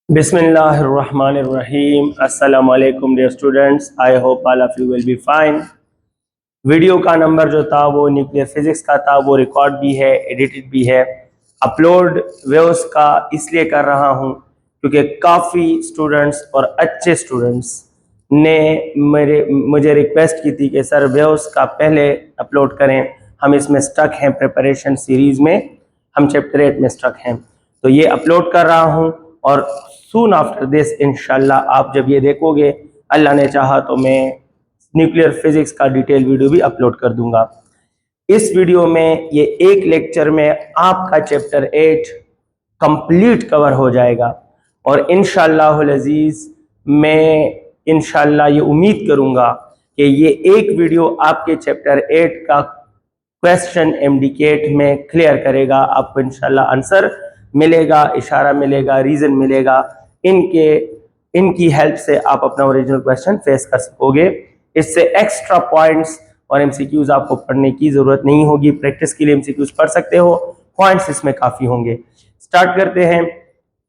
Bismillahirrahmanirrahim. Assalamu alaikum dear students. I hope all of you will be fine. Video का number जो था वो nuclear physics का था, वो रिकॉर्ड भी है, एडिटेड भी है। अपलोड वेव्स का इसलिए कर रहा हूँ क्योंकि काफ़ी स्टूडेंट्स और अच्छे स्टूडेंट्स ने मुझे रिक्वेस्ट की थी कि सर वेव्स का पहले अपलोड करें, हम इसमें स्टक हैं, प्रिपरेशन सीरीज़ में हम चैप्टर 8 में स्टक हैं। तो ये अपलोड कर रहा हूँ और सून आफ्टर दिस इंशाल्लाह आप जब ये देखोगे, अल्लाह ने चाहा तो मैं न्यूक्लियर फिजिक्स का डिटेल वीडियो भी अपलोड कर दूंगा। इस वीडियो में ये एक लेक्चर में आपका चैप्टर 8 कंप्लीट कवर हो जाएगा और इंशाल्लाह अज़ीज़ मैं इंशाल्लाह ये उम्मीद करूंगा कि ये एक वीडियो आपके चैप्टर 8 का क्वेश्चन एमडीकेट में क्लियर करेगा। आपको इंशाल्लाह आंसर मिलेगा, इशारा मिलेगा, रीजन मिलेगा। इनकी हेल्प से आप अपना ओरिजिनल क्वेश्चन फेस कर सकोगे। इससे एक्स्ट्रा पॉइंट्स और एमसीक्यूज आपको पढ़ने की जरूरत नहीं होगी। प्रैक्टिस के लिए एमसीक्यूज पढ़ सकते हो, पॉइंट्स इसमें काफी होंगे। स्टार्ट करते हैं।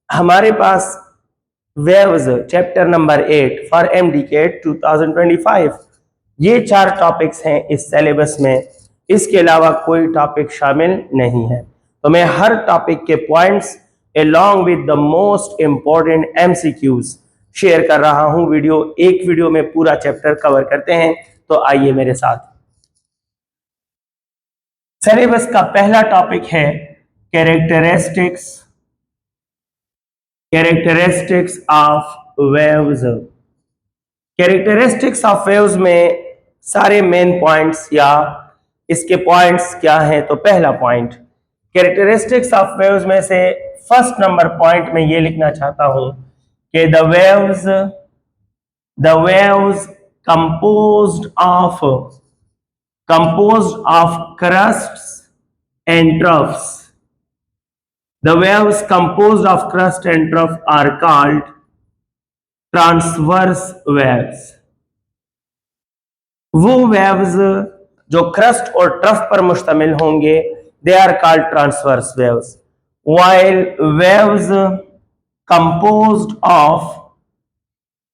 हमारे पास waves chapter number 8 for MDCAT 2025, ये 4 टॉपिक्स हैं इस सिलेबस में, इसके अलावा कोई टॉपिक शामिल नहीं है। तो मैं हर टॉपिक के points along with the most important MCQs share कर रहा हूं। एक वीडियो में पूरा चैप्टर कवर करते हैं, तो आइए मेरे साथ। सिलेबस का पहला टॉपिक है characteristics of waves. Characteristics of waves में सारे मेन पॉइंट्स या इसके पॉइंट्स क्या हैं, तो पहला पॉइंट कैरेक्टरिस्टिक्स ऑफ वेव्स में से फर्स्ट नंबर पॉइंट में ये लिखना चाहता हूं कि the waves composed of crusts and troughs. The waves composed of crust and trough are called transverse waves. वो वेव्स जो क्रस्ट और ट्रफ पर मुश्तमिल होंगे, they are called transverse waves. While waves composed of,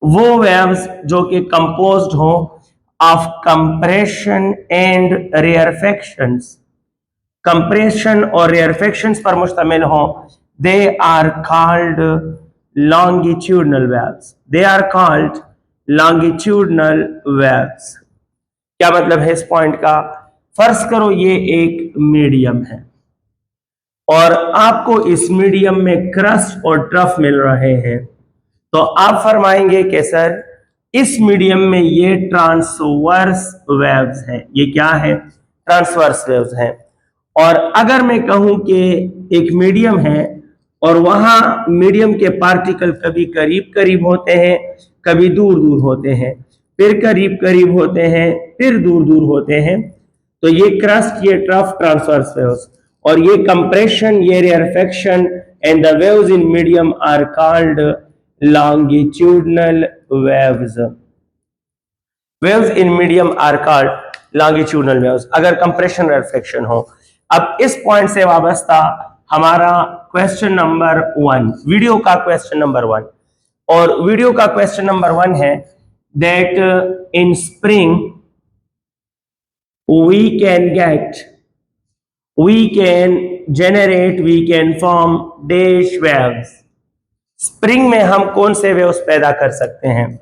वो वेव्स जो कि composed हो of compression and rarefactions, compression और rarefactions पर मुश्तमिल हो, they are called longitudinal waves. They are called longitudinal waves. क्या मतलब है इस पॉइंट का? फर्ज करो ये एक मीडियम है और आपको इस मीडियम में क्रस्ट और ट्रफ मिल रहे हैं, तो आप फरमाएंगे कि सर इस मीडियम में ये ट्रांसवर्स वेव्स हैं। ये क्या है? ट्रांसवर्स वेव्स हैं। और अगर मैं कहूं कि एक मीडियम है और वहां मीडियम के पार्टिकल कभी करीब करीब होते हैं, कभी दूर दूर होते हैं, फिर करीब करीब होते हैं, फिर दूर दूर होते हैं, तो ये क्रस्ट, ये ट्रफ ट्रांसवर्स वेव्स, और ये कंप्रेशन, ये rarefaction and the waves in medium are called longitudinal waves. Waves in medium are called longitudinal waves अगर कंप्रेशन रेयरफेक्शन हो। अब इस पॉइंट से वाबस्ता हमारा क्वेश्चन नंबर 1, वीडियो का क्वेश्चन नंबर 1, और वीडियो का क्वेश्चन नंबर 1 है that in spring we can form dash waves. Spring में हम कौन से वेव्स पैदा कर सकते हैं?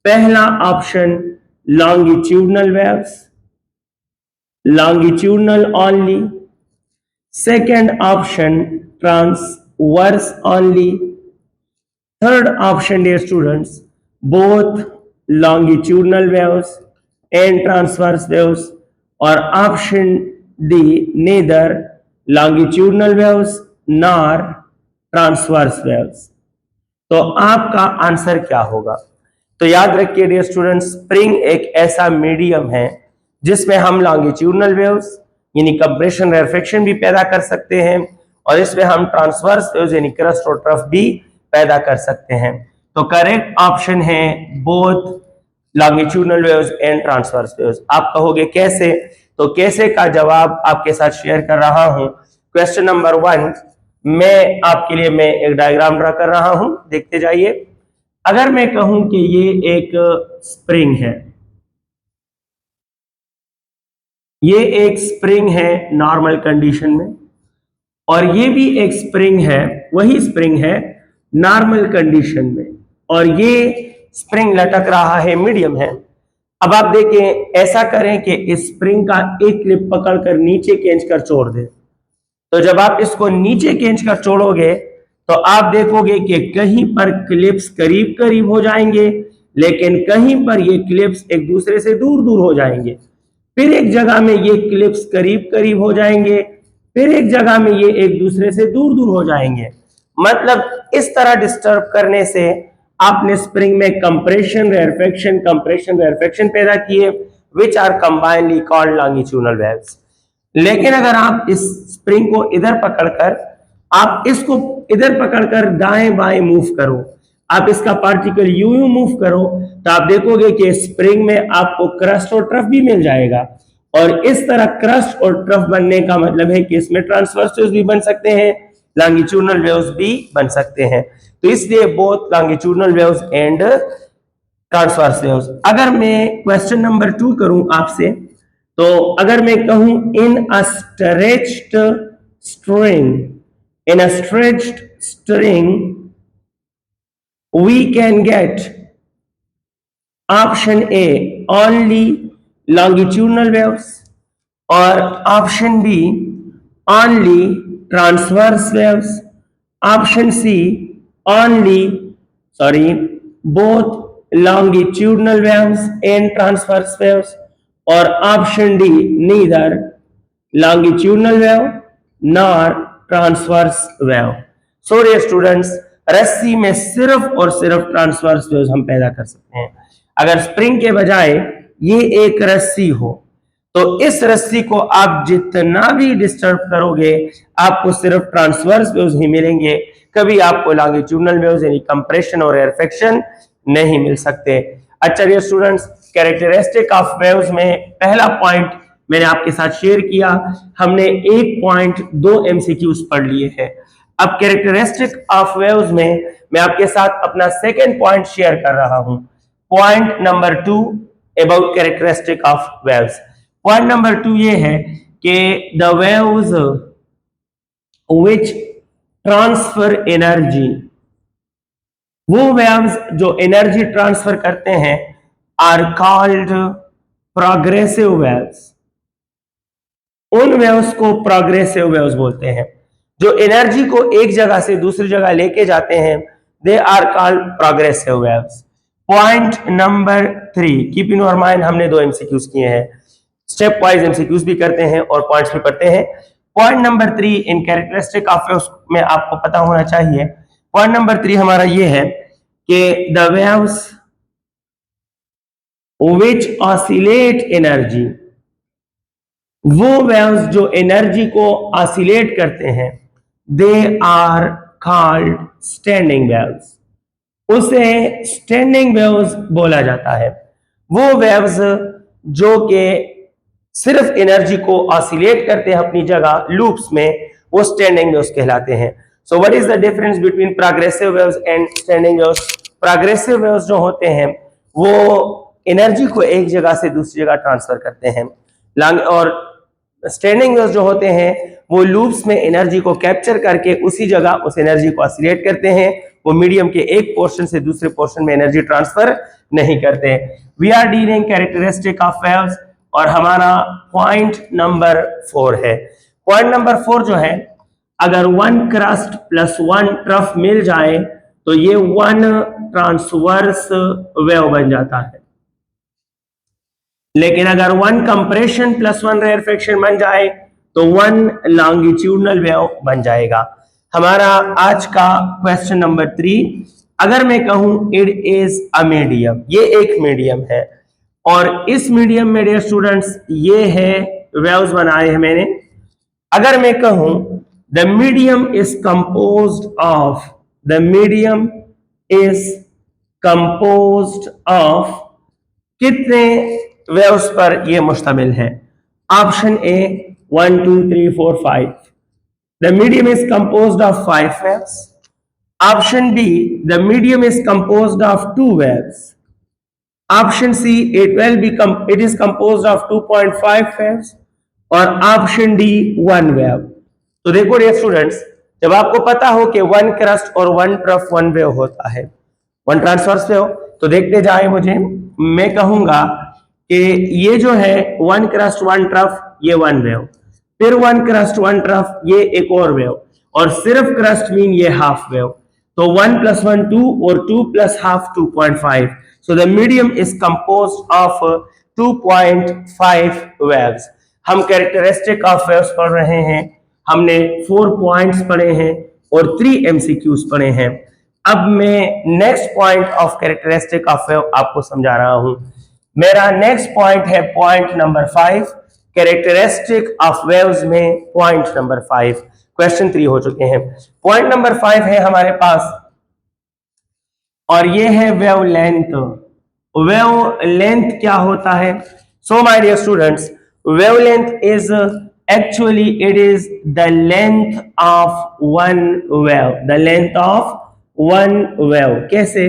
पहला option longitudinal waves, longitudinal only. Second option transverse only. Third option dear students both longitudinal waves and transverse waves, और option D neither longitudinal waves nor transverse waves। तो आपका आंसर क्या होगा? तो याद रखिए डियर स्टूडेंट्स, स्प्रिंग एक ऐसा मीडियम है जिसमें हम लॉन्गिट्यूडनल वेव्स यानी कंप्रेशन रेयरफेक्शन भी पैदा कर सकते हैं, और इसमें हम ट्रांसवर्स वेव्स यानी क्रस्ट और ट्रफ भी पैदा कर सकते हैं। तो करेक्ट ऑप्शन है both longitudinal waves and transverse waves. आप कहोगे कैसे? तो कैसे का जवाब आपके साथ शेयर कर रहा हूं। क्वेश्चन नंबर 1 मैं आपके लिए एक डायग्राम ड्रा कर रहा हूं, देखते जाइए। अगर मैं कहूं कि ये एक स्प्रिंग है, ये एक स्प्रिंग है नॉर्मल कंडीशन में, और ये भी एक स्प्रिंग है, वही स्प्रिंग है नॉर्मल कंडीशन में, और ये स्प्रिंग लटक रहा है, मीडियम है। अब आप देखें, ऐसा करें कि इस स्प्रिंग का एक क्लिप पकड़कर नीचे खींच कर छोड़ दें। तो जब आप इसको नीचे खींच कर छोड़ोगे तो आप देखोगे कि कहीं पर क्लिप्स करीब करीब हो जाएंगे, लेकिन कहीं पर ये क्लिप्स एक दूसरे से दूर दूर हो जाएंगे। फिर एक जगह में ये क्लिप्स करीब करीब हो जाएंगे, फिर एक जगह में ये एक दूसरे से दूर दूर हो जाएंगे। मतलब इस तरह डिस्टर्ब करने से आपने स्प्रिंग में कंप्रेशन रेयरफेक्शन पैदा किए, which are combinely called longitudinal waves. लेकिन अगर आप इस स्प्रिंग को इधर पकड़कर, आप इसको इधर पकड़कर दाएं बाएं मूव करो, आप इसका पार्टिकल यूं यूं मूव करो, तो आप देखोगे कि स्प्रिंग में आपको क्रस्ट और ट्रफ भी मिल जाएगा। और इस तरह क्रस्ट और ट्रफ बनने का मतलब है कि इसमें ट्रांसवर्स वेव्स भी बन सकते हैं, लॉन्गिट्यूडनल वेव्स भी बन सकते हैं। तो इसलिए both longitudinal waves and transverse waves. अगर मैं क्वेश्चन नंबर 2 करूं आपसे, तो अगर मैं कहूं in a stretched string we can get option A only longitudinal waves, or option B only transverse waves, option C only both longitudinal waves and transverse waves, or option D neither longitudinal wave nor transverse wave. So dear students, रस्सी में सिर्फ और सिर्फ transverse waves हम पैदा कर सकते हैं। अगर स्प्रिंग के बजाय ये एक रस्सी हो, तो इस रस्सी को आप जितना भी डिस्टर्ब करोगे, आपको सिर्फ ट्रांसवर्स वेव्स ही मिलेंगे, कभी आपको लॉन्गिट्यूडनल वेव्स यानी कंप्रेशन और रेयरफेक्शन नहीं मिल सकते। अच्छा dear students, characteristic of waves में पहला पॉइंट मैंने आपके साथ शेयर किया। हमने 1.2 MCQs पढ़ लिए हैं। अब कैरेक्टरिस्टिक ऑफ वेव्स में मैं आपके साथ अपना सेकंड पॉइंट शेयर कर रहा हूं। Point number 2 about characteristic of waves. Point number 2 ये है कि the waves which transfer energy, वो वेव्स जो एनर्जी ट्रांसफर करते हैं, आर कॉल्ड प्रोग्रेसिव वेव्स। उन वेव्स को प्रोग्रेसिव वेव्स बोलते हैं। जो एनर्जी को एक जगह से दूसरी जगह लेके जाते हैं, they are called progressive waves. Point number 3, keep in your mind, हमने 2 MCQs किए हैं, स्टेप वाइज MCQs भी करते हैं और पॉइंट्स भी पढ़ते हैं। Point number 3 in characteristic of waves में आपको पता होना चाहिए। पॉइंट नंबर 3 हमारा ये है कि the waves which oscillate energy, वो वेव्स जो एनर्जी को ऑसिलेट करते हैं, they are called standing waves. उसे स्टैंडिंग वेव्स बोला जाता है। वो वेव्स जो कि सिर्फ एनर्जी को ऑसिलेट करते हैं अपनी जगह लूप्स में, वो स्टैंडिंग वेव्स कहलाते हैं। So what is the difference between progressive waves and standing waves? Progressive waves जो होते हैं वो एनर्जी को एक जगह से दूसरी जगह ट्रांसफर करते हैं, और स्टैंडिंग वेव्स जो होते हैं वो लूप्स में एनर्जी को कैप्चर करके उसी जगह उस एनर्जी को ऑसिलेट करते हैं। वो मीडियम के एक पोर्शन से दूसरे पोर्शन में एनर्जी ट्रांसफर नहीं करते। We are dealing characteristic of waves, और हमारा पॉइंट नंबर 4 है। पॉइंट नंबर 4 जो है, अगर 1 क्रस्ट प्लस 1 ट्रफ मिल जाए तो ये 1 ट्रांसवर्स वेव बन जाता है। लेकिन अगर 1 कंप्रेशन प्लस 1 रेयरफेक्शन बन जाए तो 1 लॉन्गिट्यूडनल वेव बन जाएगा। हमारा आज का क्वेश्चन नंबर 3, अगर मैं कहूं इट इज अ मीडियम, ये एक मीडियम है, और इस मीडियम में डियर स्टूडेंट्स ये है वेव्स बनाए हैं मैंने। अगर मैं कहूं the medium is composed of कितने वेव्स पर ये मुश्तमिल है? Option A 1 2 3 4 5, the medium is composed of 5 waves. Option B, the medium is composed of 2 waves. Option C, it is composed of 2.5 waves. और ऑप्शन डी 1 वेव। तो देखो dear students, जब आपको पता हो कि 1 क्रस्ट और 1 ट्रफ 1 वेव होता है, 1 ट्रांसवर्स वेव, तो देखते जाए मुझे, मैं कहूंगा कि ये जो है 1 क्रस्ट 1 ट्रफ ये 1 वेव, फिर 1 क्रस्ट 1 ट्रफ ये एक और वेव, और सिर्फ क्रस्ट मीन ये हाफ वेव। तो 1 + 1 2 और 2 + half 2.5। So the medium is composed of 2.5 waves. हम कैरेक्टरिस्टिक ऑफ वेव्स पढ़ रहे हैं, हमने 4 पॉइंट्स पढ़े हैं और 3 MCQs पढ़े हैं। अब मैं next point of characteristic of wave आपको समझा रहा हूं। मेरा नेक्स्ट पॉइंट है point number 5, characteristic of waves में पॉइंट नंबर 5। क्वेश्चन 3 हो चुके हैं। पॉइंट नंबर 5 है हमारे पास, और ये है वेव लेंथ। वेव लेंथ क्या होता है? So my dear students, wave length is actually it is the length of one wave, the length of one wave. कैसे?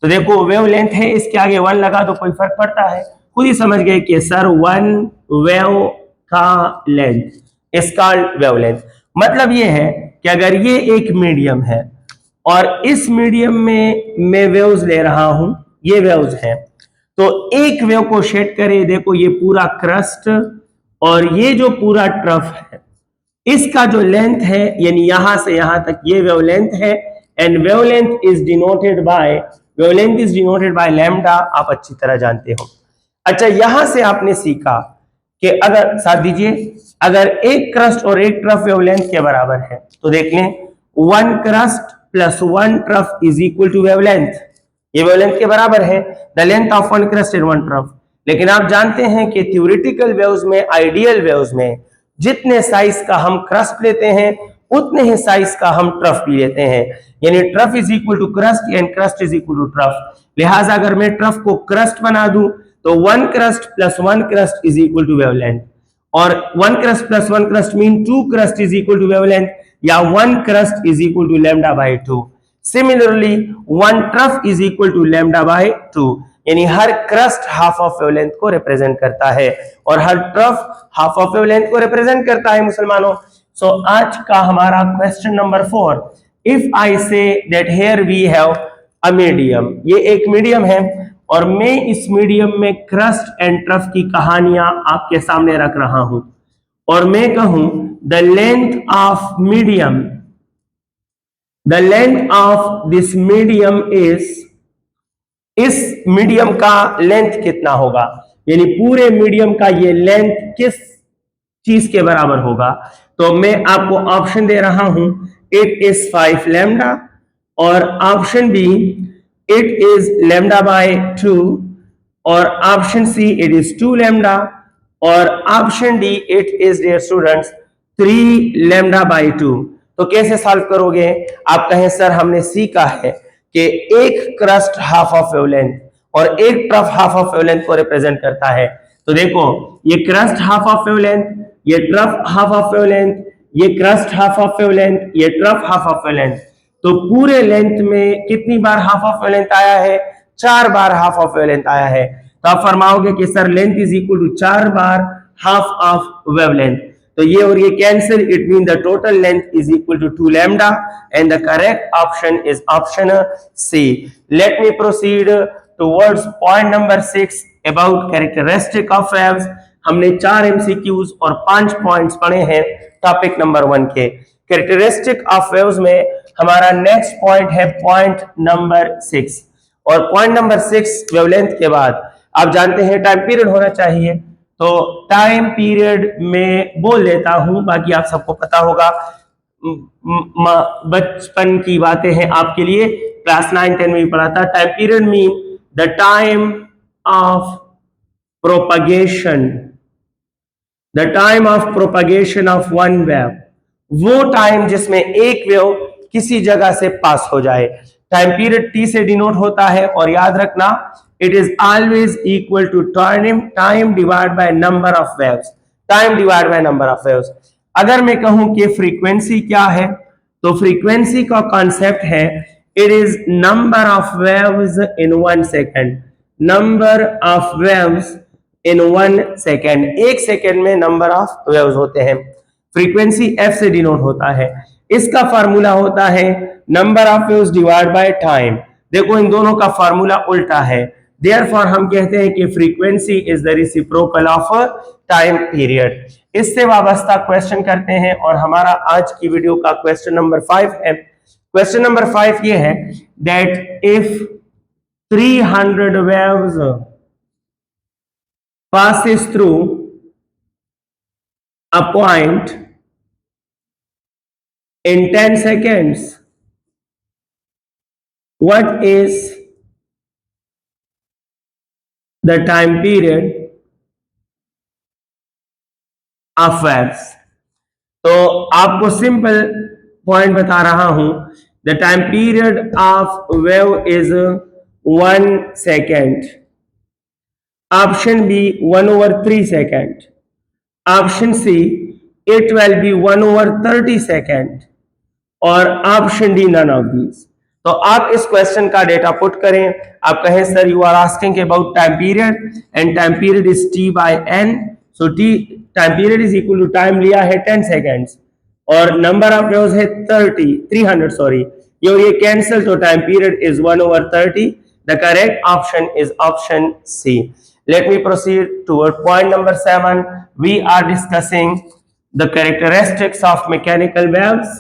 तो देखो वेव लेंथ है, इसके आगे 1 लगा तो कोई फर्क पड़ता है? खुद ही समझ गए कि सर 1 वेव का length is called wave length. मतलब ये है कि अगर ये एक मीडियम है और इस मीडियम में मैं वेव्स ले रहा हूं, ये वेव्स हैं, तो एक वेव को शेड करे, देखो ये पूरा क्रस्ट और ये जो पूरा ट्रफ है, इसका जो लेंथ है यानी यहां से यहां तक ये वेव लेंथ है, and wave length is denoted by lambda. आप अच्छी तरह जानते हो। अच्छा, यहां से आपने सीखा कि अगर साथ दीजिए, अगर एक क्रस्ट और एक ट्रफ वेवलेंथ के बराबर है तो देख लें 1 crust + 1 trough is equal to wavelength. ये वेवलेंथ के बराबर है, the length of 1 crust and 1 trough. लेकिन आप जानते हैं कि थ्योरेटिकल वेव्स में, आइडियल वेव्स में, जितने साइज का हम क्रस्ट लेते हैं उतने ही साइज का हम ट्रफ भी लेते हैं, यानी trough is equal to crust and crust is equal to trough. लिहाजा अगर मैं ट्रफ को क्रस्ट बना दूं तो 1 crust + 1 crest is equal to wavelength, और 1 crust + 1 crest mean 2 crest is equal to wavelength, या 1 crest is equal to λ/2। Similarly 1 trough is equal to λ/2, यानी हर क्रस्ट हाफ ऑफ वेवलेंथ को रिप्रेजेंट करता है और हर ट्रफ हाफ ऑफ वेवलेंथ को रिप्रेजेंट करता है मुसलमानों। सो आज का हमारा question number 4, if I say that here we have a medium, ये एक मीडियम है और मैं इस मीडियम में क्रस्ट एंड ट्रफ की कहानियां आपके सामने रख रहा हूं, और मैं कहूं the length of medium, the length of this medium is, इस मीडियम का लेंथ कितना होगा, यानी पूरे मीडियम का ये लेंथ किस चीज के बराबर होगा। तो मैं आपको ऑप्शन दे रहा हूं, इट इज 5 लैम्डा, और ऑप्शन बी इट इज λ/2, और option C it is 2 lambda, और option D it is dear students 3 λ/2। तो कैसे सॉल्व करोगे? आप कहें सर हमने सीखा है कि एक क्रस्ट हाफ ऑफ वेवलेंथ और एक ट्रफ हाफ ऑफ वेवलेंथ को रिप्रेजेंट करता है। तो देखो ये क्रस्ट हाफ ऑफ वेवलेंथ, ये ट्रफ हाफ ऑफ वेवलेंथ, ये क्रस्ट हाफ ऑफ वेवलेंथ, ये ट्रफ हाफ ऑफ वेवलेंथ। तो पूरे लेंथ में कितनी बार हाफ ऑफ वेवलेंथ आया है? 4 बार हाफ ऑफ वेवलेंथ आया है। तो आप फरमाओगे कि sir length is equal to 4 बार हाफ ऑफ वेवलेंथ। तो ये और ये cancel, it mean the total length is equal to 2 lambda, and the correct option is option C. Let me proceed towards point number 6 about characteristic of waves. हमने 4 MCQs और 5 points पढ़े हैं topic number 1 के। Characteristic of waves में हमारा next point है point number 6, और point number 6 wavelength के बाद आप जानते हैं टाइम पीरियड होना चाहिए, तो टाइम पीरियड में बोल देता हूं, बाकी आप सबको पता होगा, बचपन की बातें हैं आपके लिए, क्लास 9-10 में भी पढ़ा था। Time period mean the time of propagation, the time of propagation of one wave, वो टाइम जिसमें एक वेव किसी जगह से पास हो जाए। टाइम पीरियड टी से डिनोट होता है, और याद रखना it is always equal to time divide by number of waves, time divide by number of waves. अगर मैं कहूं कि फ्रीक्वेंसी क्या है, तो फ्रीक्वेंसी का कॉन्सेप्ट है it is number of waves in 1 second, number of waves in 1 second, 1 second में नंबर ऑफ वेव्स होते हैं। फ्रीक्वेंसी एफ से डिनोट होता है। इसका फार्मूला होता है number of waves divide by time. देखो इन दोनों का फार्मूला उल्टा है, देयरफॉर हम कहते हैं कि frequency is the reciprocal of time period. इससे वाबस्ता क्वेश्चन करते हैं और हमारा आज की वीडियो का क्वेश्चन नंबर 5 है। क्वेश्चन नंबर 5 ये है that if 300 waves passes through a point in 10 seconds, what is the time period of waves? तो आपको सिंपल पॉइंट बता रहा हूं, the time period of wave is 1 second, option B 1/3 second, option C it will be 1/30 second और option D none of these. तो आप इस question का डेटा पुट करें। आप कहें sir you are asking about time period and time period is T by N, so T time period is equal to time लिया है 10 सेकेंड्स और नंबर ऑफ वेव्स है 300 सॉरी, ये कैंसिल, तो time period is 1/30। The correct option is option C. Let me proceed toward point number 7. We are discussing the characteristics of mechanical waves.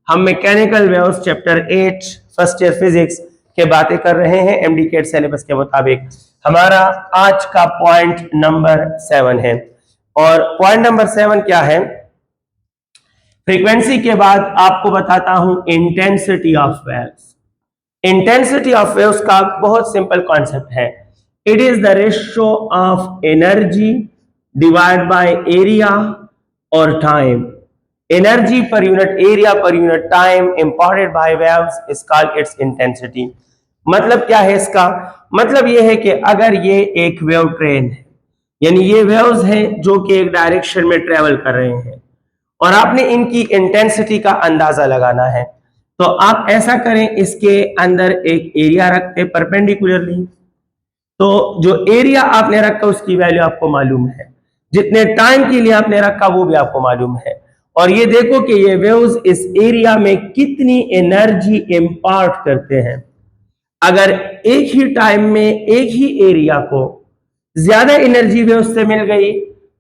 हम mechanical waves chapter 8 first year physics के बातें कर रहे हैं MDCAT syllabus के मुताबिक। हमारा आज का पॉइंट नंबर 7 है और पॉइंट नंबर 7 क्या है? फ्रीक्वेंसी के बाद आपको बताता हूं intensity of waves. Intensity of waves का बहुत सिंपल कॉन्सेप्ट है, it is the ratio of energy divided by area or time. Energy per unit area per unit time imparted by waves is called its intensity. मतलब क्या है इसका? मतलब ये है कि अगर ये एक वेव ट्रेन है, यानी ये वेव्स हैं जो कि एक डायरेक्शन में ट्रेवल कर रहे हैं और आपने इनकी इंटेंसिटी का अंदाजा लगाना है, तो आप ऐसा करें, इसके अंदर एक एरिया रखते परपेंडिकुलरली, तो जो एरिया आपने रखा उसकी वैल्यू आपको मालूम है, जितने टाइम के लिए आपने रखा वो भी आपको मालूम है, और ये देखो कि ये वेव्स इस एरिया में कितनी एनर्जी इंपार्ट करते हैं। अगर एक ही टाइम में एक ही एरिया को ज्यादा एनर्जी वेव्स से मिल गई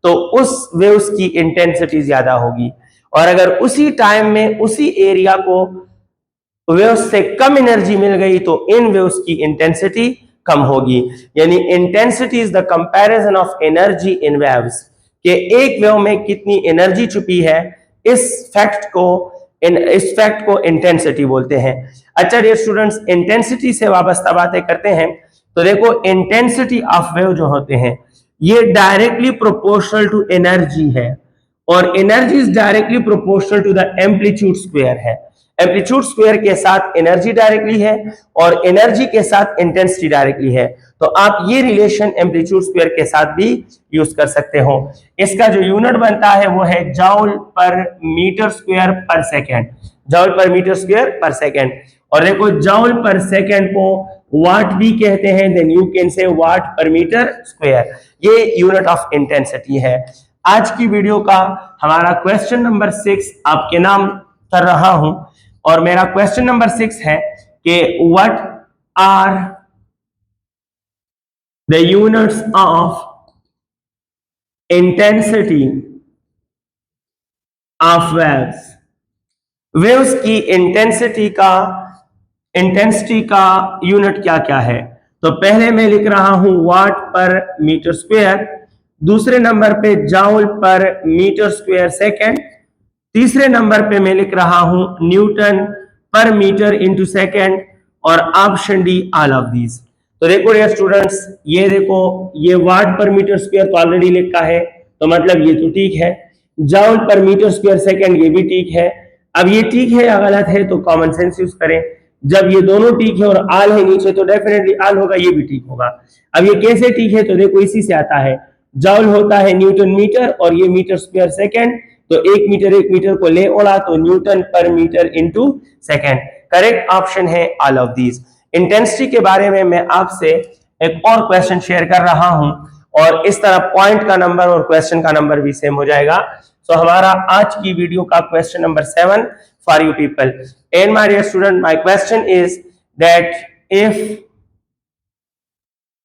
तो उस वेव्स की इंटेंसिटी ज्यादा होगी, और अगर उसी टाइम में उसी एरिया को वेव्स से कम एनर्जी मिल गई तो इन वेव्स की इंटेंसिटी कम होगी। यानी intensity is the comparison of energy in waves, कि एक वेव में कितनी एनर्जी छुपी है, इस फैक्ट को इंटेंसिटी बोलते हैं। अच्छा डियर स्टूडेंट्स, इंटेंसिटी से वाबस्ता बातें करते हैं तो देखो इंटेंसिटी ऑफ वेव जो होते हैं ये डायरेक्टली प्रोपोर्शनल टू एनर्जी है, और energy is directly proportional to the amplitude square है। एम्पलीट्यूड स्क्वायर के साथ एनर्जी डायरेक्टली है और एनर्जी के साथ इंटेंसिटी डायरेक्टली है, तो आप ये रिलेशन एम्पलीट्यूड स्क्वायर के साथ भी यूज कर सकते हो। इसका जो यूनिट बनता है वो है joule per metre square per second, joule per metre square per second. और देखो जूल पर सेकेंड को वाट भी कहते हैं, then you can say watt per metre square, ये यूनिट ऑफ इंटेंसिटी है। आज की वीडियो का हमारा क्वेश्चन नंबर 6 आपके नाम कर रहा हूं, और मेरा क्वेश्चन नंबर 6 है कि what are the units of intensity of waves. Waves की इंटेंसिटी का यूनिट क्या क्या है? तो पहले मैं लिख रहा हूं वाट पर मीटर स्क्वायर, दूसरे नंबर पे joule per metre square second, तीसरे नंबर पे मैं लिख रहा हूं newton per metre into second, और option D all of these. तो देखो डियर स्टूडेंट्स, ये देखो ये वाट पर मीटर स्क्वायर तो ऑलरेडी लिखा है, तो मतलब ये तो ठीक है। Joule per metre square second ये भी ठीक है। अब ये ठीक है या गलत है तो कॉमन सेंस यूज करें, जब ये दोनों ठीक है और आल है नीचे तो डेफिनेटली आल होगा, ये भी ठीक होगा। अब ये कैसे ठीक है? तो देखो इसी से आता है, जूल होता है न्यूटन मीटर और ये मीटर स्क्वायर सेकेंड, तो 1 मीटर को ले उड़ा तो newton per metre into second. Correct option है ऑल ऑफ दीज। इंटेंसिटी के बारे में मैं आपसे एक और क्वेश्चन शेयर कर रहा हूं और इस तरह पॉइंट का नंबर और क्वेश्चन का नंबर भी सेम हो जाएगा। तो हमारा आज की वीडियो का question number 7 for you people. And my dear student, my question is that if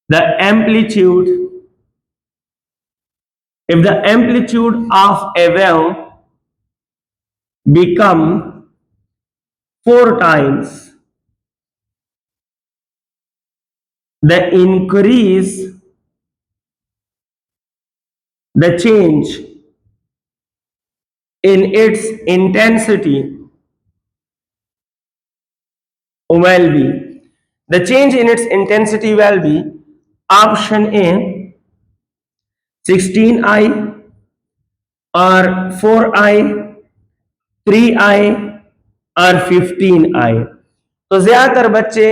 the amplitude of a wave become 4 times the change in its intensity will be, the change in its intensity will be option A 16i और 4i, 3i और 15i। तो ज्यादातर बच्चे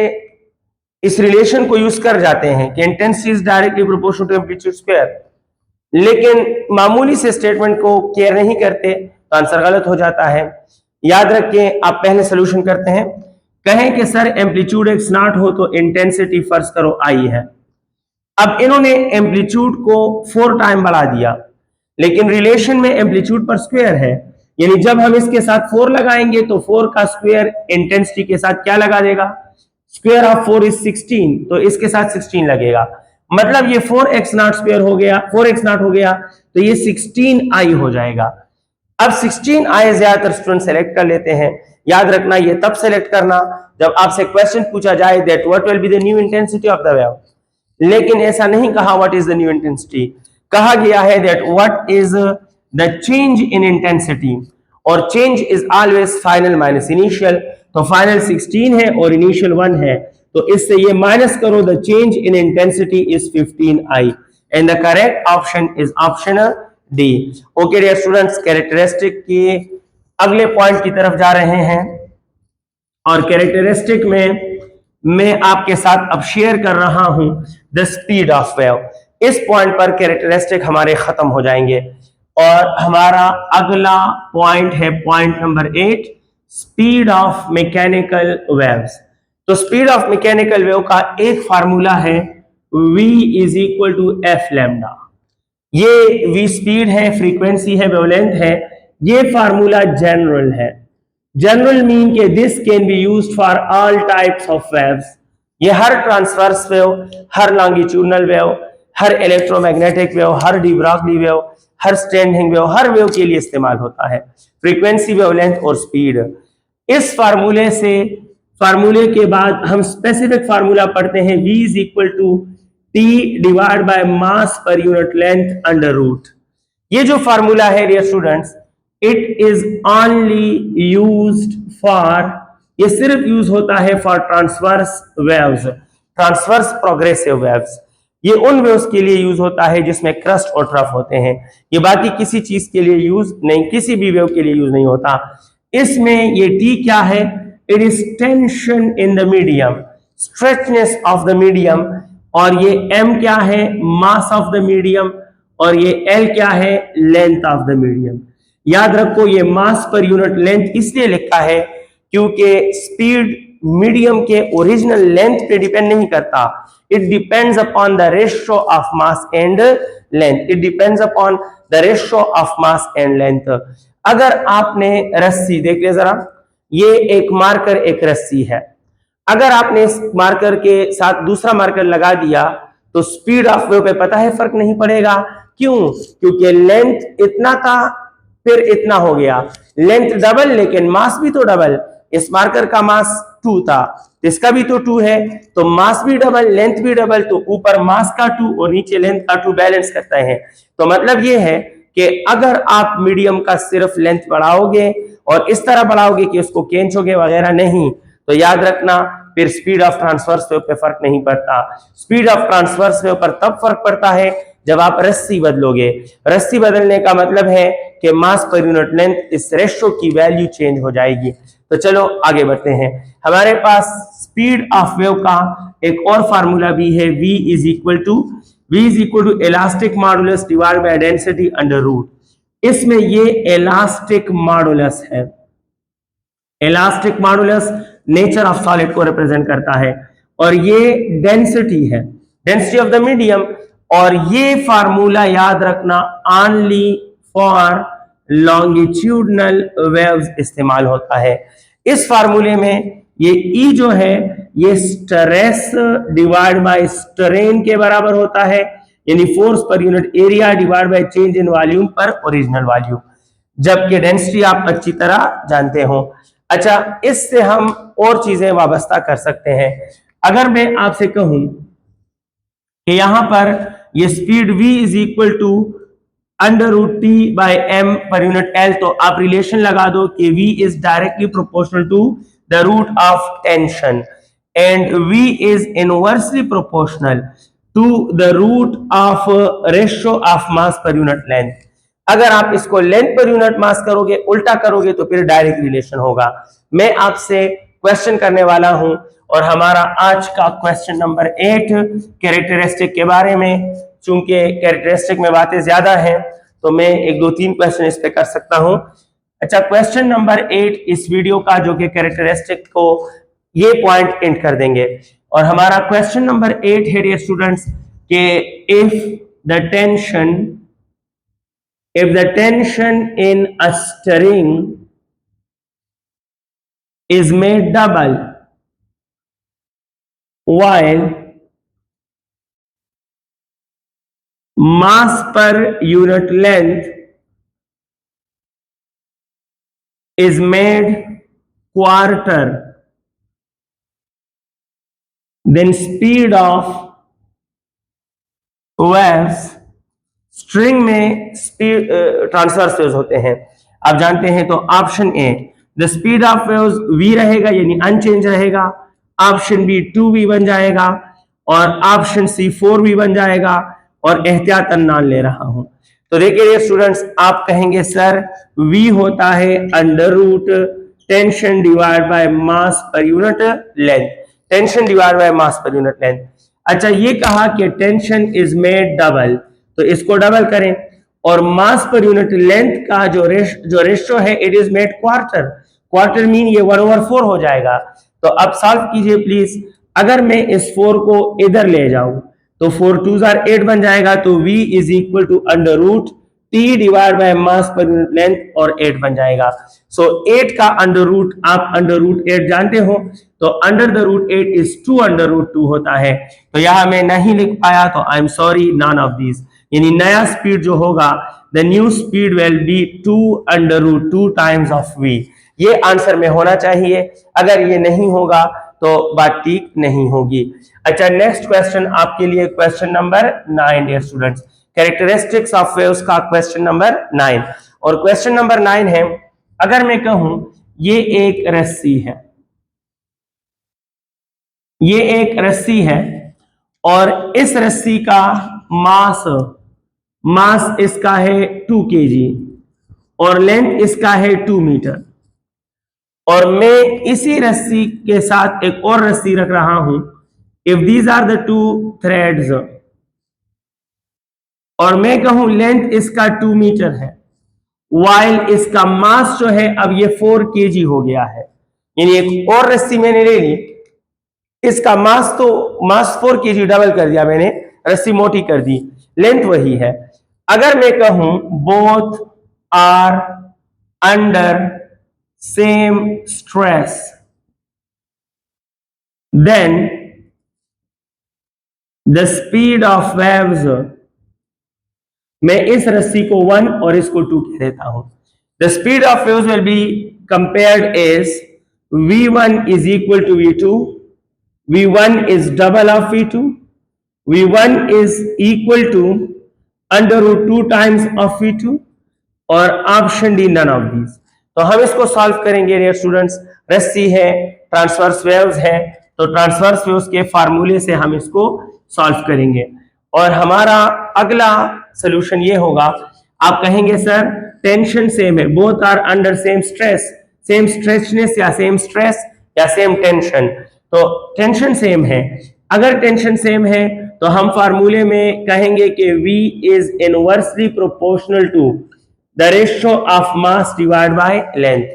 इस relation को use कर जाते हैं कि intensity is directly proportional to amplitude square, लेकिन मामूली से स्टेटमेंट को केयर नहीं करते तो आंसर गलत हो जाता है। याद रखें, आप पहले सोल्यूशन करते हैं, कहें कि सर एम्पलीट्यूड x नॉट हो तो इंटेंसिटी फर्ज करो i है। अब इन्होंने एम्पलीट्यूड को 4 टाइम बढ़ा दिया, लेकिन रिलेशन में एम्पलीट्यूड पर स्क्वायर है, यानी जब हम इसके साथ 4 लगाएंगे तो 4 का स्क्वायर इंटेंसिटी के साथ क्या लगा देगा, स्क्वायर ऑफ 4 इज 16, तो इसके साथ 16 लगेगा, मतलब ये 4x नॉट स्क्वायर हो गया, 4x नॉट हो गया तो ये 16i हो जाएगा। अब 16i ज्यादातर स्टूडेंट सेलेक्ट कर लेते हैं। याद रखना, ये तब सेलेक्ट करना जब आपसे क्वेश्चन पूछा जाए that what will be the new intensity of the wave, लेकिन ऐसा नहीं कहा what is the new intensity, कहा गया है that what is the change in intensity, और change is always final minus initial, तो फाइनल 16 है और इनिशियल 1 है, तो इससे ये माइनस करो, the change in intensity is 15i and the correct option is option D. Okay dear students, characteristic के अगले पॉइंट की तरफ जा रहे हैं और कैरेक्टरिस्टिक में मैं आपके साथ अब शेयर कर रहा हूं द स्पीड ऑफ वेव। इस पॉइंट पर कैरेक्टरिस्टिक हमारे खत्म हो जाएंगे और हमारा अगला पॉइंट है point number 8, speed of mechanical waves. तो स्पीड ऑफ मैकेनिकल वेव का एक फार्मूला है v is equal to F lambda. ये v स्पीड है, फ्रीक्वेंसी है, वेवलेंथ है, ये फार्मूला जनरल है। जनरल मीन के this can be used for all types of waves, ये हर ट्रांसवर्स वेव, हर लॉन्गिट्यूडनल वेव, हर इलेक्ट्रोमैग्नेटिक वेव, हर डी ब्रॉगली वेव, हर standing wave, हर wave के लिए इस्तेमाल होता है। फ्रीक्वेंसी, वेवलेंथ और स्पीड। इस फार्मूले के बाद हम स्पेसिफिक फार्मूला पढ़ते हैं, v is equal to T divide by mass per unit length under root. ये जो फार्मूला है dear students, it is only used for, ये सिर्फ यूज होता है for transverse waves, transverse progressive waves. ये उन वेव्स के लिए यूज होता है जिसमें क्रस्ट और ट्रफ होते हैं, ये बाकी किसी चीज के लिए यूज नहीं, किसी भी वेव के लिए यूज नहीं होता। इसमें ये टी क्या है, it is tension in the medium, stretchness of the medium, और ये m क्या है, मास ऑफ द मीडियम, और ये l क्या है, लेंथ ऑफ द मीडियम। याद रखो, ये मास पर यूनिट लेंथ इसलिए लिखा है क्योंकि स्पीड मीडियम के ओरिजिनल लेंथ पे डिपेंड नहीं करता, it depends upon the ratio of mass and length, it depends upon the ratio of mass and length. अगर आपने रस्सी देख लिया जरा, ये एक मार्कर, एक रस्सी है, अगर आपने इस मार्कर के साथ दूसरा मार्कर लगा दिया तो स्पीड ऑफ वेव पे पता है फर्क नहीं पड़ेगा। क्यों? क्योंकि लेंथ इतना था फिर इतना हो गया, लेंथ डबल लेकिन मास भी तो डबल। इस मार्कर का मास 2 था, इसका भी तो 2 है, तो मास भी डबल, लेंथ भी डबल, तो ऊपर मास का 2 और नीचे लेंथ का 2 बैलेंस करते हैं। तो मतलब ये है कि अगर आप मीडियम का सिर्फ लेंथ बढ़ाओगे और इस तरह बढ़ाओगे कि उसको खींचोगे वगैरह नहीं, तो याद रखना फिर स्पीड ऑफ ट्रांसवर्स वेव पे फर्क नहीं पड़ता। स्पीड ऑफ ट्रांसवर्स वेव पर तब फर्क पड़ता है जब आप रस्सी बदलोगे। रस्सी बदलने का मतलब है कि मास पर यूनिट लेंथ, इस रेशियो की वैल्यू चेंज हो जाएगी। तो चलो आगे बढ़ते हैं। हमारे पास स्पीड ऑफ वेव का एक और फार्मूला भी है, v is equal to elastic modulus divide by density under root. इसमें ये इलास्टिक मॉडुलस है। Elastic modulus nature of solid को रिप्रेजेंट करता है, और ये डेंसिटी है, डेंसिटी ऑफ द मीडियम। और ये फार्मूला याद रखना ओनली फॉर लॉन्गिट्यूडनल वेव्स इस्तेमाल होता है। इस फार्मूले में ये E जो है ये स्ट्रेस डिवाइड बाय स्ट्रेन के बराबर होता है, यानी force per unit area divide by change in volume पर ओरिजिनल वॉल्यूम, जबकि डेंसिटी आप अच्छी तरह जानते हो। अच्छा, इससे हम और चीजें वाबस्ता कर सकते हैं। अगर मैं आपसे कहूं कि यहां पर ये speed v is equal to √T/m per unit L, तो आप रिलेशन लगा दो कि v is directly proportional to the root of tension and v is inversely proportional to the root of ratio of mass per unit length. अगर आप इसको length per unit mass करोगे, उल्टा करोगे, तो फिर डायरेक्ट रिलेशन होगा। मैं आपसे क्वेश्चन करने वाला हूं, और हमारा आज का क्वेश्चन नंबर 8 कैरेक्टरिस्टिक के बारे में। चूंकि कैरेक्टरिस्टिक में बातें ज्यादा हैं, तो मैं 1-2-3 क्वेश्चन इस पे कर सकता हूं। अच्छा, क्वेश्चन नंबर 8 इस वीडियो का, जो कि कैरेक्टरिस्टिक को ये पॉइंट एंड कर देंगे। और हमारा क्वेश्चन नंबर 8 है डियर स्टूडेंट्स कि if the tension in a string is made double while mass per unit length is made quarter, then speed of waves, string में स्पीड ट्रांसवर्स वेव्स होते हैं, आप जानते हैं। तो option A the speed of waves v रहेगा, यानी unchange रहेगा। ऑप्शन बी 2v बन जाएगा, और ऑप्शन सी 4v बन जाएगा, और एहतियातन नाम ले रहा हूं। तो देखिए स्टूडेंट्स, आप कहेंगे सर v होता है √ tension divide by mass per unit length, tension divide by mass per unit length. अच्छा, ये कहा कि टेंशन इज मेड डबल, तो इसको डबल करें, और मास पर यूनिट लेंथ का जो रेशियो है it is made quarter. Quarter mean ये 1/4 हो जाएगा। तो अब सॉल्व कीजिए प्लीज। अगर मैं इस 4 को इधर ले जाऊं तो 4 2s are 8 बन जाएगा, तो v is equal to √T divide by mass per unit length, और 8 बन जाएगा। सो 8 का √, आप √8 जानते हो, तो √8 इज 2√2 होता है। तो यहां मैं नहीं लिख पाया, तो I am sorry, none of these, यानी नया स्पीड जो होगा the new speed will be 2√2 times of v। ये आंसर में होना चाहिए। अगर ये नहीं होगा तो बात ठीक नहीं होगी। अच्छा, नेक्स्ट क्वेश्चन आपके लिए question number 9 dear students, characteristics of waves का क्वेश्चन नंबर 9। और क्वेश्चन नंबर 9 है, अगर मैं कहूं ये एक रस्सी है, ये एक रस्सी है, और इस रस्सी का मास इसका है 2 kg, और लेंथ इसका है 2 मीटर, और मैं इसी रस्सी के साथ एक और रस्सी रख रहा हूं। If these are the 2 threads, और मैं कहूं लेंथ इसका 2 मीटर है, वाइल इसका मास जो है अब ये 4 kg हो गया है, यानी एक और रस्सी मैंने ले ली, इसका मास 4 kg डबल कर दिया मैंने, रस्सी मोटी कर दी, लेंथ वही है। अगर मैं कहूं both are under same stress, then the speed of waves, मैं इस रस्सी को 1 और इसको 2 कह देता हूं। The speed of waves will be compared as v1 is equal to v2, v1 is double of v2, v1 is equal to √2 times of v2, और option D none of these. तो हम इसको सॉल्व करेंगे dear students. रस्सी है, transverse waves है, तो transverse waves के फार्मूले से हम इसको सॉल्व करेंगे। और हमारा अगला सोल्यूशन ये होगा, आप कहेंगे सर टेंशन सेम है, both are under same stress, same stretchness या सेम स्ट्रेस या सेम टेंशन, तो टेंशन सेम है। अगर टेंशन सेम है तो हम फार्मूले में कहेंगे कि V is inversely proportional to the ratio of mass divide by length.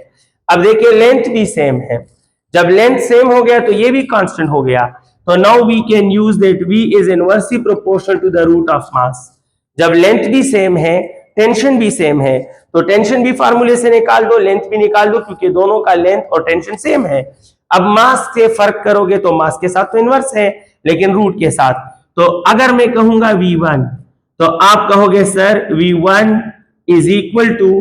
अब देखिए लेंथ भी सेम है, जब लेंथ सेम हो गया तो ये भी कांस्टेंट हो गया, तो now we can use that v is inversely proportional to the root of mass. जब लेंथ भी सेम है, टेंशन भी सेम है, तो टेंशन भी फार्मूले से निकाल दो, लेंथ भी निकाल दो, क्योंकि दोनों का लेंथ और टेंशन सेम है। अब मास से फर्क करोगे तो मास के साथ तो इनवर्स है, लेकिन रूट के साथ। तो अगर मैं कहूंगा v1, तो आप कहोगे sir v1 is equal to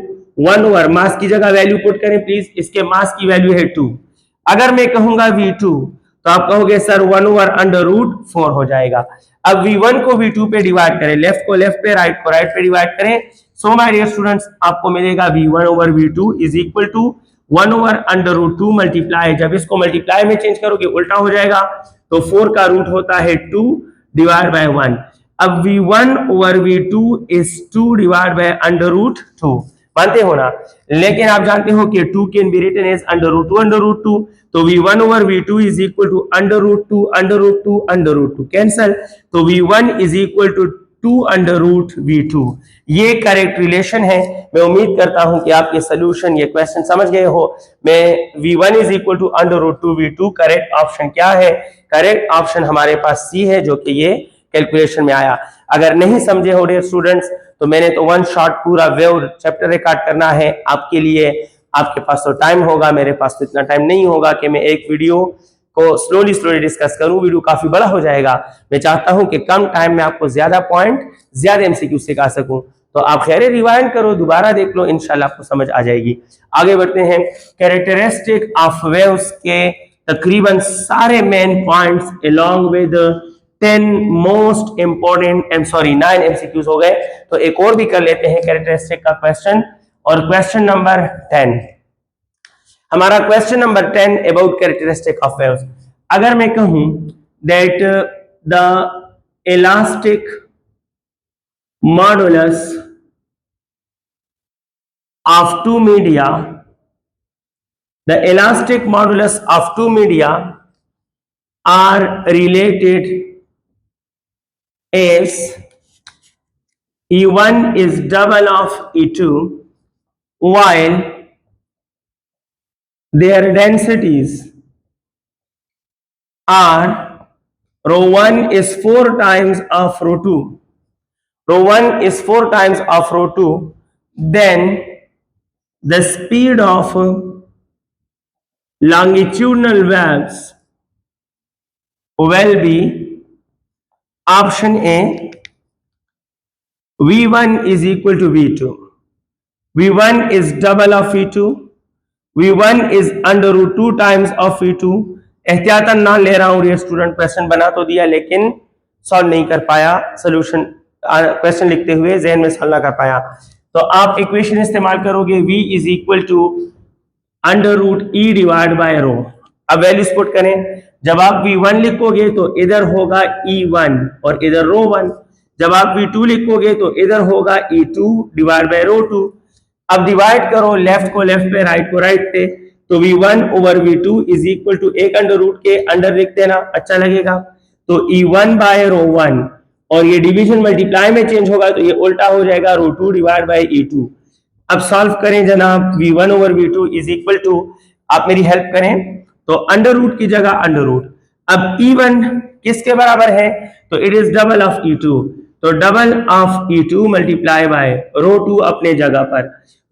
1 over, mass की जगह वैल्यू पुट करें प्लीज, इसके मास की वैल्यू है 2। अगर मैं कहूंगा v2, तो आप कहोगे सर 1 ओवर अंडर रूट 4 हो जाएगा। अब v1 को v2 पे डिवाइड करें, लेफ्ट को लेफ्ट पे, राइट को राइट पे डिवाइड करें, सो माय डियर स्टूडेंट्स आपको मिलेगा v1 over v2 is equal to 1 over under root 2 multiply, जब इसको मल्टीप्लाई में चेंज करोगे उल्टा हो जाएगा, तो 4 का रूट होता है 2 डिवाइड बाय 1। अब v1 over v2 is 2 divide by under root 2, मानते हो ना? लेकिन आप जानते हो कि 2 can be written as under root 2, तो v1 over v2 is equal to under root 2 under root 2 under root 2 cancel, तो v1 is equal to 2 under root v2। ये करेक्ट रिलेशन है। मैं उम्मीद करता हूं कि आप ये सोल्यूशन, ये क्वेश्चन समझ गए हो। मैं v1 is equal to under root 2 v2, correct option क्या है? करेक्ट ऑप्शन हमारे पास सी है, जो कि ये कैलकुलेशन में आया। अगर नहीं समझे हो डियर स्टूडेंट्स, तो मैंने तो वन शॉट पूरा वेव चैप्टर रिकॉर्ड करना है आपके लिए। आपके पास तो टाइम होगा, मेरे पास तो इतना टाइम नहीं होगा कि मैं एक वीडियो को स्लोली डिस्कस करूं, वीडियो काफी बड़ा हो जाएगा। मैं चाहता हूं कि कम टाइम में आपको ज्यादा पॉइंट, ज्यादा एमसीक्यू सिखा सकूं। तो आप खैर रिवाइंड करो, दोबारा देख लो, इंशाल्लाह आपको समझ आ जाएगी। आगे बढ़ते हैं। कैरेक्टरिस्टिक ऑफ वेव्स के तकरीबन सारे main points along with 10 most important 9 MCQs हो गए, तो एक और भी कर लेते हैं कैरेक्टरिस्टिक का क्वेश्चन। और क्वेश्चन नंबर 10, हमारा question number 10 about characteristic of waves. अगर मैं कहूं that the elastic modulus of two media, the elastic modulus of two media are related as E1 is double of E2 while their densities are ρ1 is 4 times of ρ2, ρ1 is 4 times of ρ2, then the speed of longitudinal waves will be option A V1 is equal to V2, V1 is double of V2, V1 is under root 2 times of V2। एहतियातन ना ले रहा हूं ये student, question बना तो दिया लेकिन सॉल्व नहीं कर पाया, सोल्यूशन क्वेश्चन लिखते हुए जहन में सॉल्व ना कर पाया। तो आप इक्वेशन इस्तेमाल करोगे V is equal to under root E divide by rho. अब वैल्यूज पुट करें, जब आप v1 लिखोगे तो इधर होगा e1 और इधर रो 1, जब आप v2 लिखोगे तो इधर होगा e2 डिवाइड बाय रो 2। अब डिवाइड करो, लेफ्ट को लेफ्ट पे, राइट को राइट पे, तो v1 over v2 is equal to एक अंडर रूट के अंडर लिख देना, अच्छा लगेगा। तो e1 बाय रो 1 और ये डिवीजन मल्टीप्लाई में चेंज होगा तो ये उल्टा हो जाएगा रो 2 डिवाइड बाय e2। अब सॉल्व करें जनाब, v1 over v2 is equal to, आप मेरी हेल्प करें, तो अंडर रूट की जगह अंडर रूट। अब e1 किसके बराबर है? तो it is double of e2, तो double of e2 multiply by rho 2 अपने जगह पर।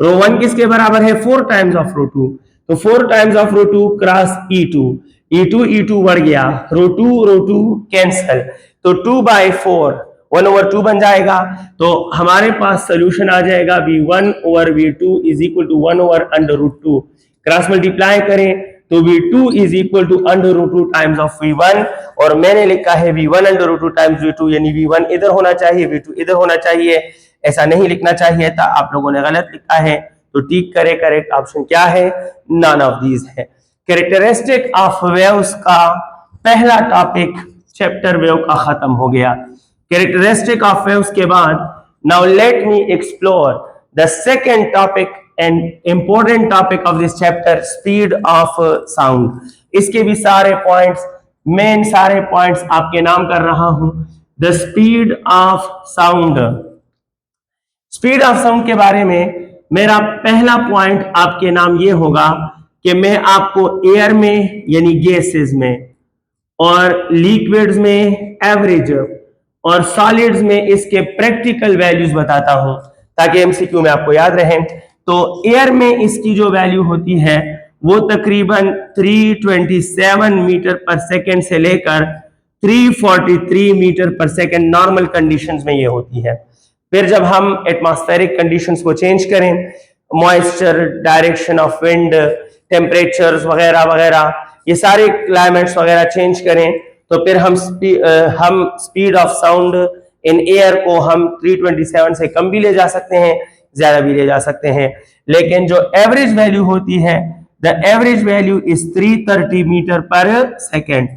रो 1 किसके बराबर है? 4 टाइम्स ऑफ रो 2, तो 4 times of row 2 cross e2 बढ़ गया, रो 2 कैंसल, तो 2 बाय 4 1 ओवर 2 बन जाएगा। तो हमारे पास सोल्यूशन आ जाएगा v1 over v2 is equal to 1 over under root 2, cross multiply करें तो v2 is equal to under root 2 times of v1, और मैंने लिखा है v1 under root 2 times v2, यानी v1 इधर होना चाहिए, v2 इधर होना चाहिए, ऐसा नहीं लिखना चाहिए था, आप लोगों ने गलत लिखा है। तो ठीक करे, करेक्ट ऑप्शन क्या है? नन ऑफ दीज है। कैरेक्टरिस्टिक ऑफ वेव्स का पहला टॉपिक चैप्टर वेव का खत्म हो गया। कैरेक्टरिस्टिक ऑफ वेव्स के बाद now let me explore the second topic and important topic of this chapter, speed of sound. इसके भी सारे पॉइंट्स, मेन सारे पॉइंट्स आपके नाम कर रहा हूं। The speed of sound, speed of sound के बारे में मेरा पहला पॉइंट आपके नाम ये होगा कि मैं आपको एयर में यानी गैसेस में और लिक्विड्स में एवरेज और सॉलिड्स में इसके प्रैक्टिकल वैल्यूज बताता हूं ताकि एमसीक्यू में आपको याद रहे। तो एयर में इसकी जो वैल्यू होती है वो तकरीबन 327 मीटर पर सेकेंड से लेकर 343 metre per second normal conditions में ये होती है। फिर जब हम एटमॉस्फेरिक कंडीशंस को चेंज करें, moisture, direction of wind, temperatures वगैरह वगैरह, ये सारे क्लाइमेट्स वगैरह चेंज करें तो फिर हम speed of sound in air को हम 327 से कम भी ले जा सकते हैं, ज्यादा भी ले जा सकते हैं। लेकिन जो एवरेज वैल्यू होती है, the average value is 330 metre per second.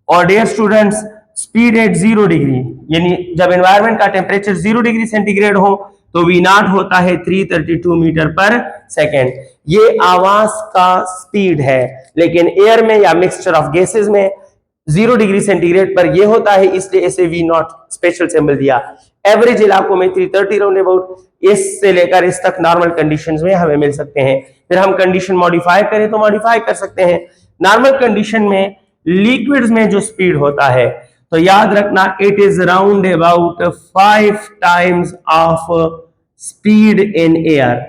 और dear students, speed at 0 degree यानी जब एनवायरमेंट का टेम्परेचर 0 डिग्री सेंटीग्रेड हो तो वी नॉट होता है 332 मीटर पर सेकेंड। ये आवाज का स्पीड है, लेकिन एयर में या मिक्सचर ऑफ गैसेस में 0 डिग्री सेंटीग्रेड पर यह होता है, इसलिए इसे वी नॉट स्पेशल सिंबल दिया। एवरेज इलाकों में 330 राउंड अबाउट, इससे लेकर इस तक नॉर्मल कंडीशंस में हमें मिल सकते हैं। फिर हम कंडीशन मॉडिफाई करें तो मॉडिफाई कर सकते हैं। नॉर्मल कंडीशन में लिक्विड्स में जो स्पीड होता है तो याद रखना it is round about 5 times of speed in air.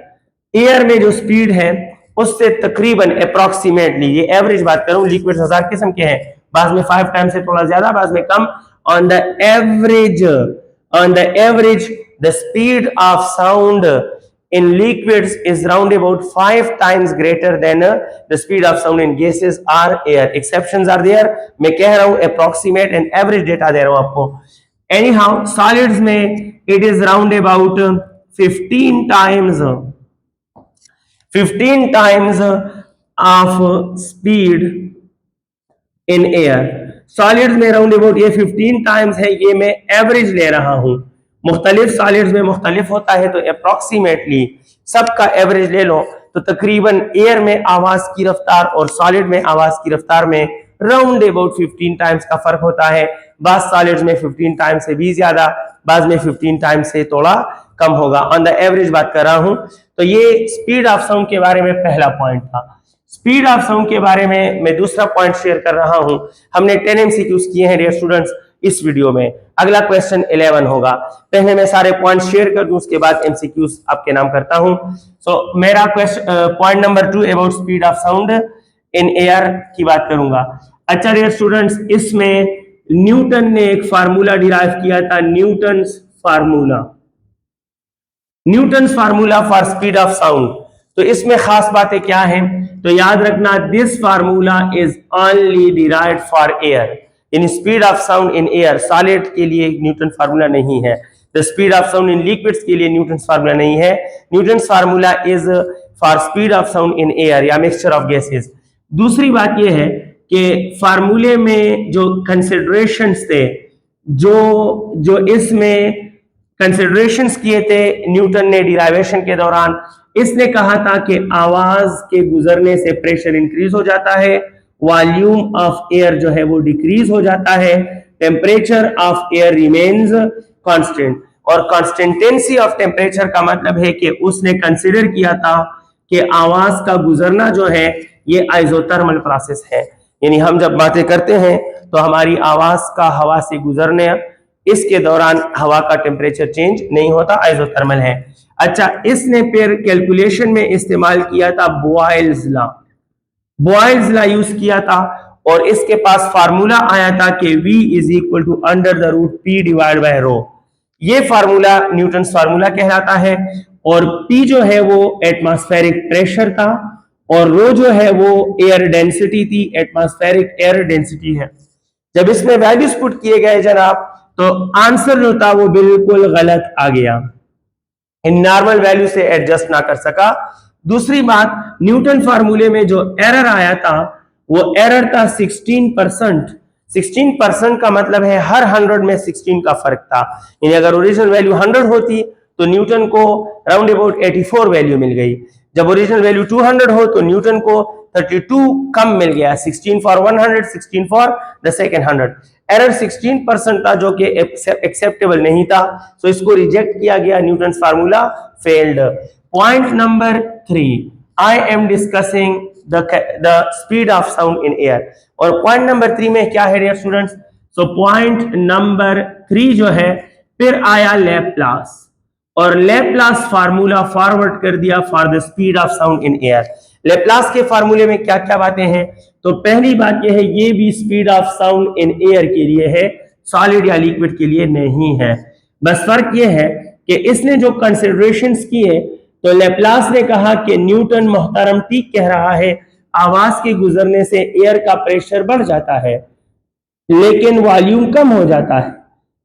Air में जो स्पीड है उससे तकरीबन अप्रोक्सीमेटली, ये एवरेज बात करूं, लिक्विड्स 1000 किस्म के हैं, बाद में 5 टाइम से थोड़ा ज्यादा, बाद में कम। On the average the speed of sound in liquids is round about 5 times greater than the speed of sound in gases or air. Exceptions are there, मैं कह रहा हूं approximate and average data दे रहा हूं आपको। Anyhow, solids में it is round about 15 times of speed in air. Solids में round about ये 15 times है, ये मैं average ले रहा हूं। मुख्तलिफ सॉलिड्स में मुख्तलिफ होता है तो अप्रोक्सीमेटली सबका एवरेज ले लो तो तकरीबन एयर में आवाज की रफ्तार और सॉलिड में आवाज की रफ्तार में राउंड अबाउट 15 टाइम्स का फर्क होता है। बाज सॉलिड्स में 15 टाइम्स से भी ज्यादा, बाज में 15 टाइम्स से थोड़ा कम होगा। ऑन द एवरेज बात कर रहा हूं। तो ये स्पीड ऑफ साउंड के बारे में पहला पॉइंट था। स्पीड ऑफ साउंड के बारे में मैं दूसरा पॉइंट शेयर कर रहा हूं। हमने 10 एमसीक्यूज किए हैं डियर स्टूडेंट्स इस वीडियो में। अगला क्वेश्चन 11 होगा। पहले मैं सारे पॉइंट शेयर कर दूं, उसके बाद एमसीक्यूज आपके नाम करता हूं। सो मेरा question point number 2 about speed of sound in air की बात करूंगा। अच्छा डियर स्टूडेंट्स, इसमें न्यूटन ने एक फार्मूला डिराइव किया था, Newton's formula for speed of sound. तो इसमें खास बातें क्या हैं तो याद रखना, this formula is only derived for air. In speed of sound in air, solid के लिए न्यूटन फार्मूला नहीं है। The speed of sound in liquids के लिए न्यूटन फार्मूला नहीं है। Newton formula is for speed of sound in air या mixture of gases. दूसरी बात यह है कि फार्मूले में जो कंसिडरेशंस थे, जो इसमें कंसिडरेशंस किए थे न्यूटन ने डिराइवेशन के दौरान, इसने कहा था कि आवाज के गुजरने से प्रेशर इंक्रीज हो जाता है, वॉल्यूम ऑफ एयर जो है वो डिक्रीज हो जाता है, temperature of air remains constant. और कांस्टेंटेंसी ऑफ टेम्परेचर का मतलब है कि उसने कंसिडर किया था कि आवाज का गुजरना जो है ये आइसोथर्मल प्रोसेस है, यानी हम जब बातें करते हैं तो हमारी आवाज का हवा से गुजरने, इसके दौरान हवा का टेम्परेचर चेंज नहीं होता, आइसोथर्मल है। अच्छा, इसने फिर कैलकुलेशन में इस्तेमाल किया था बॉयल्स लॉ यूज किया था और इसके पास फार्मूला आया था कि V is equal to under the root P divide by rho. ये फार्मूला न्यूटन फार्मूला कहलाता है और P जो है वो एटमॉस्फेरिक प्रेशर था और रो जो है वो एयर डेंसिटी थी, एटमॉस्फेरिक एयर डेंसिटी है। जब इसमें वैल्यूज पुट किए गए जनाब तो आंसर जो था वो बिल्कुल गलत आ गया, इन नॉर्मल वैल्यू से एडजस्ट ना कर सका। दूसरी बात, न्यूटन फार्मूले में जो एरर आया था वो एरर था 16%। 16% का मतलब है हर 100 में 16 का फर्क था, यानी अगर ओरिजिनल वैल्यू 100 होती तो न्यूटन को राउंड अबाउट 84 वैल्यू मिल गई। जब ओरिजिनल वैल्यू 200 हो तो न्यूटन को 32 कम मिल गया, 16 for 100, 16 for the second 100। Error 16% था जो कि एक्सेप्टेबल नहीं था, तो इसको रिजेक्ट किया गया, Newton formula failed. Point number 3, I am discussing the speed of sound in air. और पॉइंट नंबर 3 में क्या है dear students? So point number 3 जो है, फिर आया लैप्लास, और लैप्लास फार्मूला फॉरवर्ड कर दिया for the speed of sound in air. Laplace के फार्मूले में क्या क्या बातें हैं? तो पहली बात यह है, ये भी speed of sound in air के लिए है, सॉलिड या लिक्विड के लिए नहीं है। बस फर्क यह है कि इसने जो कंसिडरेशंस किए, तो लैप्लास ने कहा कि न्यूटन मोहतरम ठीक कह रहा है, आवाज के गुजरने से एयर का प्रेशर बढ़ जाता है लेकिन वॉल्यूम कम हो जाता है।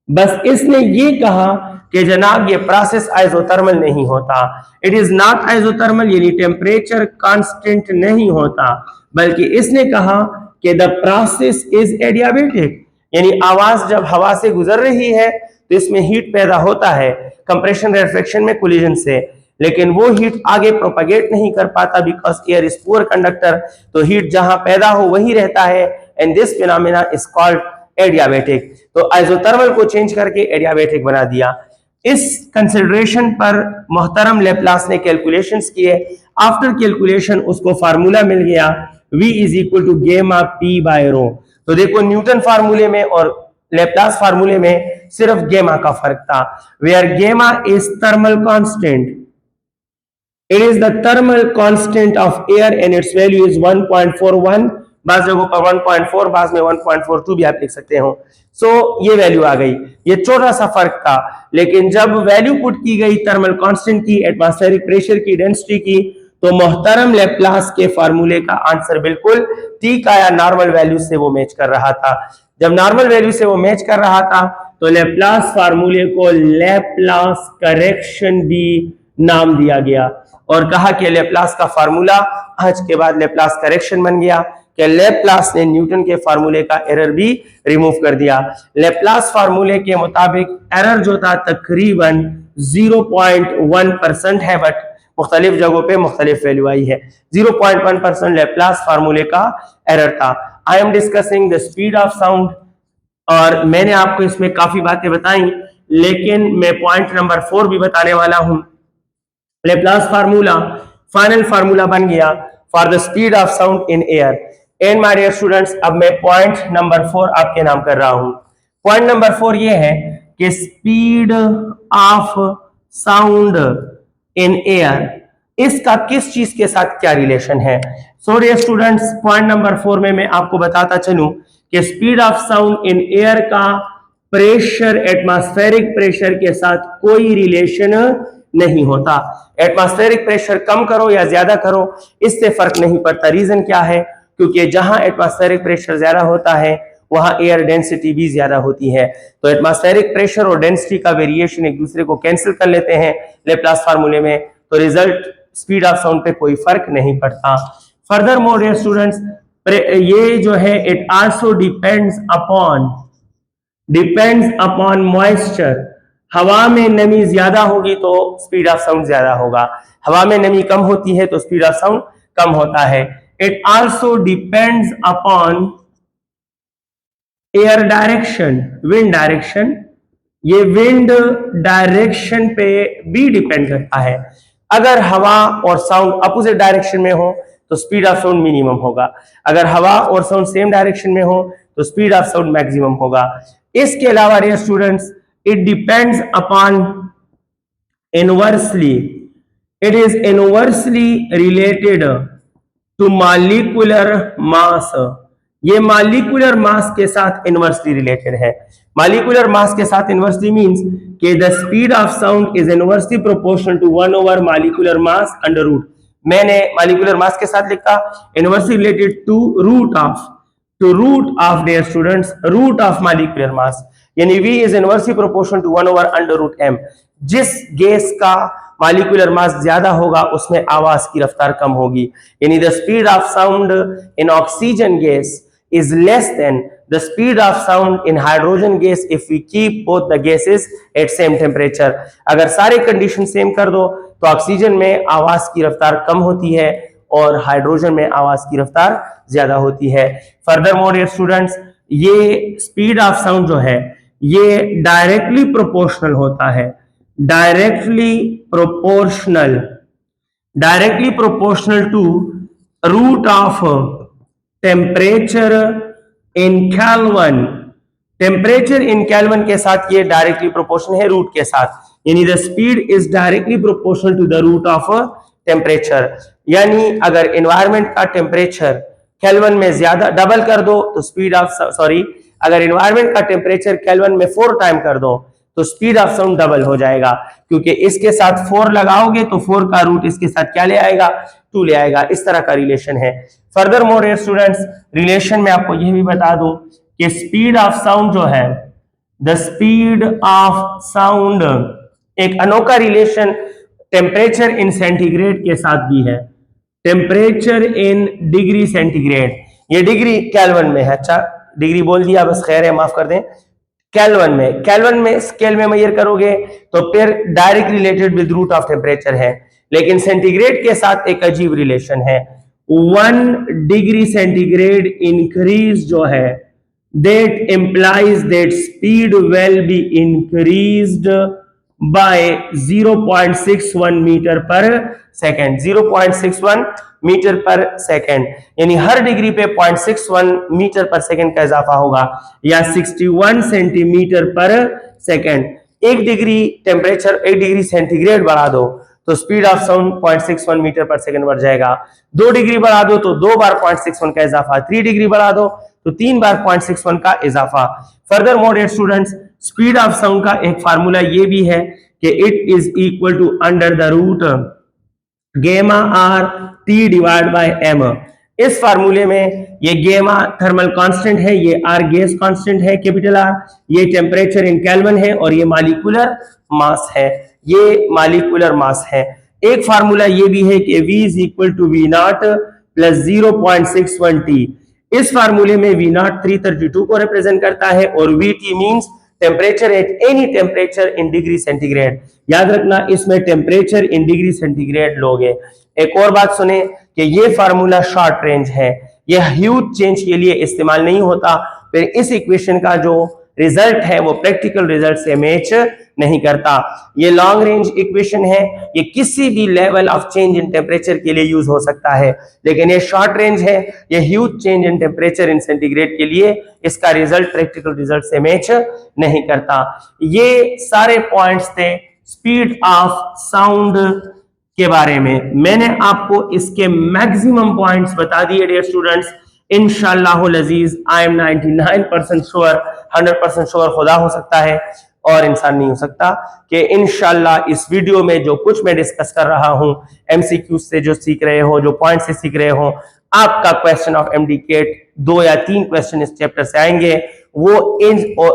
बस इसने ये कहा कि जनाब ये प्रोसेस आइसोथर्मल नहीं होता, इट इज नॉट आइसोथर्मल, यानी टेम्परेचर कांस्टेंट नहीं होता, बल्कि इसने कहा कि द प्रोसेस इज एडियाबेटिक, यानी आवाज जब हवा से गुजर रही है तो इसमें हीट पैदा होता है कंप्रेशन रिफ्लेक्शन में कोलिजन से, लेकिन वो हीट आगे प्रोपेगेट नहीं कर पाता because air is poor conductor, तो हीट जहां पैदा हो वही रहता है, and this phenomena is called adiabatic. तो आइसोथर्मल को चेंज करके एडियाबेटिक बना दिया। इस कंसिडरेशन पर मोहतरम लैप्लास ने कैलकुलेशंस किए, आफ्टर कैलकुलेशन उसको फार्मूला मिल गया V इज इक्वल टू गेमा P बाय रो। तो देखो न्यूटन फार्मूले में और लैप्लास फार्मूले में सिर्फ गेमा का फर्क था, वेयर गेमा is thermal constant, it is the thermal constant of air and it's value is 1.41, बाज जगहों पर 1.4, बाज में 1.42 भी आप लिख सकते हो। सो ये वैल्यू आ गई, ये छोटा सा फर्क था, लेकिन जब वैल्यू पुट की गई थर्मल कांस्टेंट की, एटमॉस्फेरिक प्रेशर की, डेंसिटी की, तो मोहतरम लैप्लास के फार्मूले का आंसर बिल्कुल ठीक आया, नॉर्मल वैल्यू से वो मैच कर रहा था। जब नॉर्मल वैल्यू से वो मैच कर रहा था तो लैप्लास फार्मूले को लैप्लास करेक्शन भी नाम दिया गया और कहा कि लैप्लास का फार्मूला आज के बाद लैप्लास करेक्शन बन गया कि लैप्लास ने न्यूटन के फार्मूले का एरर भी रिमूव कर दिया। लैप्लास फार्मूले के मुताबिक एरर जो था तकरीबन 0.1% है, बट मुख्तलिफ जगहों पे मुख्तलिफ वैल्यू आई है। 0.1% लैप्लास फार्मूले का एरर था। आई am discussing the speed of sound, और मैंने आपको इसमें काफी बातें बताई, लेकिन मैं पॉइंट नंबर 4 भी बताने वाला हूं। लैप्लास फार्मूला फाइनल फार्मूला बन गया for the speed of sound in air. And my dear students, अब मैं पॉइंट नंबर 4 आपके नाम कर रहा हूं। पॉइंट नंबर 4 ये है कि speed of sound in air, इसका किस चीज के साथ क्या रिलेशन है। So dear students, point number 4 में मैं आपको बताता चलूं कि speed of sound in air का प्रेशर, एटमॉस्फेरिक प्रेशर के साथ कोई रिलेशन नहीं होता। एटमॉस्फेरिक प्रेशर कम करो या ज्यादा करो, इससे फर्क नहीं पड़ता। रीजन क्या है? क्योंकि जहां एटमॉस्फेरिक प्रेशर ज्यादा होता है वहां एयर डेंसिटी भी ज्यादा होती है, तो एटमॉस्फेरिक प्रेशर और डेंसिटी का वेरिएशन एक दूसरे को कैंसिल कर लेते हैं लैप्लास फार्मूले में, तो रिजल्ट स्पीड ऑफ साउंड पे कोई फर्क नहीं पड़ता। फर्दर मोर डियर स्टूडेंट्स, ये जो है it also depends upon moisture. हवा में नमी ज्यादा होगी तो स्पीड ऑफ साउंड ज्यादा होगा, हवा में नमी कम होती है तो स्पीड ऑफ साउंड कम होता है। It also depends upon air direction, wind direction, ये विंड डायरेक्शन पे भी डिपेंड करता है। अगर हवा और साउंड अपोजिट डायरेक्शन में हो तो स्पीड ऑफ साउंड मिनिमम होगा, अगर हवा और साउंड सेम डायरेक्शन में हो तो स्पीड ऑफ साउंड मैक्सिमम होगा। इसके अलावा dear students, it depends upon inversely, it is inversely related to molecular mass, ये मॉलिक्यूलर मास के साथ इनवर्सली रिलेटेड है। मॉलिक्यूलर मास के साथ इनवर्सली मींस कि the speed of sound is inversely proportional to 1 over molecular mass under root. मैंने molecular mass के साथ लिखा inversely related to root of dear students, root of molecular mass, यानी V is inversely proportional to 1 over under root m। जिस gas का molecular mass ज्यादा होगा उसमें आवाज की रफ्तार कम होगी, यानी the speed of sound in oxygen gas is less than the speed of sound in hydrogen gas if we keep both the gases at same temperature। अगर सारे कंडीशन सेम कर दो तो ऑक्सीजन में आवाज की रफ्तार कम होती है और हाइड्रोजन में आवाज की रफ्तार ज्यादा होती है। फर्दर मोर डियर स्टूडेंट्स, ये स्पीड ऑफ साउंड जो है ये डायरेक्टली प्रोपोर्शनल होता है, directly proportional directly proportional to root of temperature in kelvin. Temperature in kelvin के साथ ये डायरेक्टली प्रोपोर्शनल है रूट के साथ, यानी the speed is directly proportional to the root of temperature. यानी अगर एनवायरमेंट का टेम्परेचर केल्विन में ज्यादा डबल कर दो तो स्पीड ऑफ सॉरी अगर एनवायरमेंट का टेम्परेचर केल्विन में 4 टाइम कर दो तो स्पीड ऑफ साउंड डबल हो जाएगा, क्योंकि इसके साथ 4 लगाओगे तो 4 का रूट इसके साथ क्या ले आएगा, 2 ले आएगा। इस तरह का रिलेशन है। Furthermore dear students, relation में आपको यह भी बता दूं कि स्पीड ऑफ साउंड जो है, द स्पीड ऑफ साउंड एक अनोखा रिलेशन टेम्परेचर इन सेंटीग्रेड के साथ भी है। टेम्परेचर इन डिग्री सेंटीग्रेड, ये डिग्री केल्विन में है, अच्छा डिग्री बोल दिया बस, खैर है माफ कर दें। केल्विन में स्केल में मेजर करोगे तो फिर direct related with root of temperature है, लेकिन सेंटीग्रेड के साथ एक अजीब रिलेशन है। 1 डिग्री सेंटीग्रेड इंक्रीज जो है, that implies that speed will be increased by 0.61 metre per second. 0.61 metre per second, यानी हर डिग्री पे 0.61 मीटर पर सेकेंड का इजाफा होगा, या 61 सेंटीमीटर पर second. 1 degree temperature 1 degree centigrade बढ़ा दो तो speed of sound 0.61 metre per second बढ़ जाएगा। 2 डिग्री बढ़ा दो तो 2 बार 0.61 का इजाफा, 3 डिग्री बढ़ा दो तो 3 बार 0.61 का इजाफा। Furthermore dear students, speed of sound का एक फार्मूला ये भी है कि it is equal to under the root gamma R T divide by M. इस फार्मूले में ये गेमा थर्मल कांस्टेंट है, ये आर गैस कांस्टेंट है कैपिटल आर, ये टेम्परेचर इन केल्विन है और ये मॉलिक्यूलर मास है, ये मॉलिक्यूलर मास है। एक फार्मूला ये भी है कि V is equal to V naught plus 0.61 T. इस फार्मूले में वी नॉट 332 को रिप्रेजेंट करता है और we T means temperature at any temperature in degree centigrade. याद रखना इसमें टेम्परेचर इन डिग्री सेंटीग्रेड लोगे। एक और बात सुने कि ये फार्मूला शॉर्ट रेंज है, यह ह्यूज चेंज के लिए इस्तेमाल नहीं होता, फिर इस इक्वेशन का जो रिजल्ट है वो प्रैक्टिकल रिजल्ट से मैच नहीं करता। ये लॉन्ग रेंज इक्वेशन है, ये किसी भी level of change in temperature के लिए यूज हो सकता है, लेकिन ये शॉर्ट रेंज है, ये huge change in temperature in centigrade के लिए इसका रिजल्ट प्रैक्टिकल रिजल्ट से मैच नहीं करता। ये सारे पॉइंट्स थे स्पीड ऑफ साउंड के बारे में। मैंने आपको इसके मैक्सिमम पॉइंट्स बता दिए डियर स्टूडेंट्स। इंशाअल्लाह अजीज आई एम 99% श्योर, 100% श्योर खुदा हो सकता है और इंसान नहीं हो सकता, कि इंशाअल्लाह इस वीडियो में जो कुछ मैं डिस्कस कर रहा हूं, एमसीक्यू से जो सीख रहे हो, जो पॉइंट से सीख रहे हो, आपका क्वेश्चन ऑफ एमडीकेट 2 या 3 क्वेश्चन इस चैप्टर से आएंगे, वो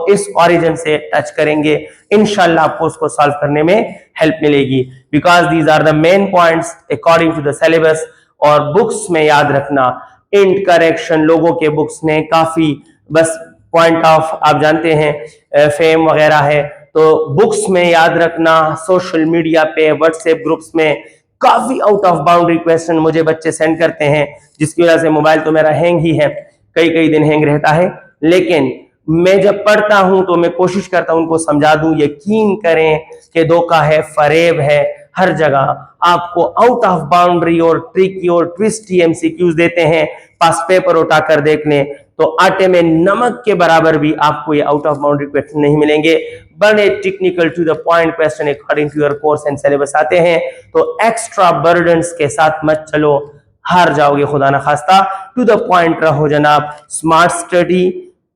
इस ओरिजिन से टच करेंगे। इंशाअल्लाह आपको उसको सॉल्व करने में हेल्प मिलेगी, because these are the main points according to the syllabus. और बुक्स में याद रखना, इंट करेक्शन लोगों के बुक्स ने काफी, बस पॉइंट ऑफ आप जानते हैं फेम वगैरह है, तो बुक्स में याद रखना, सोशल मीडिया पे व्हाट्सएप ग्रुप्स में काफी आउट ऑफ बाउंड्री क्वेश्चन मुझे बच्चे सेंड करते हैं, जिसकी वजह से मोबाइल तो मेरा हैंग ही है, कई दिन हैंग रहता है, लेकिन मैं जब पढ़ता हूं तो मैं कोशिश करता हूं उनको समझा दूं। यकीन करें कि धोखा है, फरेब है, हर जगह आपको आउट ऑफ बाउंड्री और ट्रिकी और ट्विस्टी एमसीक्यूज देते हैं, पास पेपर उठाकर देख लें तो आटे में नमक के बराबर भी आपको ये आउट ऑफ बाउंड्री क्वेश्चन नहीं मिलेंगे। बड़े technical to the point question according to your course and syllabus आते हैं, तो एक्स्ट्रा बर्डन्स के साथ मत चलो, हार जाओगे खुदा ना खास्ता। टू द पॉइंट रहो जनाब। Smart study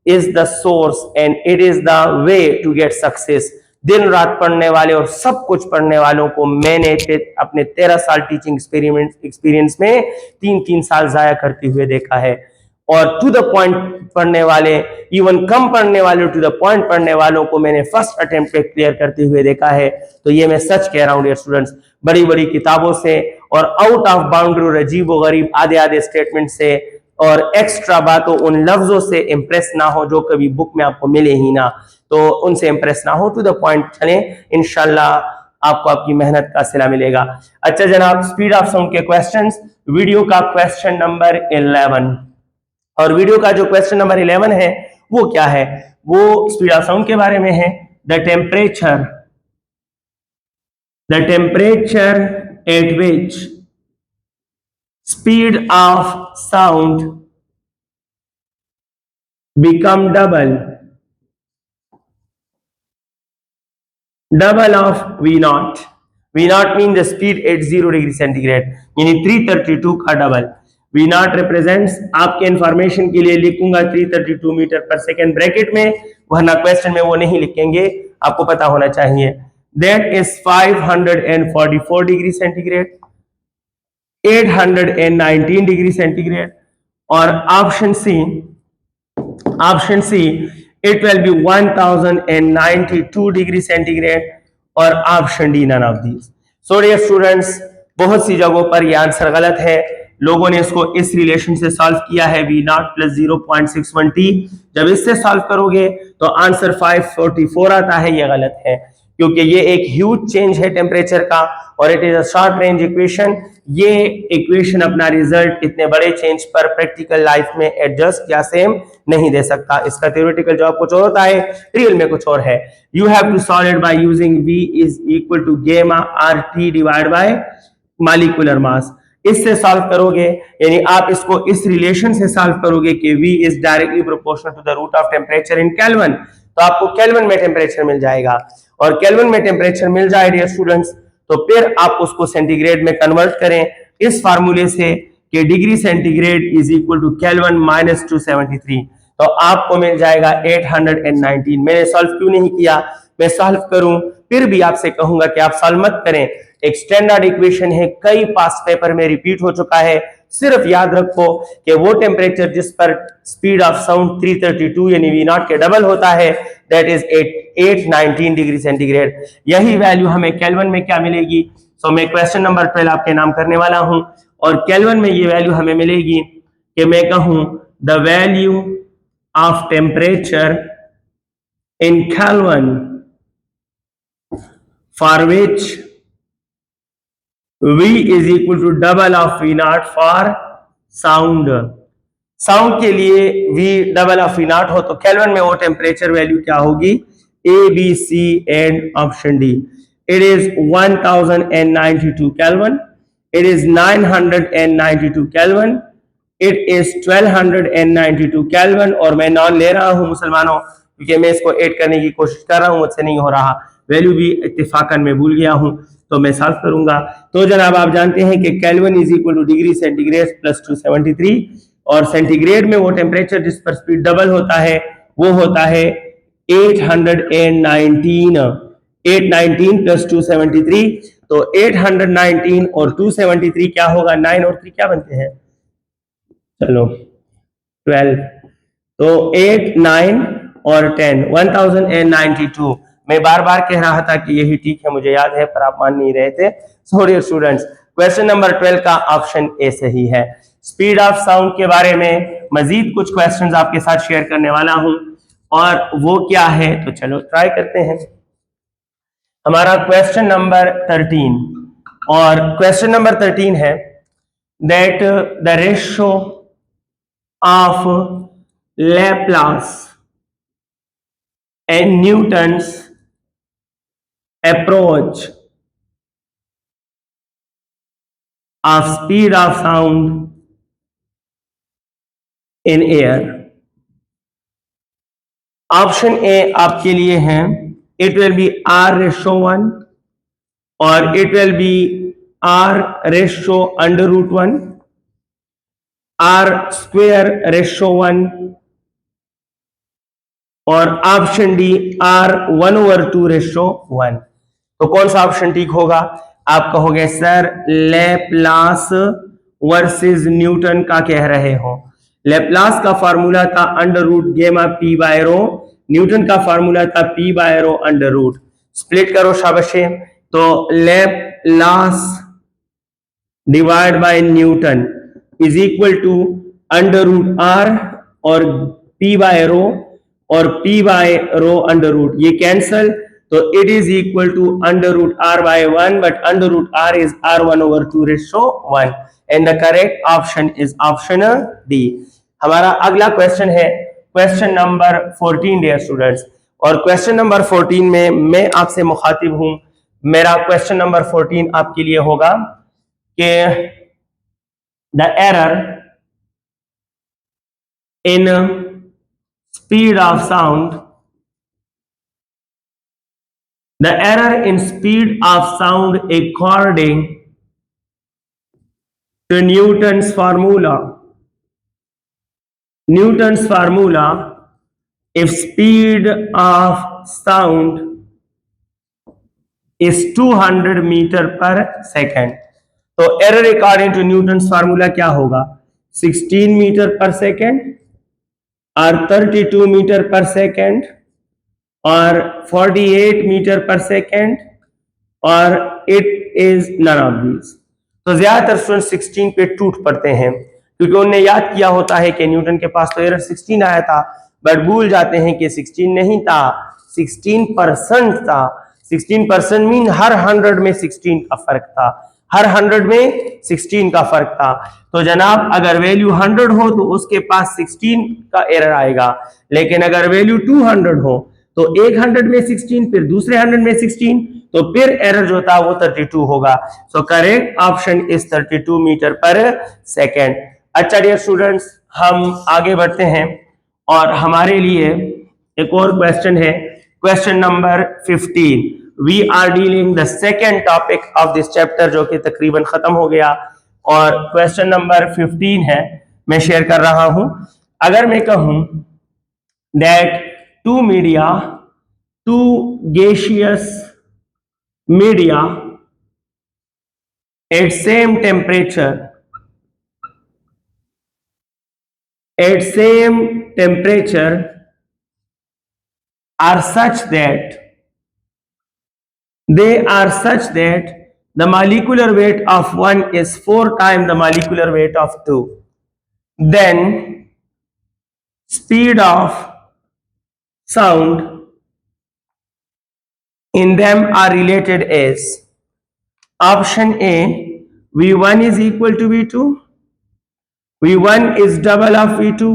is the source and it is the way to get success. दिन रात पढ़ने वाले और सब कुछ पढ़ने वालों को मैंने अपने 13 साल टीचिंग एक्सपीरियंस में 3 साल जाया करते हुए देखा है। और टू द पॉइंट पढ़ने वाले, इवन कम पढ़ने वाले, टू द पॉइंट पढ़ने वालों को मैंने फर्स्ट अटेम्प्ट पे क्लियर करते हुए देखा है। तो ये मैं सच कह रहा हूँ डियर स्टूडेंट्स, बड़ी बड़ी किताबों से और आउट ऑफ बाउंड्री और अजीब व गरीब आधे स्टेटमेंट से और एक्स्ट्रा बातों उन लफ्जों से इंप्रेस ना हो जो कभी बुक में आपको मिले ही ना, तो उनसे इंप्रेस ना हो, टू द पॉइंट चलें, इंशाल्लाह आपको आपकी मेहनत का सिला मिलेगा। अच्छा जनाब, स्पीड ऑफ साउंड के क्वेश्चंस, वीडियो का क्वेश्चन नंबर 11, और वीडियो का जो क्वेश्चन नंबर 11 है वो क्या है, वो स्पीड ऑफ साउंड के बारे में है। The temperature at which speed of sound become double of V naught. V naught mean the speed at 0 degree centigrade, यानी 332 का डबल. V naught represents, आपके इंफॉर्मेशन के लिए लिखूंगा 332 मीटर पर सेकेंड ब्रैकेट में, वरना क्वेश्चन में वो नहीं लिखेंगे, आपको पता होना चाहिए. That is 544 degree centigrade, 819 degree centigrade, और option C it will be 1092 degree centigrade, और option D none of these. So dear students, बहुत सी जगहों पर ये आंसर गलत है. लोगों ने इसको इस रिलेशन से सॉल्व किया है, V naught प्लस 0.61 t. जब इससे सॉल्व करोगे तो आंसर 544 आता है. ये गलत है क्योंकि ये एक ह्यूज चेंज है टेम्परेचर का, और it is a short range equation. ये इक्वेशन अपना रिजल्ट इतने बड़े चेंज पर प्रैक्टिकल लाइफ में एडजस्ट या सेम नहीं दे सकता. इसका थ्योरेटिकल जवाब कुछ और होता है, रियल में कुछ और है. You have to solve it by using V is equal to gamma RT divide by molecular mass. इससे सॉल्व करोगे, यानी आप इसको इस रिलेशन से सॉल्व करोगे कि V is directly proportional to the root of temperature in kelvin, तो आपको केल्विन में टेम्परेचर मिल जाएगा. और केल्विन में टेम्परेचर मिल जाए डियर स्टूडेंट्स, तो फिर आप उसको सेंटीग्रेड में कन्वर्ट करें इस फार्मूले से कि degree centigrade is equal to kelvin minus 273, तो आपको मिल जाएगा 819. मैंने सॉल्व क्यों नहीं किया, मैं सॉल्व करूं फिर भी आपसे कहूंगा कि आप सॉल्व मत करें. एक स्टैंडर्ड इक्वेशन है, कई पास्ट पेपर में रिपीट हो चुका है. सिर्फ याद रखो कि वो टेम्परेचर जिस पर स्पीड ऑफ साउंड 332 यानी V naught के डबल होता है, दैट इज 819 डिग्री सेंटीग्रेड. यही वैल्यू हमें केल्विन में क्या मिलेगी. सो मैं क्वेश्चन नंबर 12 आपके नाम करने वाला हूं, और केल्विन में ये वैल्यू हमें मिलेगी कि मैं कहूं the value of temperature in kelvin for which V is equal to double of V naught for sound. Sound के लिए V double of V naught हो तो केल्विन में वो टेम्परेचर वैल्यू क्या होगी, A, B, C and option D. It is 1092 Kelvin. It is 992 Kelvin. It is 1292 Kelvin. और मैं नॉन ले रहा हूं मुसलमानों, क्योंकि मैं इसको ऐड करने की कोशिश कर रहा हूं, मुझसे नहीं हो रहा. वैल्यू भी इत्तेफाकन में भूल गया हूं, तो मैं सॉल्व करूंगा. तो जनाब आप जानते हैं कि kelvin is equal two degree centigrade plus 273, और सेंटीग्रेड में वो टेम्परेचर जिस पर स्पीड डबल होता है वो होता है 819 प्लस 273. तो 819 और 273 क्या होगा, 9 और 3 क्या बनते हैं, चलो 12. तो 8, 9 और 10 1092. मैं बार बार कह रहा था कि यही ठीक है, मुझे याद है, पर आप मान नहीं रहे थे. सॉरी स्टूडेंट्स, क्वेश्चन नंबर 12 का ऑप्शन ए सही है. स्पीड ऑफ साउंड के बारे में मजीद कुछ क्वेश्चंस आपके साथ शेयर करने वाला हूं, और वो क्या है, तो चलो ट्राई करते हैं. हमारा क्वेश्चन नंबर 13, और क्वेश्चन नंबर 13 है that the ratio of Laplace and Newton's approach of speed of sound in air. Option A आपके लिए है, it will be R/1 और it will be R/√1, R²/1, और ऑप्शन डी R1/2/1. तो कौन सा ऑप्शन ठीक होगा, आप कहोगे सर लेप्लास वर्सेस न्यूटन का कह रहे हो. लेप्लास का फार्मूला था √γ/ρ, न्यूटन का फार्मूला था p/ρ √. स्प्लिट करो शाबाशे. तो Laplace divide by Newton is equal to √r और p/ρ और p/ρ ये कैंसल, तो it is equal to √r/1, but √r is R1/2/1, and the correct option is option D. हमारा अगला क्वेश्चन है क्वेश्चन नंबर 14 डियर स्टूडेंट्स, और question number 14 में मैं आपसे मुखातिब हूं. मेरा क्वेश्चन नंबर 14 आपके लिए होगा कि the error in speed of sound, the error in speed of sound according to Newton's formula. Newton's formula, if speed of sound is 200 metre per second, तो error according to Newton's formula क्या होगा? 16 metre per second और 32 metre per second और 48 metre per second और it is none of these. तो ज्यादातर student 16 पे टूट पड़ते हैं क्योंकि उन्हें याद किया होता है कि न्यूटन के पास तो एरर 16 आया था, बट भूल जाते हैं कि 16 नहीं था, 16% था। 16% मीन हर 100 में 16 का फर्क था, हर 100 में 16 का फर्क था। तो जनाब अगर वैल्यू 100 हो तो उसके पास 16 का एरर आएगा, लेकिन अगर वैल्यू 200 हो तो एक 100 में 16, फिर दूसरे 100 में 16, तो फिर एरर जो था वो 32 होगा। So correct option is 32 metre per second. अच्छा डियर स्टूडेंट्स, हम आगे बढ़ते हैं और हमारे लिए एक और क्वेश्चन है, question number 15। We are dealing the second topic of this chapter, जो कि तकरीबन खत्म हो गया, और क्वेश्चन नंबर 15 है, मैं शेयर कर रहा हूं। अगर मैं कहूं that two media, two gaseous media at same temperature, at same temperature are such that they are such that the molecular weight of one is 4 times the molecular weight of two, then speed of sound in them are related as option A, V1 is equal to V2, V1 is double of V2,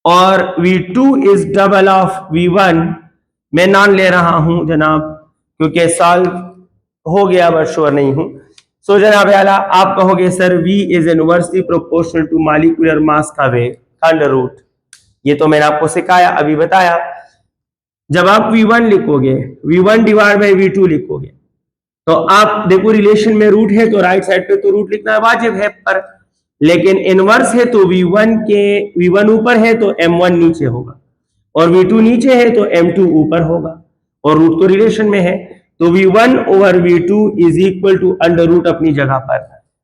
और V2 is double of V1। मैं नाम ले रहा हूं जनाब क्योंकि solve हो गया बट श्योर नहीं हूं। सो जनाब आला, आप कहोगे sir V is inversely proportional to molecular mass का वेट अंडर रूट। ये तो मैंने आपको सिखाया, अभी बताया। जब आप V1 लिखोगे, V1 डिवाइड बाई V2 लिखोगे, तो आप देखो रिलेशन में रूट है तो राइट साइड पे तो रूट लिखना वाजिब है, पर लेकिन इनवर्स है तो V1 ऊपर है तो M1 नीचे होगा, और V2 नीचे है तो M2 ऊपर होगा, और रूट तो रिलेशन में है, तो V1 over V2 is equal to under root अपनी जगह पर।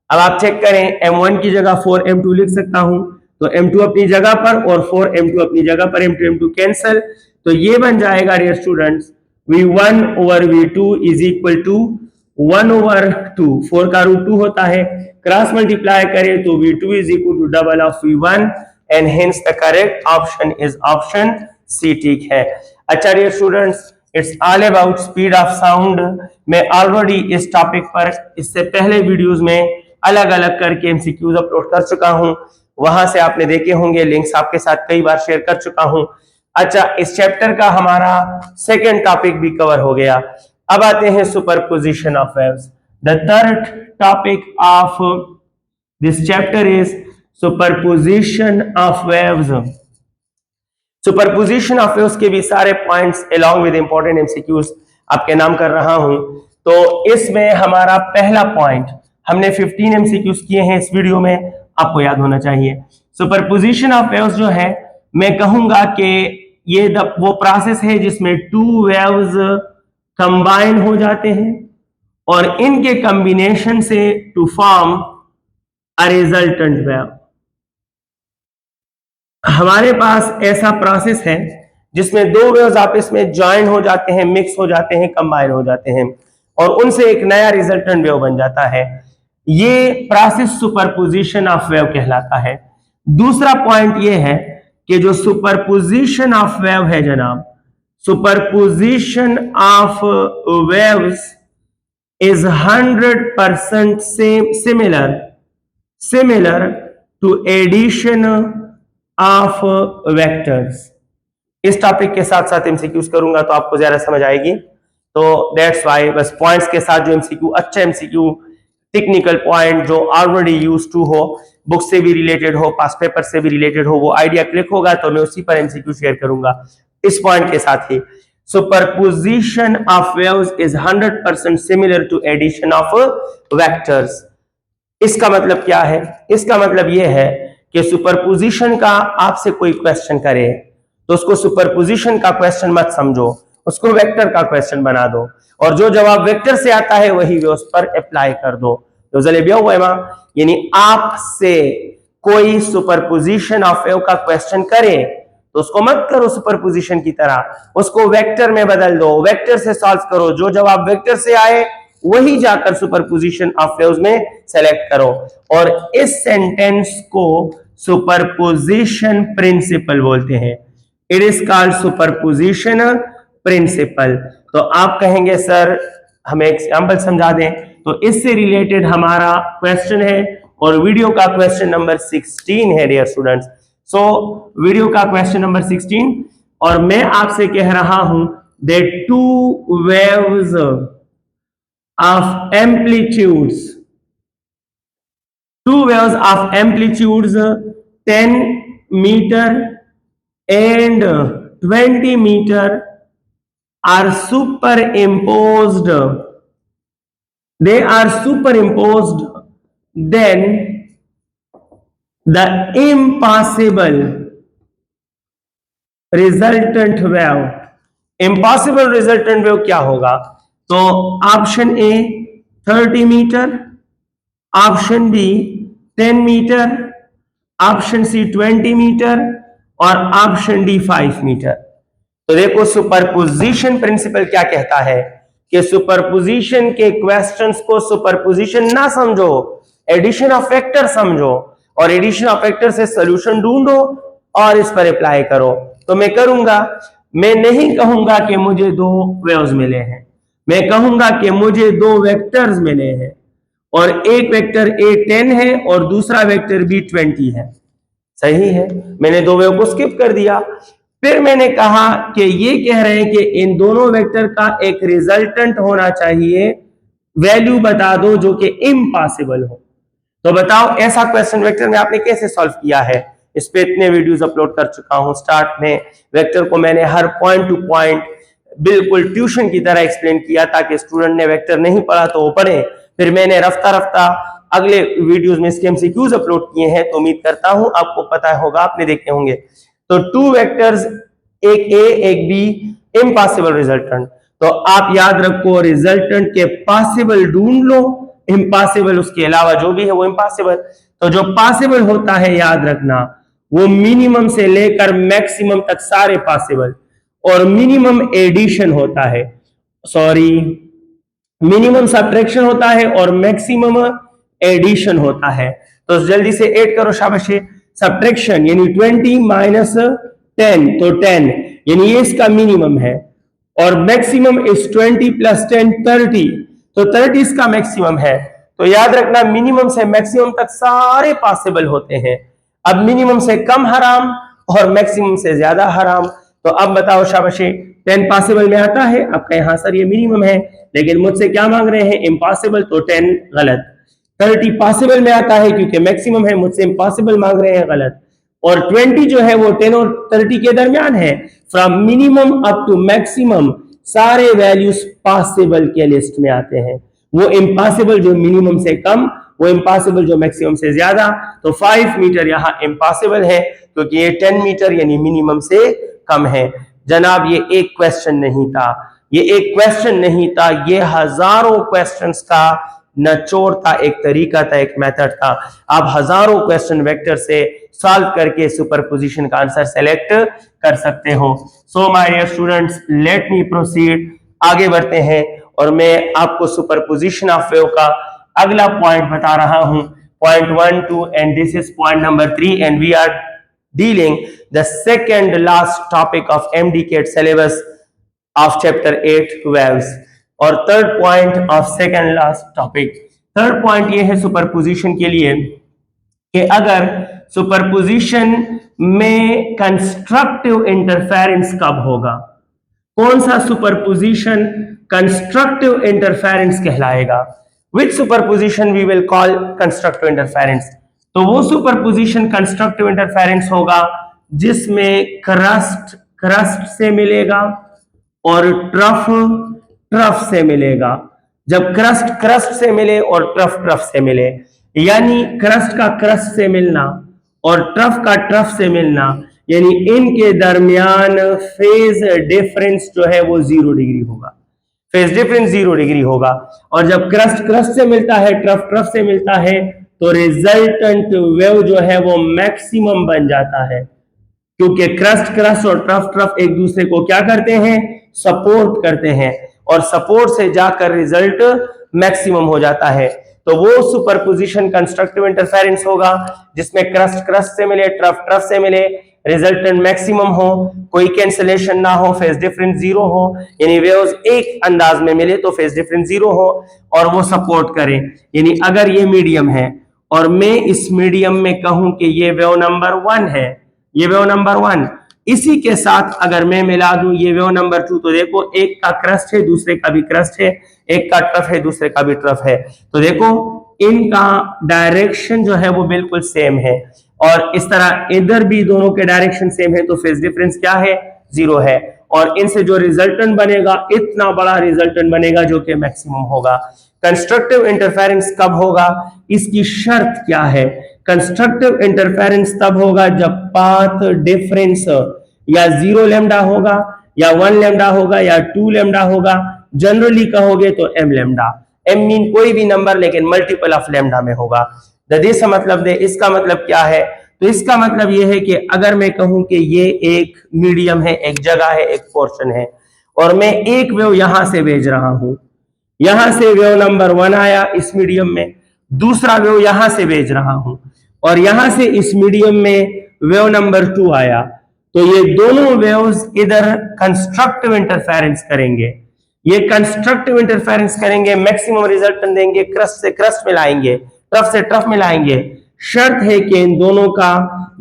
अब आप चेक करें, M1 की जगह 4M2 लिख सकता हूं, तो M2 अपनी जगह पर और 4M2 अपनी जगह पर, M2 M2 कैंसल, तो ये बन जाएगा dear students V1 over V2 is equal to 1 over 2, 4 का रूट 2 होता है, क्रॉस मल्टीप्लाई करें तो V2 is equal to double of V1 and hence the correct option is option C. ठीक है। अच्छा dear students, it's all about speed of sound. मैं already इस टॉपिक पर इससे पहले वीडियोस में अलग अलग करके एमसीक्यूज अपलोड कर चुका हूं, वहां से आपने देखे होंगे, लिंक्स आपके साथ कई बार शेयर कर चुका हूं। अच्छा, इस चैप्टर का हमारा सेकेंड टॉपिक भी कवर हो गया। अब आते हैं superposition of waves. The third topic of this chapter is superposition of waves. Superposition of waves के भी सारे points along with important MCQs आपके नाम कर रहा हूं। तो इसमें हमारा पहला पॉइंट, हमने 15 एमसीक्यूज किए हैं इस वीडियो में, आपको याद होना चाहिए। सुपरपोजिशन ऑफ वेव्स जो है, मैं कहूंगा कि ये वो प्रोसेस है जिसमें टू वेव्स कंबाइन हो जाते हैं और इनके कॉम्बिनेशन से to form a resultant wave. हमारे पास ऐसा प्रोसेस है जिसमें दो वेव्स आपस में ज्वाइन हो जाते हैं, मिक्स हो जाते हैं, कंबाइन हो जाते हैं, और उनसे एक नया रिजल्टेंट वेव बन जाता है। ये प्रोसेस सुपरपोजिशन ऑफ वेव कहलाता है। दूसरा पॉइंट ये है कि जो सुपरपोजिशन ऑफ वेव है जनाब, superposition of waves is 100% similar to addition of vectors. इस टॉपिक के साथ साथ एमसीक्यूज करूंगा तो आपको ज्यादा समझ आएगी, तो दैट्स वाई बस पॉइंट्स के साथ जो एमसीक्यू, अच्छा एमसीक्यू टेक्निकल पॉइंट जो ऑलरेडी यूज टू हो, बुक से भी रिलेटेड हो, पास पेपर से भी रिलेटेड हो, वो आइडिया क्लिक होगा तो मैं उसी पर एमसीक्यू शेयर करूंगा इस पॉइंट के साथ ही। Superposition of waves is 100% similar to addition of vectors. इसका मतलब क्या है? इसका मतलब यह है कि सुपरपोजिशन का आपसे कोई क्वेश्चन करे तो उसको सुपरपोजिशन का क्वेश्चन मत समझो, उसको वेक्टर का क्वेश्चन बना दो, और जो जवाब वेक्टर से आता है वही वे उस पर अप्लाई कर दो। तो यानी आपसे कोई सुपरपोजिशन ऑफ वेव का क्वेश्चन करे तो उसको मत करो सुपरपोजिशन की तरह, उसको वेक्टर में बदल दो, वेक्टर से सॉल्व करो, जो जवाब वेक्टर से आए वही जाकर सुपरपोजिशन ऑफ वेव्स में सेलेक्ट करो। और इस सेंटेंस को सुपरपोजिशन प्रिंसिपल बोलते हैं। It is called superposition principle. तो आप कहेंगे सर हमें एग्जांपल समझा दें, तो इससे रिलेटेड हमारा क्वेश्चन है और वीडियो का क्वेश्चन नंबर 16 है डियर स्टूडेंट्स। सो वीडियो का क्वेश्चन नंबर 16, और मैं आपसे कह रहा हूं that two waves of amplitudes, two waves of amplitudes 10 meter and 20 meter are superimposed. They are superimposed, then the impossible resultant wave, impossible resultant wave क्या होगा? तो option A 30 metre, option B 10 metre, option C 20 metre और option D 5 metre. तो देखो superposition principle क्या कहता है कि सुपरपोजिशन के क्वेश्चंस को सुपरपोजिशन ना समझो, एडिशन ऑफ फैक्टर समझो, और एडिशन ऑफ फैक्टर से सॉल्यूशन ढूंढो और इस पर अप्लाई करो। तो मैं करूंगा, मैं नहीं कहूंगा कि मुझे दो वेव्स मिले हैं, मैं कहूंगा कि मुझे दो वेक्टर्स मिले हैं और एक वेक्टर A10 है और दूसरा वेक्टर B20 है। सही है, मैंने दो वेव को स्किप कर दिया। फिर मैंने कहा कि ये कह रहे हैं कि इन दोनों वेक्टर का एक रिजल्टेंट होना चाहिए, वैल्यू बता दो जो कि इम्पॉसिबल हो। तो बताओ ऐसा क्वेश्चन वेक्टर में आपने कैसे सॉल्व किया है? इस पे इतने वीडियोस अपलोड कर चुका हूं। स्टार्ट में वेक्टर को मैंने हर पॉइंट टू पॉइंट बिल्कुल ट्यूशन की तरह एक्सप्लेन किया ताकि स्टूडेंट ने वेक्टर नहीं पढ़ा तो वो पढ़े। फिर मैंने रफ्ता रफ्ता अगले वीडियोस में इसके एमसीक्यूज अपलोड किए हैं, तो उम्मीद करता हूं आपको पता होगा, आपने देखे होंगे। तो टू वेक्टर्स, एक ए एक बी, इम्पॉसिबल रिजल्टेंट। तो आप याद रखो रिजल्टेंट के पॉसिबल ढूंढ लो, इम्पॉसिबल उसके अलावा जो भी है वो इम्पॉसिबल। तो जो पॉसिबल होता है याद रखना वो मिनिमम से लेकर मैक्सिमम तक सारे पॉसिबल, और मिनिमम एडिशन होता है, सॉरी मिनिमम सब्ट्रैक्शन होता है और मैक्सिमम एडिशन होता है। तो जल्दी से ऐड करो, शाबाशी। सब्ट्रैक्शन यानी 20 माइनस 10, तो 10 यानी ये इसका मिनिमम है, और मैक्सिमम इज 20 प्लस 10 30, तो 30 इसका मैक्सिमम है। तो याद रखना मिनिमम से मैक्सिमम तक सारे पॉसिबल होते हैं। अब मिनिमम से कम हराम और मैक्सिमम से ज्यादा हराम। तो अब बताओ शाबाशी, 10 पॉसिबल में आता है, आपका यहां सर ये मिनिमम है, लेकिन मुझसे क्या मांग रहे हैं? इम्पॉसिबल, तो 10 गलत। 30 पॉसिबल में आता है क्योंकि मैक्सिमम है, मुझसे इम्पॉसिबल मांग रहे हैं, गलत। और 20 जो है वो 10 और 30 के दरमियान है, from minimum up to maximum सारे वैल्यूज पॉसिबल के लिस्ट में आते हैं। वो इम्पॉसिबल जो मिनिमम से कम, वो इम्पॉसिबल जो मैक्सिमम से ज्यादा। तो 5 मीटर यहाँ इम्पॉसिबल है क्योंकि ये 10 मीटर यानी मिनिमम से कम है। जनाब ये एक क्वेश्चन नहीं था, ये एक क्वेश्चन नहीं था, ये हजारों क्वेश्चंस का निचोड़ था, एक तरीका था, एक मेथड था। आप हजारों क्वेश्चन वेक्टर से सॉल्व करके सुपरपोजिशन का आंसर सेलेक्ट कर सकते हो। So my dear students, let me proceed, आगे बढ़ते हैं और मैं आपको सुपरपोजिशन ऑफ वेव का अगला पॉइंट बता रहा हूं, point 1, 2 and this is point number 3 and we are dealing the second last topic of MDCAT syllabus of chapter 8 waves, और third point of second last topic। third point ये है superposition के लिए कि अगर सुपरपोजिशन में कंस्ट्रक्टिव इंटरफेरेंस कब होगा, कौन सा सुपरपोजिशन कंस्ट्रक्टिव इंटरफेरेंस कहलाएगा। Which superposition we will call constructive interference. तो वो सुपरपोजिशन कंस्ट्रक्टिव इंटरफेरेंस होगा जिसमें क्रस्ट से मिलेगा और ट्रफ से मिलेगा। जब क्रस्ट से मिले और ट्रफ से मिले, यानी क्रस्ट का क्रस्ट से मिलना और ट्रफ का ट्रफ से मिलना, यानी इनके दरमियान फेज डिफरेंस जो है वो 0 डिग्री होगा। फेज डिफरेंस 0 डिग्री होगा। और जब क्रस्ट से मिलता है, ट्रफ से मिलता है, तो रिजल्टेंट वेव जो है वो मैक्सिमम बन जाता है, क्योंकि क्रस्ट और ट्रफ एक दूसरे को क्या करते हैं, सपोर्ट करते हैं, और सपोर्ट से जाकर रिजल्ट मैक्सिमम हो जाता है। तो वो सुपरपोजिशन कंस्ट्रक्टिव इंटरफेरेंस होगा जिसमें क्रस्ट से मिले, ट्रफ से मिले, रिजल्टेंट मैक्सिमम हो, कोई कैंसिलेशन ना हो, फेज डिफरेंस 0 हो, यानी वेव्स एक अंदाज में मिले तो फेज डिफरेंस 0 हो और वो सपोर्ट करें। यानी अगर ये मीडियम है और मैं इस मीडियम में कहूं कि ये वेव नंबर 1 है, ये वेव नंबर 1, इसी के साथ अगर मैं मिला दूं ये वेव नंबर 2, तो देखो एक का क्रस्ट है, दूसरे का भी क्रस्ट है, एक का ट्रफ है, दूसरे का भी ट्रफ है, तो देखो इनका डायरेक्शन जो है वो बिल्कुल सेम है, और इस तरह इधर भी दोनों के डायरेक्शन सेम है, तो फेज डिफरेंस क्या है, 0 है। और इनसे जो रिजल्टेंट बनेगा, इतना बड़ा रिजल्टेंट बनेगा जो कि मैक्सिमम होगा। कंस्ट्रक्टिव इंटरफेरेंस कब होगा, इसकी शर्त क्या है? कंस्ट्रक्टिव इंटरफेरेंस तब होगा जब पाथ डिफरेंस या 0 लैम्डा होगा, या 1 लैम्डा होगा, या 2 लैम्डा होगा। जनरली कहोगे तो m लैम्डा, m मीन कोई भी नंबर लेकिन मल्टीपल ऑफ लैम्डा में होगा। दिस मतलब दे, इसका मतलब क्या है? तो इसका मतलब यह है कि अगर मैं कहूं कि ये एक मीडियम है, एक जगह है, एक पोर्शन है, और मैं एक वेव यहां से भेज रहा हूं, यहां से वेव नंबर 1 आया इस मीडियम में, दूसरा वेव यहां से भेज रहा हूं, और यहां से इस मीडियम में वेव नंबर 2 आया, तो ये दोनों वेव्स इधर कंस्ट्रक्टिव इंटरफेरेंस करेंगे। ये कंस्ट्रक्टिव इंटरफेरेंस करेंगे, मैक्सिमम रिजल्टेंट देंगे, क्रस्ट से क्रस्ट मिलाएंगे, ट्रफ से ट्रफ मिलाएंगे। शर्त है कि इन दोनों का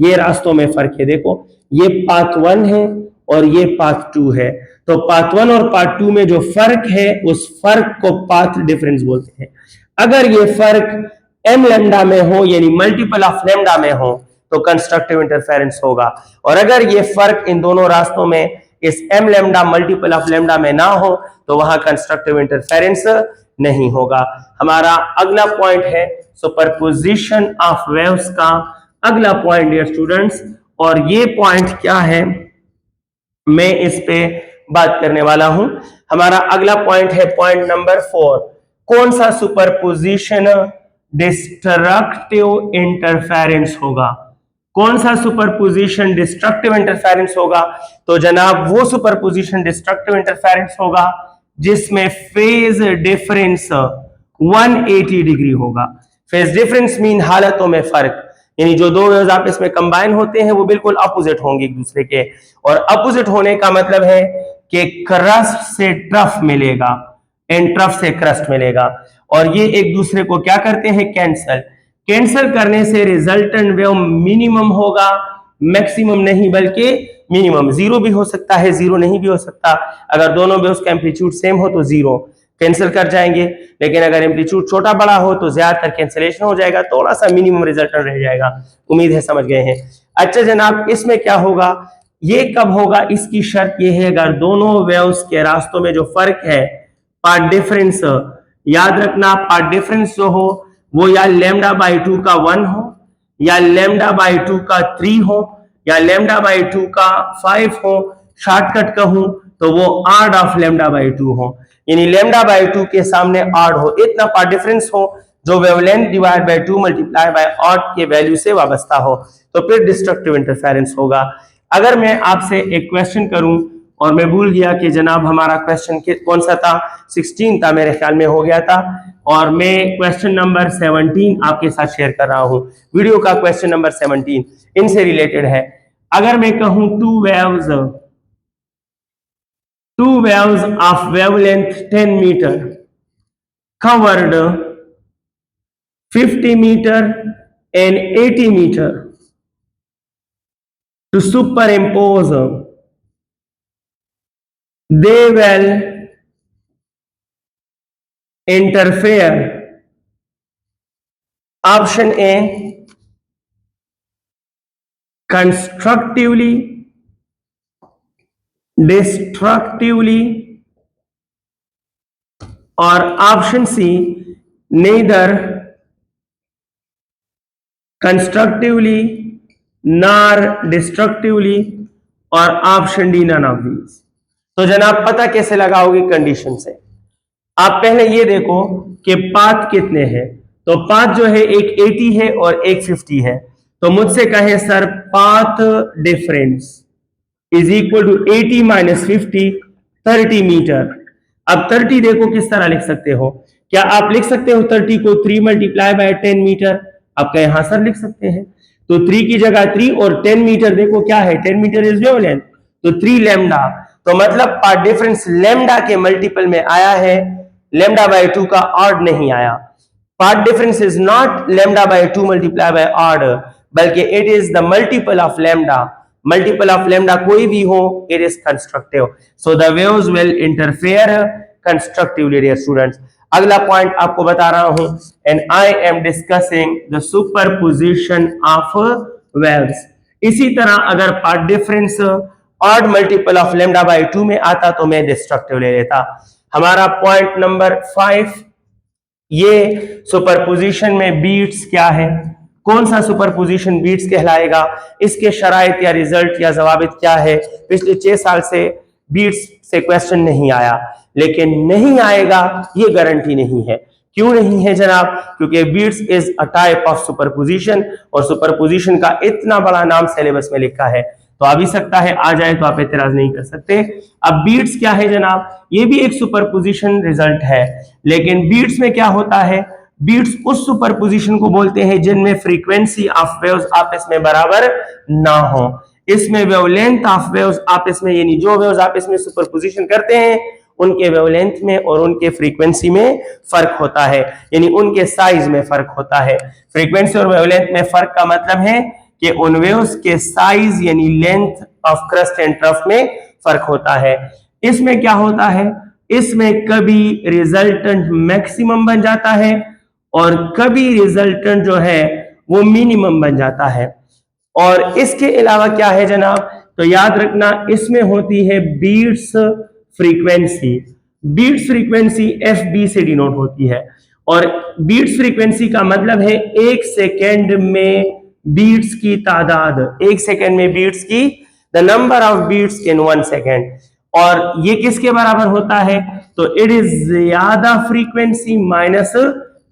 ये रास्तों में फर्क है। देखो ये पाथ 1 है और ये पाथ 2 है, तो पाथ 1 और पाथ 2 में जो फर्क है उस फर्क को पाथ डिफरेंस बोलते हैं। अगर ये फर्क m लैम्डा में हो, यानी मल्टीपल ऑफ लैम्डा में हो, तो कंस्ट्रक्टिव इंटरफेरेंस होगा। और अगर ये फर्क इन दोनों रास्तों में इस m lambda multiple of lambda में ना हो, तो वहां कंस्ट्रक्टिव इंटरफेरेंस नहीं होगा। हमारा अगला पॉइंट है सुपरपोजिशन ऑफ वेव्स का अगला पॉइंट डियर स्टूडेंट्स, और ये पॉइंट क्या है मैं इस पे बात करने वाला हूं। हमारा अगला पॉइंट है पॉइंट नंबर 4। कौन सा सुपरपोजिशन डिस्ट्रक्टिव इंटरफेरेंस होगा? कौन सा सुपरपोजिशन डिस्ट्रक्टिव इंटरफेरेंस होगा? तो जनाब वो सुपरपोजिशन डिस्ट्रक्टिव इंटरफेरेंस होगा जिसमें फेज डिफरेंस 180 डिग्री होगा। फेज डिफरेंस मीन हालतों में फर्क, यानी जो दो वेव्स आपस में कंबाइन होते हैं वो बिल्कुल अपोजिट होंगे एक दूसरे के, और अपोजिट होने का मतलब है कि क्रस्ट से ट्रफ मिलेगा एंड ट्रफ से क्रस्ट मिलेगा, और ये एक दूसरे को क्या करते हैं, कैंसल करने से रिजल्टेंट वेव मिनिमम होगा, मैक्सिमम नहीं बल्कि मिनिमम। 0 भी हो सकता है, 0 नहीं भी हो सकता। अगर दोनों वेव्स का एम्पलीट्यूड सेम हो तो 0 कैंसिल कर जाएंगे, लेकिन अगर एम्पलीट्यूड छोटा बड़ा हो तो ज्यादातर कैंसिलेशन हो जाएगा, थोड़ा सा मिनिमम रिजल्टेंट रह जाएगा। उम्मीद है समझ गए हैं। अच्छा जनाब, इसमें क्या होगा, ये कब होगा, इसकी शर्त ये है अगर दोनों वेव्स के रास्तों में जो फर्क है पार्ट डिफरेंस, याद रखना पार्ट डिफरेंस जो हो वो या लैम्डा बाई 2 का 1 हो, या लैम्डा बाई 2 का 3 हो, या लैम्डा बाई 2 का 5 हो। शॉर्टकट कहूं तो वो आर्ड ऑफ लैम्डा बाई 2 हो, यानी लैम्डा बाई 2 के सामने आर्ड हो, इतना पार्ट डिफरेंस हो जो wavelength divide by 2 multiply by odd के वैल्यू से वाबस्ता हो, तो फिर डिस्ट्रक्टिव इंटरफेरेंस होगा। अगर मैं आपसे एक क्वेश्चन करूं और मैं भूल गया कि जनाब हमारा क्वेश्चन कौन सा था, 16 था मेरे ख्याल में हो गया था, और मैं क्वेश्चन नंबर 17 आपके साथ शेयर कर रहा हूं। वीडियो का क्वेश्चन नंबर 17 इनसे रिलेटेड है। अगर मैं कहूं to waves of wavelength 10 meter covered 50 meter and 80 meter to superimpose, they will interfere option A constructively, destructively, और option C neither constructively nor destructively, और option D none of these. तो जनाब पता कैसे लगाओगे कंडीशन से? आप पहले ये देखो कि पाथ कितने हैं। तो पाथ जो है एक 80 है और एक 50 है। तो मुझसे कहे sir path difference is equal to 80 minus 50, 30 metre. अब 30 देखो किस तरह लिख सकते हो? क्या आप लिख सकते हो 30 को 3 मल्टीप्लाई बाय 10 मीटर? आप कहें हाँ सर लिख सकते हैं। तो 3 की जगह 3 और 10 मीटर देखो क्या है, 10 मीटर इज वेवलेंथ, तो 3 लैम्डा। तो मतलब पार्ट डिफरेंस लैम्डा के मल्टीपल में आया है, लैम्डा बाय 2 का ऑड नहीं आया। Path difference is not lambda by 2 multiply by odd, बल्कि it is the multiple of lambda. Multiple of lambda कोई भी हो, it is constructive, so the waves will interfere constructively dear students. अगला point आपको बता रहा हूं, and I am discussing the superposition of waves. इसी तरह अगर path difference odd multiple of lambda by 2 में आता तो मैं डिस्ट्रक्टिव ले लेता। हमारा पॉइंट नंबर 5, ये सुपरपोजिशन में बीट्स क्या है, कौन सा सुपरपोजिशन बीट्स कहलाएगा, इसके शराइत या रिजल्ट या जवाबित क्या है। पिछले 6 साल से बीट्स से क्वेश्चन नहीं आया, लेकिन नहीं आएगा ये गारंटी नहीं है। क्यों नहीं है जनाब? क्योंकि beats is a type of superposition, और सुपरपोजिशन का इतना बड़ा नाम सिलेबस में लिखा है, तो आ भी सकता है आ जाए, तो आप एतराज नहीं कर सकते। अब बीट्स क्या है जनाब? ये भी एक सुपरपोजिशन रिजल्ट है, लेकिन बीट्स में क्या होता है? बीट्स उस सुपरपोजिशन को बोलते हैं जिनमें फ्रीक्वेंसी ऑफ वेव्स आपस में बराबर ना हो। इसमें वेवलेंथ ऑफ वेव्स आपस में, यानी जो वेव्स आपस में सुपरपोजिशन करते हैं उनके वेवलेंथ में और उनके फ्रीक्वेंसी में फर्क होता है, यानी उनके साइज में फर्क होता है। फ्रीक्वेंसी और वेवलेंथ में फर्क का मतलब है कि उन वेव्स के साइज यानी length of crust and trough में फर्क होता है। इसमें क्या होता है? इसमें कभी रिजल्टेंट मैक्सिमम बन जाता है और कभी रिजल्टेंट जो है वो मिनिमम बन जाता है। और इसके अलावा क्या है जनाब? तो याद रखना इसमें होती है beats frequency. Beats frequency FB से डिनोट होती है, और बीट्स फ्रीक्वेंसी का मतलब है एक सेकेंड में बीट्स की तादाद, एक सेकेंड में बीट्स की, the number of beats in 1 second. और ये किसके बराबर होता है? तो इट इज ज्यादा फ्रीक्वेंसी माइनस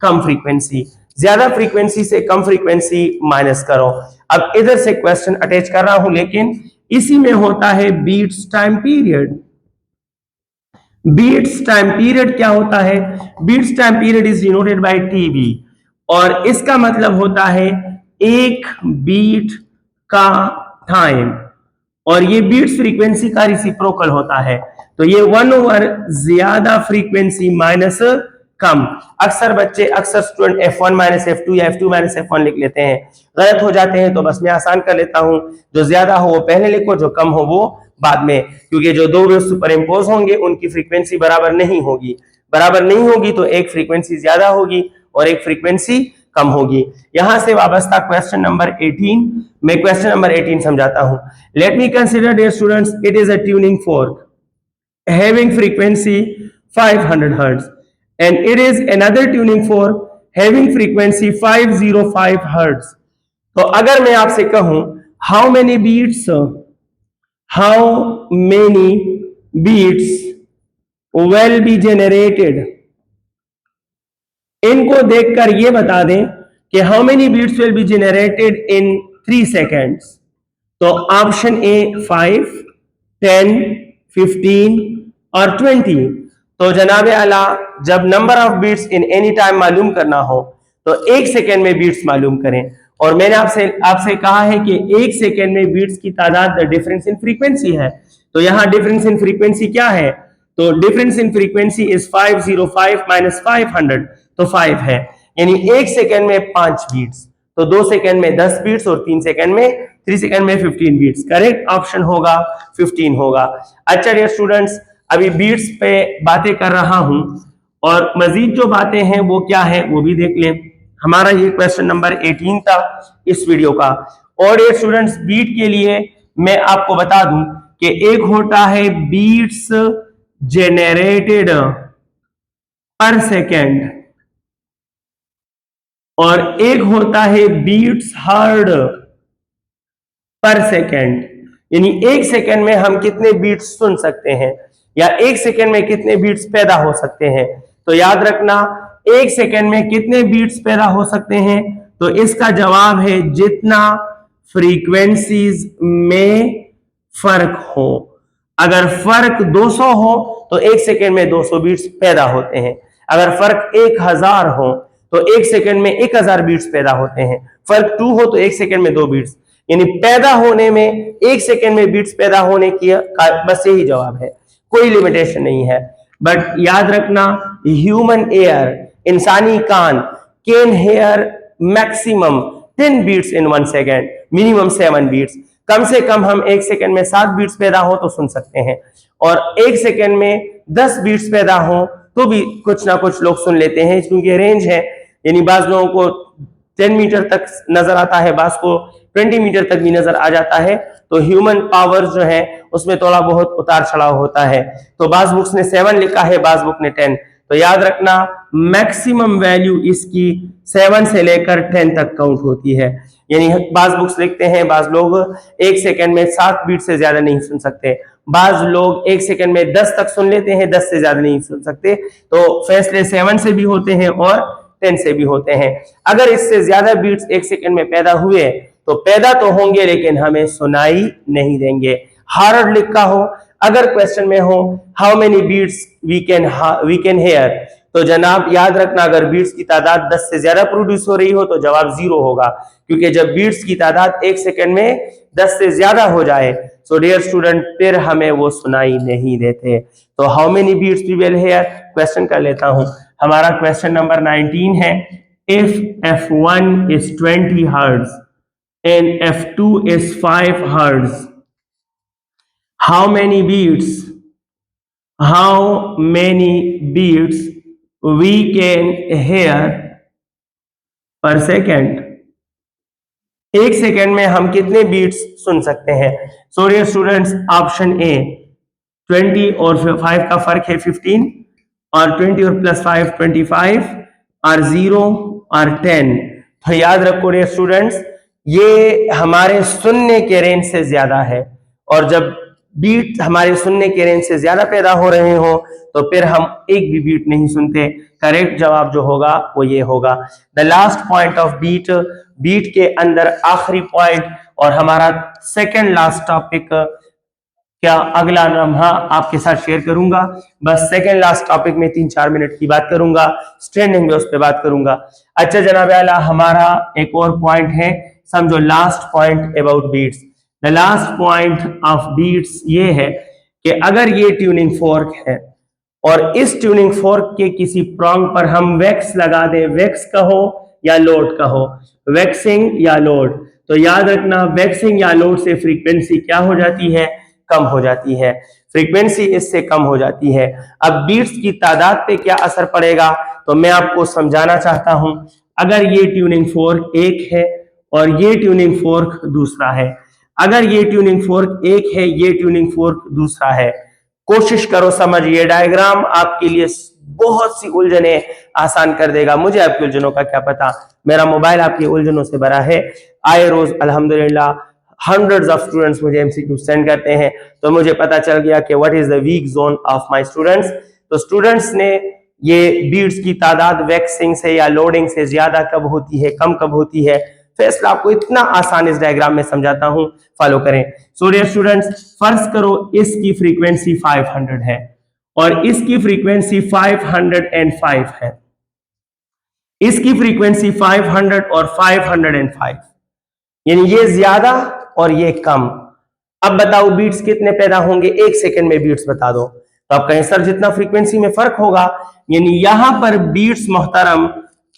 कम फ्रीक्वेंसी। ज्यादा फ्रीक्वेंसी से कम फ्रीक्वेंसी माइनस करो। अब इधर से क्वेश्चन अटैच कर रहा हूं, लेकिन इसी में होता है beats time period. Beats time period क्या होता है? Beats time period is denoted by TB, और इसका मतलब होता है एक बीट का टाइम, और ये बीट्स फ्रीक्वेंसी का रेसिप्रोकल होता है। तो ये 1 ओवर ज्यादा फ्रीक्वेंसी माइनस कम। अक्सर बच्चे, अक्सर स्टूडेंट F1 माइनस F2 या F2 माइनस F1 लिख लेते हैं, गलत हो जाते हैं। तो बस मैं आसान कर लेता हूं, जो ज्यादा हो वो पहले लिखो, जो कम हो वो बाद में, क्योंकि जो दो वेव्स सुपर इंपोज होंगे उनकी फ्रीक्वेंसी बराबर नहीं होगी। बराबर नहीं होगी तो एक फ्रीक्वेंसी ज्यादा होगी और एक फ्रीक्वेंसी कम होगी। यहां से वाबस्ता क्वेश्चन नंबर 18, मैं क्वेश्चन नंबर 18 समझाता हूं। Let me consider dear students, it is a tuning fork having frequency 500 hertz, and it is another tuning fork having frequency 505 hertz. तो अगर मैं आपसे कहूं how many beats will be generated, इनको देखकर ये बता दें कि how many beats will be generated in 3 seconds. तो ऑप्शन ए 5, 10, 15 और 20। तो जनाब आला, जब number of beats in any time मालूम करना हो तो 1 सेकेंड में बीट्स मालूम करें। और मैंने आपसे कहा है कि 1 सेकेंड में बीट्स की तादाद डिफरेंस इन फ्रीक्वेंसी है। तो यहां डिफरेंस इन फ्रीक्वेंसी क्या है? तो difference in frequency is 505 minus 500, तो 5 है, यानी 1 सेकेंड में 5 बीट्स, तो 2 सेकेंड में 10 बीट्स और 3 सेकेंड में 3 सेकेंड में 15 बीट्स। करेक्ट ऑप्शन होगा 15 होगा। अच्छा डियर स्टूडेंट्स, अभी बीट्स पे बातें कर रहा हूं और मजीद जो बातें हैं वो क्या है वो भी देख लें। हमारा ये क्वेश्चन नंबर 18 था इस वीडियो का। और ये स्टूडेंट्स बीट के लिए मैं आपको बता दूं कि एक होता है बीट्स जेनरेटेड पर सेकेंड और एक होता है बीट्स हर्ड पर सेकेंड, यानी एक सेकेंड में हम कितने बीट्स सुन सकते हैं या एक सेकेंड में कितने बीट्स पैदा हो सकते हैं। तो याद रखना एक सेकेंड में कितने बीट्स पैदा हो सकते हैं, तो इसका जवाब है जितना फ्रीक्वेंसीज में फर्क हो। अगर फर्क 200 हो तो एक सेकेंड में 200 बीट्स पैदा होते हैं। अगर फर्क 1000 हो तो एक सेकेंड में 1000 बीट्स पैदा होते हैं। फर्क 2 हो तो एक सेकेंड में 2 बीट्स, यानी पैदा होने में एक सेकेंड में बीट्स पैदा होने की बस यही जवाब है, कोई लिमिटेशन नहीं है। बट याद रखना ह्यूमन एयर, इंसानी कान can hear maximum 10 beats in 1 second, minimum 7 beats. कम से कम हम एक सेकेंड में 7 बीट्स पैदा हो तो सुन सकते हैं, और एक सेकेंड में 10 बीट्स पैदा हो तो भी कुछ ना कुछ लोग सुन लेते हैं, क्योंकि रेंज है। यानी बाज लोगों को 10 मीटर तक नजर आता है, बाज को 20 मीटर तक भी नजर आ जाता है। तो ह्यूमन पावर जो है उसमें थोड़ा बहुत उतार चढ़ाव होता है। तो बाज बुक्स ने 7 लिखा है, बाज बुक ने 10। तो याद रखना मैक्सिमम वैल्यू इसकी 7 से लेकर 10 तक काउंट होती है। यानी बाज बुक्स लिखते हैं बाज लोग एक सेकंड में 7 बीट से ज्यादा नहीं सुन सकते, बाज लोग एक सेकंड में 10 तक सुन लेते हैं, 10 से ज्यादा नहीं सुन सकते। तो फैसले 7 से भी होते हैं और 10 से भी होते हैं। अगर इससे ज्यादा बीट्स एक सेकंड में पैदा हुए तो पैदा तो होंगे लेकिन हमें सुनाई नहीं देंगे। हार्ड लिखा हो, अगर क्वेश्चन में हो how many beats we can hear, तो जनाब याद रखना अगर बीट्स की तादाद 10 से ज्यादा प्रोड्यूस हो रही हो तो जवाब 0 होगा, क्योंकि जब बीट्स की तादाद एक सेकंड में 10 से ज्यादा हो जाए सो डियर स्टूडेंट फिर हमें वो सुनाई नहीं देते। तो how many beats we will hear, question कर लेता हूं। हमारा क्वेश्चन नंबर 19 है, if f1 is 20 hertz and f2 is 5 hertz, how many beats we can hear per second। एक सेकेंड में हम कितने बीट्स सुन सकते हैं। So dear students option A 20 और 5 का फर्क है 15, और 20 और प्लस 5 25, और 0 और 10। तो याद रखो डियर स्टूडेंट्स ये हमारे सुनने के रेंज से ज्यादा है, और जब बीट हमारे सुनने के रेंज से ज्यादा पैदा हो रहे हो तो फिर हम एक भी बीट नहीं सुनते। करेक्ट जवाब जो होगा वो ये होगा। The last point of beat, beat के अंदर आखिरी पॉइंट, और हमारा सेकंड लास्ट टॉपिक क्या अगला लम्हा आपके साथ शेयर करूंगा। बस सेकंड लास्ट टॉपिक में 3-4 मिनट की बात करूंगा, स्ट्रेंडिंग में उस पर बात करूंगा। अच्छा जनाब आला, हमारा एक और पॉइंट है, समझो last point about beats. The last point of beats ये है कि अगर ये ट्यूनिंग फोर्क है और इस ट्यूनिंग फोर्क के किसी प्रॉन्ग पर हम वैक्स लगा दें, वैक्स कहो या लोड कहो, वैक्सिंग या लोड, तो याद रखना वैक्सिंग या लोड से फ्रीक्वेंसी क्या हो जाती है, कम हो जाती है। फ्रीक्वेंसी इससे कम हो जाती है। अब बीट्स की तादाद पे क्या असर पड़ेगा तो मैं आपको समझाना चाहता हूं। अगर ये ट्यूनिंग फोर्क एक है और ये ट्यूनिंग फोर्क दूसरा है, अगर ये ट्यूनिंग फोर्क एक है, ये ट्यूनिंग फोर्क दूसरा है, कोशिश करो समझिए, डायग्राम आपके लिए बहुत सी उलझने आसान कर देगा। मुझे आपकी उलझनों का क्या पता, मेरा मोबाइल आपकी उलझनों से भरा है। आए रोज अल्हम्दुलिल्लाह हंड्रेड्स ऑफ स्टूडेंट्स मुझे एमसीक्यू सेंड करते हैं, तो मुझे पता चल गया कि what is the week zone of my students. तो स्टूडेंट्स ने ये बीट्स की तादाद वैक्सिंग से या लोडिंग से ज्यादा कब होती है, कम कब होती है, फैसला आपको इतना आसान इस डायग्राम में समझाता हूं, फॉलो करें। सो डियर स्टूडेंट्स फर्ज करो इसकी फ्रीक्वेंसी 500 है और इसकी फ्रीक्वेंसी 505 है, इसकी फ्रीक्वेंसी 500 और 505, यानी ये ज्यादा और ये कम। अब बताओ बीट्स कितने पैदा होंगे, एक सेकंड में बीट्स बता दो। तो आप कहें सर जितना फ्रीक्वेंसी में फर्क होगा, यानी यहां पर बीट्स मोहतरम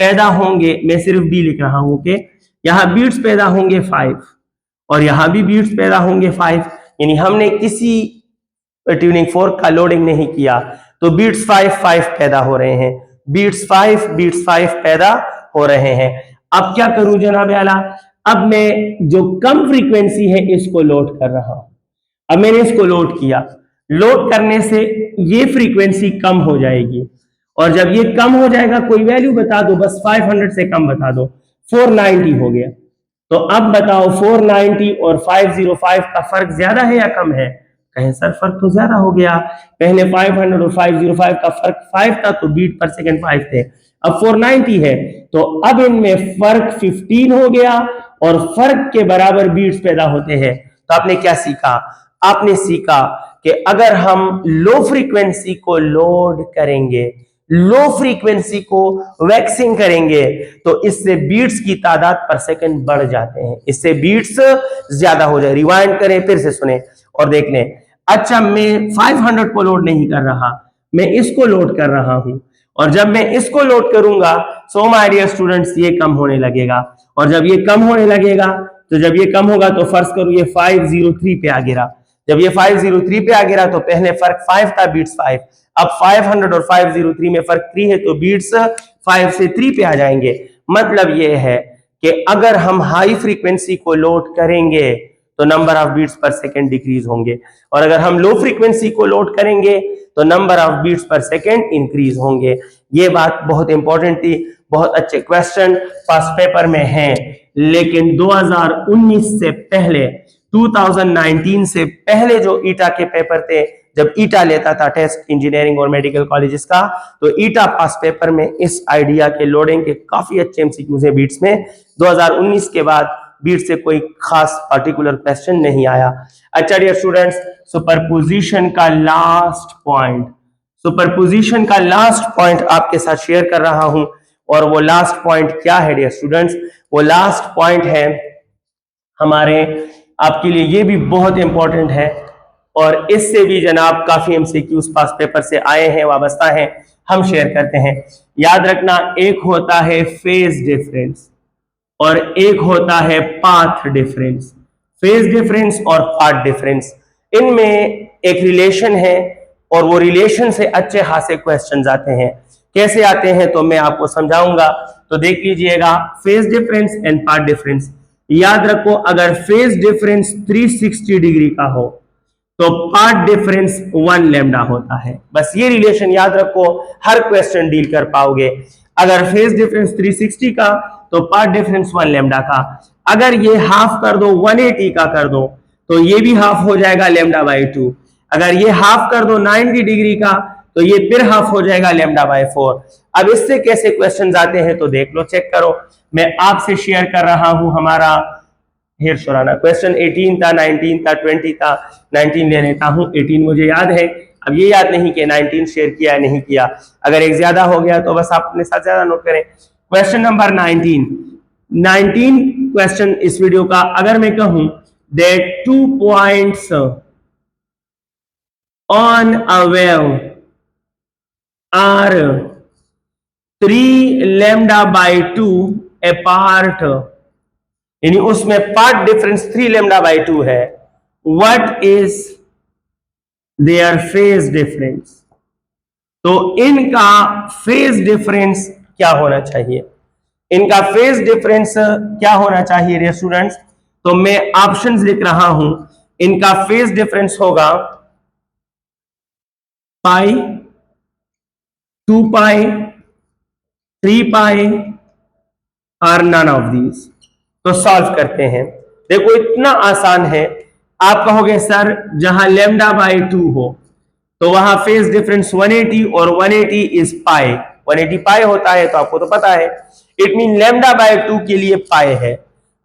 पैदा होंगे, मैं सिर्फ बी लिख रहा हूं कि यहां बीट्स पैदा होंगे 5 और यहां भी बीट्स पैदा होंगे 5, यानी हमने किसी ट्यूनिंग फोर्क का लोडिंग नहीं किया तो बीट्स 5 पैदा हो रहे हैं, बीट्स 5 पैदा हो रहे हैं। अब क्या करूं जनाब आला, अब मैं जो कम फ्रीक्वेंसी है इसको लोड कर रहा हूं। अब मैंने इसको लोड किया, लोड करने से ये फ्रीक्वेंसी कम हो जाएगी, और जब ये कम हो जाएगा, कोई वैल्यू बता दो, बस 500 से कम बता दो, 490 हो गया। तो अब बताओ 490 और 505 का फर्क ज्यादा है या कम है? कहें सर फर्क तो ज्यादा हो गया, पहले 500 और 505 का फर्क 5 था तो बीट पर सेकंड 5 थे, अब 490 है, तो अब इनमें फर्क 15 हो गया और फर्क के बराबर बीट्स पैदा होते हैं। तो आपने क्या सीखा? आपने सीखा कि अगर हम लो फ्रीक्वेंसी को लोड करेंगे, लो फ्रीक्वेंसी को वैक्सिंग करेंगे, तो इससे बीट्स की तादाद पर सेकंड बढ़ जाते हैं, इससे बीट्स ज्यादा हो जाए। रिवाइंड करें, फिर से सुने और देख लें। अच्छा, मैं 500 को लोड नहीं कर रहा, मैं इसको लोड कर रहा हूं, और जब मैं इसको लोड करूंगा, सो माय डियर स्टूडेंट्स, ये कम होने लगेगा, और जब ये कम होने लगेगा, तो जब ये कम होगा तो फर्ज करो ये 503 पे आ गिरा। जब ये 503 पे आ गिरा तो पहले फर्क 5 था, बीट्स 5, अब 500 और 503 में फर्क 3 है, तो बीट्स 5 से 3 पे आ जाएंगे। मतलब ये है कि अगर हम हाई फ्रीक्वेंसी को लोड करेंगे तो नंबर ऑफ बीट्स पर सेकंड डिक्रीज होंगे, और अगर हम लो फ्रीक्वेंसी को लोड करेंगे तो नंबर ऑफ बीट्स पर सेकंड इंक्रीज होंगे। ये बात बहुत इंपॉर्टेंट थी, बहुत अच्छे क्वेश्चन पास पेपर में हैं, लेकिन 2019 से पहले, 2019 से पहले जो ईटा के पेपर थे, जब ईटा लेता था टेस्ट इंजीनियरिंग और मेडिकल कॉलेजेस का, तो ईटा पास पेपर में इस आइडिया के लोडिंग के काफी अच्छे एमसीक्यूज हैं बीट्स में। 2019 के बाद बीट से कोई खास पार्टिकुलर क्वेश्चन नहीं आया। अच्छा डियर स्टूडेंट्स, सुपरपोजिशन का लास्ट पॉइंट, सुपरपोजिशन का लास्ट पॉइंट आपके साथ शेयर कर रहा हूं, और वो लास्ट पॉइंट क्या है डियर स्टूडेंट्स? वो लास्ट पॉइंट है हमारे, आपके लिए ये भी बहुत इंपॉर्टेंट है, और इससे भी जनाब काफी एमसीक्यूज पास पेपर से आए हैं, वाबस्ता हैं, हम शेयर करते हैं। याद रखना, एक होता है फेज डिफरेंस और एक होता है पाथ डिफरेंस। फेज डिफरेंस और पाथ डिफरेंस, इनमें एक रिलेशन है, और वो रिलेशन से अच्छे खासे क्वेश्चंस आते हैं। कैसे आते हैं तो मैं आपको समझाऊंगा, तो देख लीजिएगा। Phase difference and path difference, याद रखो, अगर फेज डिफरेंस 360 डिग्री का हो तो पाथ डिफरेंस 1 लैम्डा होता है। बस ये रिलेशन याद रखो, हर क्वेश्चन डील कर पाओगे। अगर फेज डिफरेंस 360 का तो पाथ डिफरेंस 1 लैम्डा का। अगर ये हाफ कर दो, 180 का कर दो, तो ये भी हाफ हो जाएगा लैम्डा बाई 2। अगर ये हाफ कर दो 90 डिग्री का, तो ये फिर हाफ हो जाएगा लैम्डा बाई 4। अब इससे कैसे क्वेश्चन आते हैं तो देख लो, चेक करो। मैं आपसे शेयर कर रहा हूं हमारा हेर सुराना क्वेश्चन 18 था, 19 था, 20 था, 19 ले लेता हूं। 18 मुझे याद है, अब ये याद नहीं कि 19 शेयर किया या नहीं किया। अगर एक ज्यादा हो गया तो बस आप अपने साथ ज्यादा नोट करें। क्वेश्चन नंबर 19 क्वेश्चन इस वीडियो का, अगर मैं कहूं that 2 points on a wave are 3 lambda by 2 apart, यानी उसमें पाथ डिफरेंस 3 लैम्डा बाई 2 है, what is their phase difference? तो इनका फेज डिफरेंस क्या होना चाहिए? इनका फेज डिफरेंस क्या होना चाहिए डियर स्टूडेंट्स? तो मैं ऑप्शंस लिख रहा हूं। इनका फेज डिफरेंस होगा पाई, 2 पाई, 3 पाई और नन ऑफ दीज। तो सॉल्व करते हैं। देखो इतना आसान है। आप कहोगे सर जहां लैम्डा बाई 2 हो तो वहां फेज डिफरेंस 180 और 180 इज पाई, 180 पाई होता है, तो आपको तो पता है। इट मीन लैम्डा बाई 2 के लिए पाई है।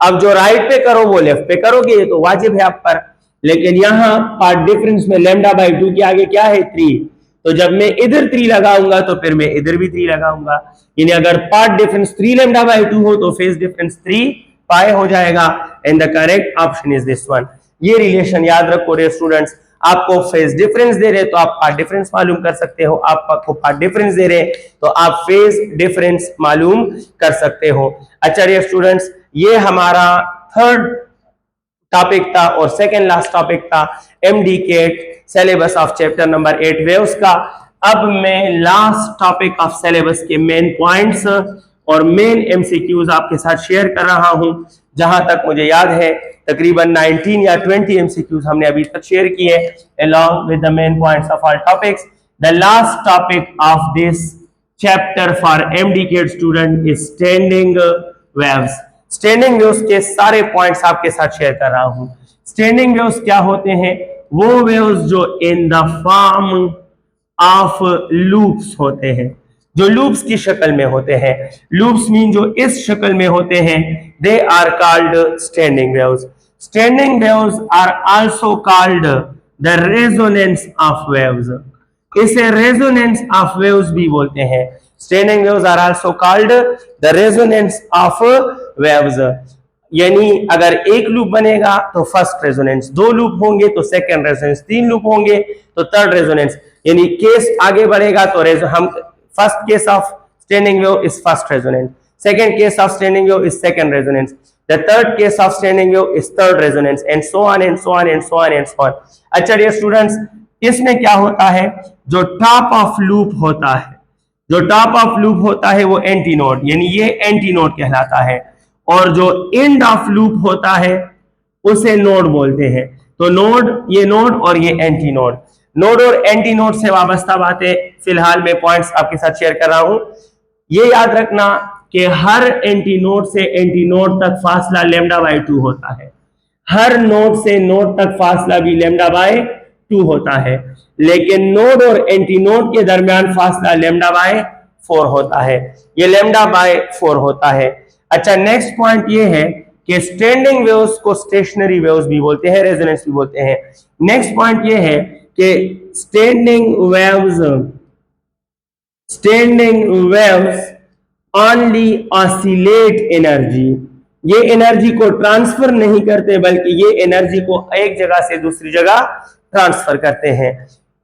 अब जो राइट पे करो वो लेफ्ट पे करोगे, ये तो वाजिब है आप पर, लेकिन यहां पार्ट डिफरेंस में लैम्डा बाई 2 के आगे क्या है? 3। तो जब मैं इधर 3 लगाऊंगा तो फिर मैं इधर भी 3 लगाऊंगा, यानी अगर पार्ट डिफरेंस 3 लैम्डा बाई 2 हो तो फेज डिफरेंस 3 पाई हो जाएगा, and the correct option is this one. ये रिलेशन याद रखो डियर स्टूडेंट्स। आपको फेज डिफरेंस दे रहे तो आप पाथ डिफरेंस मालूम कर सकते हो, आपको पाथ डिफरेंस दे रहे तो आप फेज डिफरेंस मालूम कर सकते हो। अच्छा डियर स्टूडेंट्स, ये हमारा थर्ड टॉपिक था और सेकेंड लास्ट टॉपिक था MDCAT syllabus of chapter number 8 waves का। अब मैं लास्ट टॉपिक ऑफ सिलेबस के मेन पॉइंट्स और मेन एमसीक्यूज आपके साथ शेयर कर रहा हूं। जहां तक मुझे याद है तकरीबन 19 या 20 एमसीक्यूज हमने अभी तक शेयर किए along with the main points of our topics. The last topic of this chapter for MD student is standing waves. Standing waves के सारे पॉइंट्स आपके साथ शेयर कर रहा हूं। स्टैंडिंग वेव्स क्या होते हैं? वो वेव्स जो in the form of loops होते हैं, जो लूप्स की शक्ल में होते हैं। लूप्स मीन जो इस शक्ल में होते हैं, they are called standing waves. Standing waves are also called the resonance of waves. इसे रेजोनेंस ऑफ वेव्स भी बोलते हैं। Standing waves are also called the resonance of waves. यानी अगर एक लूप बनेगा तो फर्स्ट रेजोनेंस, दो लूप होंगे तो सेकंड रेजोनेंस, तीन लूप होंगे तो थर्ड रेजोनेंस। यानी केस आगे बढ़ेगा तो हम first case of standing wave is first resonance, second case of standing wave is second resonance, the third case of standing wave is third resonance, and so on and so on and so on and so on. अच्छा dear students, इसमें क्या होता है? जो top of loop होता है, जो top of loop होता है वो एंटी नोड, यानी ये एंटी नोड कहलाता है, और जो एंड ऑफ लूप होता है उसे नोड बोलते हैं। तो नोड, ये नोड और ये एंटी नोड। नोड और एंटी नोड से वाबस्ता बातें फिलहाल मैं पॉइंट्स आपके साथ शेयर कर रहा हूं। ये याद रखना कि हर एंटी नोड से एंटी नोड तक फासला λ/2 होता है। हर नोड से नोड तक फासला भी λ/2 होता है, लेकिन नोड और एंटी नोड के दरमियान फासला λ/4 होता है। ये λ/4 होता है। अच्छा, नेक्स्ट पॉइंट ये है कि स्टैंडिंग वेव्स को स्टेशनरी वेव्स भी बोलते हैं, रेजोनेंस भी बोलते हैं। नेक्स्ट पॉइंट ये है कि standing waves only oscillate energy. ये एनर्जी को ट्रांसफर नहीं करते, बल्कि ये एनर्जी को एक जगह से दूसरी जगह ट्रांसफर करते हैं।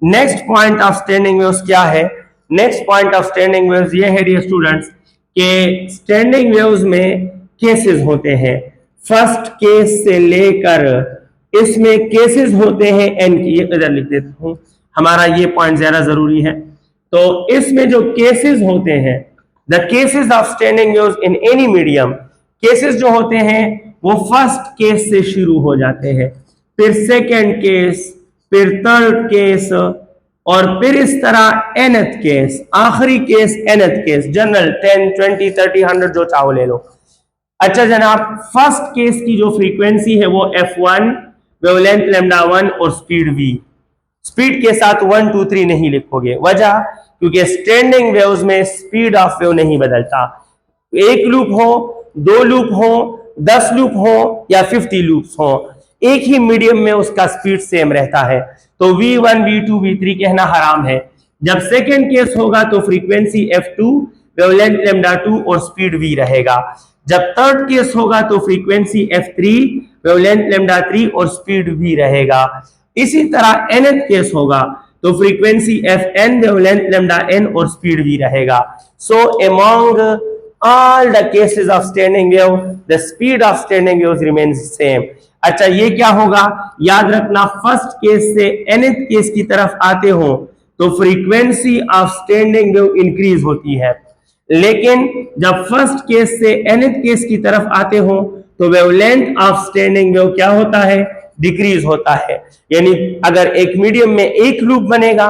Next point of standing waves क्या है? Next point of standing waves ये है डियर स्टूडेंट्स कि स्टैंडिंग वेव्स में केसेस होते हैं। फर्स्ट केस से लेकर इसमें केसेस होते हैं एन की, इधर लिख देता हूं, हमारा ये पॉइंट ज्यादा जरूरी है। तो इसमें जो केसेस होते हैं, the cases of standing waves in any medium, cases जो होते हैं वो फर्स्ट केस से शुरू हो जाते हैं, फिर सेकेंड केस, फिर थर्ड केस, और फिर इस तरह nth केस, आखिरी केस nth केस, जनरल 10, 20, 30, 100 जो चाहो ले लो। अच्छा जनाब, फर्स्ट केस की जो फ्रीक्वेंसी है वो f1, वेवलेंथ λ1 और स्पीड v। स्पीड के साथ 1, 2, 3 नहीं लिखोगे, वजह क्योंकि स्टैंडिंग वेव्स में स्पीड ऑफ वेव नहीं बदलता। एक लूप हो, दो लूप हो, 10 लूप हो या 50 लूप्स हो, एक ही मीडियम में उसका स्पीड सेम रहता है। तो v1, v2, v3 कहना हराम है। जब सेकेंड केस होगा तो फ्रीक्वेंसी f2, वेवलेंथ λ2 और स्पीड v रहेगा। जब थर्ड केस होगा तो फ्रीक्वेंसी f3, वेवलेंथ λ3 और स्पीड v रहेगा। इसी तरह nth केस होगा तो फ्रीक्वेंसी fn, वेवलेंथ λn और स्पीड v रहेगा। सो among all the cases of standing wave, the speed of standing waves remains same. अच्छा, ये क्या होगा? याद रखना, फर्स्ट केस से nth केस की तरफ आते हो तो frequency of standing wave increase होती है, लेकिन जब फर्स्ट केस से nth केस की तरफ आते हो तो वेवलेंथ ऑफ स्टैंडिंग वेव क्या होता है? डिक्रीज होता है। यानी अगर एक मीडियम में एक लूप बनेगा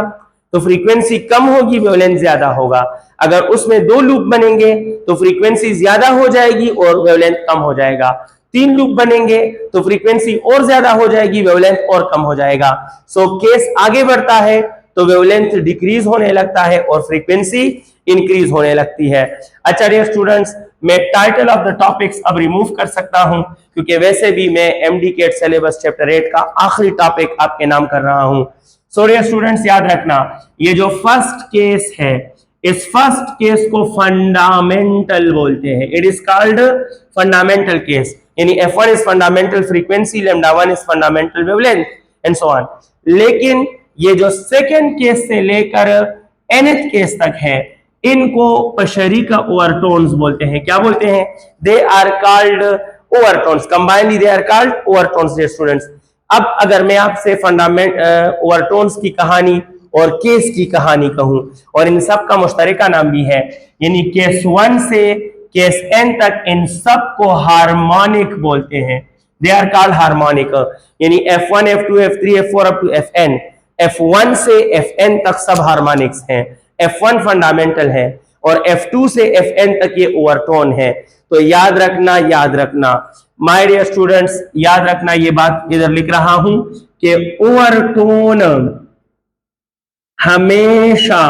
तो फ्रीक्वेंसी कम होगी, वेवलेंथ ज्यादा होगा। अगर उसमें दो लूप बनेंगे तो फ्रीक्वेंसी ज्यादा हो जाएगी और वेवलेंथ कम हो जाएगा। तीन लूप बनेंगे तो फ्रीक्वेंसी और ज्यादा हो जाएगी, वेवलेंथ और कम हो जाएगा। सो केस आगे बढ़ता है तो वेवलेंथ डिक्रीज होने लगता है और फ्रीक्वेंसी इंक्रीज होने लगती है। अच्छा डियर स्टूडेंट्स, मैं टाइटल ऑफ द टॉपिक्स अब रिमूव कर सकता हूं, क्योंकि वैसे भी मैं एमडी केट सिलेबस चैप्टर 8 का आखिरी टॉपिक आपके नाम कर रहा हूं। सो डियर स्टूडेंट्स, याद रखना, ये जो फर्स्ट केस है, इस फर्स्ट केस को फंडामेंटल बोलते हैं। It is called fundamental case, यानी f1 is fundamental frequency, λ1 is fundamental wavelength and so on. लेकिन ये जो सेकेंड केस से लेकर nth केस तक है, इनको पशरीका ओवरटोन्स बोलते हैं। क्या बोलते हैं? They are called overtones, combinedly they are called overtones dear students. अब अगर मैं आपसे ओवरटोन्स की कहानी और केस की कहानी कहूं, और इन सब का मुश्तरका नाम भी है, यानी केस 1 से केस n तक इन सब को हार्मोनिक बोलते हैं, दे आर कॉल्ड हार्मोनिक। यानी F1 F2 F3 F4 up to Fn, F1 से Fn तक सब हार्मोनिक्स हैं। F1 फंडामेंटल है और F2 से Fn तक ये ओवरटोन है। तो याद रखना माय डियर स्टूडेंट्स, याद रखना, ये बात इधर लिख रहा हूं कि ओवरटोन हमेशा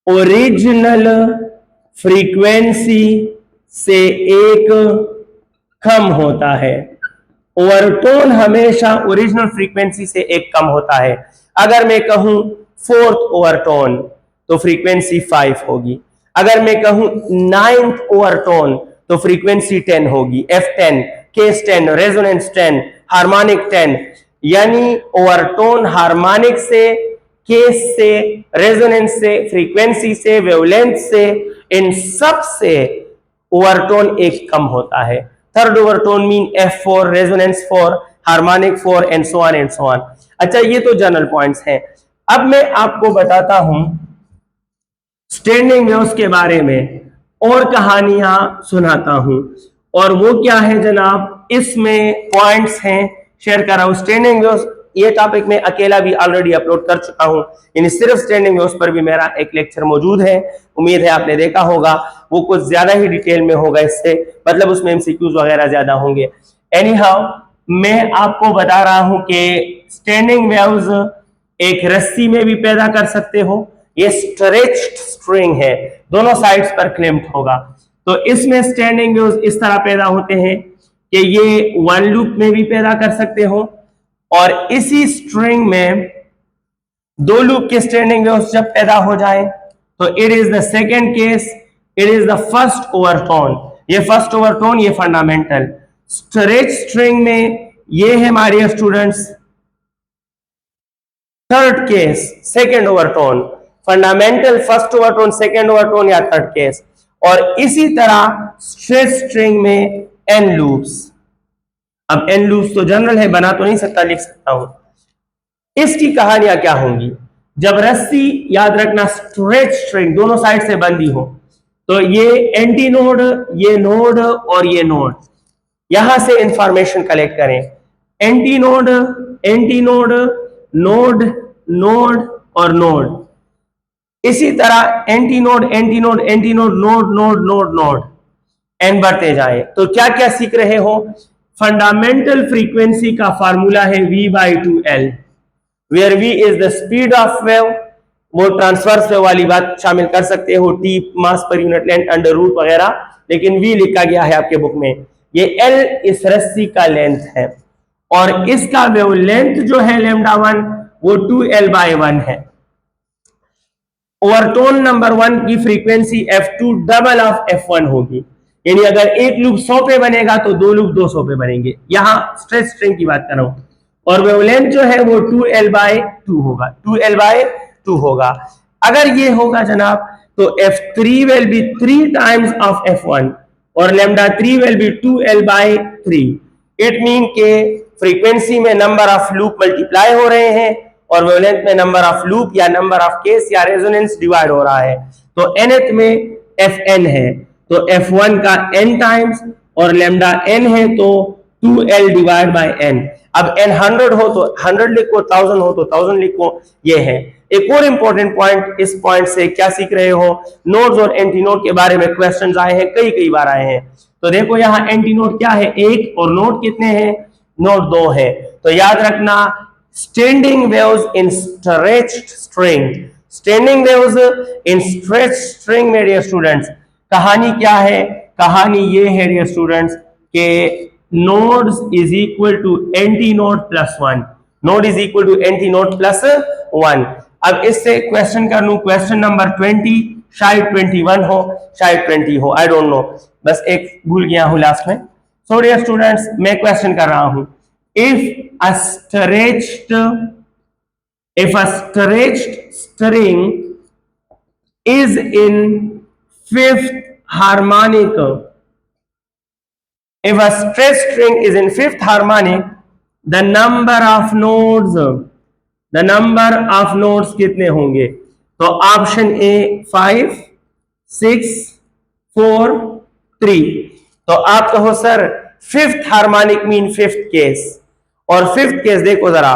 ओरिजिनल फ्रीक्वेंसी से एक कम होता है। ओवरटोन हमेशा ओरिजिनल फ्रीक्वेंसी से एक कम होता है। अगर मैं कहूं फोर्थ ओवरटोन तो फ्रीक्वेंसी 5 होगी, अगर मैं कहूं नाइन्थ ओवरटोन तो फ्रीक्वेंसी 10 होगी, F10, केस 10, रेजोनेंस 10, हार्मोनिक 10। यानी ओवरटोन हार्मोनिक से, केस से, रेजोनेंस से, फ्रीक्वेंसी से, वेवलेंथ से, इन सब से ओवरटोन एक कम होता है। Third overtone mean F4, resonance 4, harmonic 4 and so on and so on. अच्छा, ये तो जनरल पॉइंट्स हैं। अब मैं आपको बताता हूं स्टैंडिंग वेव्स के बारे में और कहानियां सुनाता हूं, और वो क्या है जनाब, इसमें पॉइंट्स हैं शेयर कर रहा हूं। स्टैंडिंग वेव्स ये टॉपिक में अकेला भी ऑलरेडी अपलोड कर चुका हूं, यानी सिर्फ स्टैंडिंग वेव्स पर भी मेरा एक लेक्चर मौजूद है, उम्मीद है आपने देखा होगा। वो कुछ ज्यादा ही डिटेल में होगा इससे, मतलब उसमें एमसीक्यूज वगैरह ज्यादा होंगे। एनी हाउ, मैं आपको बता रहा हूं कि स्टैंडिंग वेव्स एक रस्सी में भी पैदा कर सकते हो, ये स्ट्रेच्ड स्ट्रिंग है, दोनों साइड्स पर क्लैंप्ड होगा। तो इसमें स्टैंडिंग वेव्स इस तरह पैदा होते हैं कि ये वन लूप में भी पैदा कर सकते हो, और इसी स्ट्रिंग में दो लूप के स्टैंडिंग वेव्स जब पैदा हो जाए तो it is the second case, it is the first overtone. ये फर्स्ट ओवरटोन, ये फंडामेंटल। स्ट्रेच स्ट्रिंग में ये है हमारे students third case, second overtone. Fundamental, first overtone, second overtone या थर्ड केस। और इसी तरह स्ट्रेच स्ट्रिंग में एन लूप्स। अब एन लूप्स तो जनरल है, बना तो नहीं सकता, लिख सकता हूं। इसकी कहानियां क्या होंगी, जब रस्सी, याद रखना स्ट्रेच स्ट्रिंग दोनों साइड से बंदी हो, तो ये एंटी नोड, ये नोड और ये नोड, यहां से इंफॉर्मेशन कलेक्ट करें। Antinode, antinode, node, node और नोड। इसी तरह antinode, antinode, antinode, node, node, node, node, n बढ़ते जाए। तो क्या क्या सीख रहे हो, फंडामेंटल फ्रीक्वेंसी का फार्मूला है V/2L, where V is the speed of wave. वो ट्रांसवर्स वेव वाली बात शामिल कर सकते हो, T मास per unit length, under root वगैरह, लेकिन V लिखा गया है आपके बुक में। ये L इस रस्सी का लेंथ है, और इसका वेव लेंथ जो है λ1 वो 2L/1 है। ओवरटोन नंबर 1 की frequency F2 double of F1 होगी, यानी अगर एक लूप 100 पे बनेगा तो दो लूप 200 पे बनेंगे। यहां स्ट्रेच स्ट्रिंग की बात कर रहा हूं। और वेवलेंथ जो है वो 2L/2 होगा, 2L/2 होगा। अगर ये होगा जनाब तो F3 will be 3 times of F1 और λ3 will be 2L/3। It mean के फ्रीक्वेंसी में नंबर ऑफ लूप मल्टीप्लाई हो रहे हैं और वेवलेंथ में नंबर ऑफ लूप या नंबर ऑफ केस या रेजोनेंस डिवाइड हो रहा है। तो nth में Fn है तो F1 का n टाइम्स, और λn है तो 2L/n। अब n 100 हो तो 100 लिखो, 1000 हो तो 1000 लिखो, ये है। एक और इंपॉर्टेंट पॉइंट, इस पॉइंट से क्या सीख रहे हो, नोड्स और एंटी नोड के बारे में क्वेश्चंस आए हैं, कई बार आए हैं। तो देखो यहाँ एंटी नोड क्या है, 1, और नोड कितने हैं, नोड 2 है। तो याद रखना standing waves in stretched string, standing waves in stretched string में डियर स्टूडेंट्स कहानी क्या है, कहानी ये है डियर स्टूडेंट्स के nodes is equal to antinode plus 1, node is equal to antinode plus 1। अब इससे क्वेश्चन कर लूं, क्वेश्चन नंबर 20, शायद 21 हो, शायद 20 हो, आई डोंट नो, बस एक भूल गया हूं लास्ट में। सो डियर स्टूडेंट्स मैं क्वेश्चन कर रहा हूं, if a stretched string is in fifth harmonic, if a stretched string is in fifth harmonic, the number of nodes कितने होंगे? तो ऑप्शन ए 5, 6, 4 3। तो आप कहो sir fifth harmonic mean fifth case, और फिफ्थ केस देखो जरा,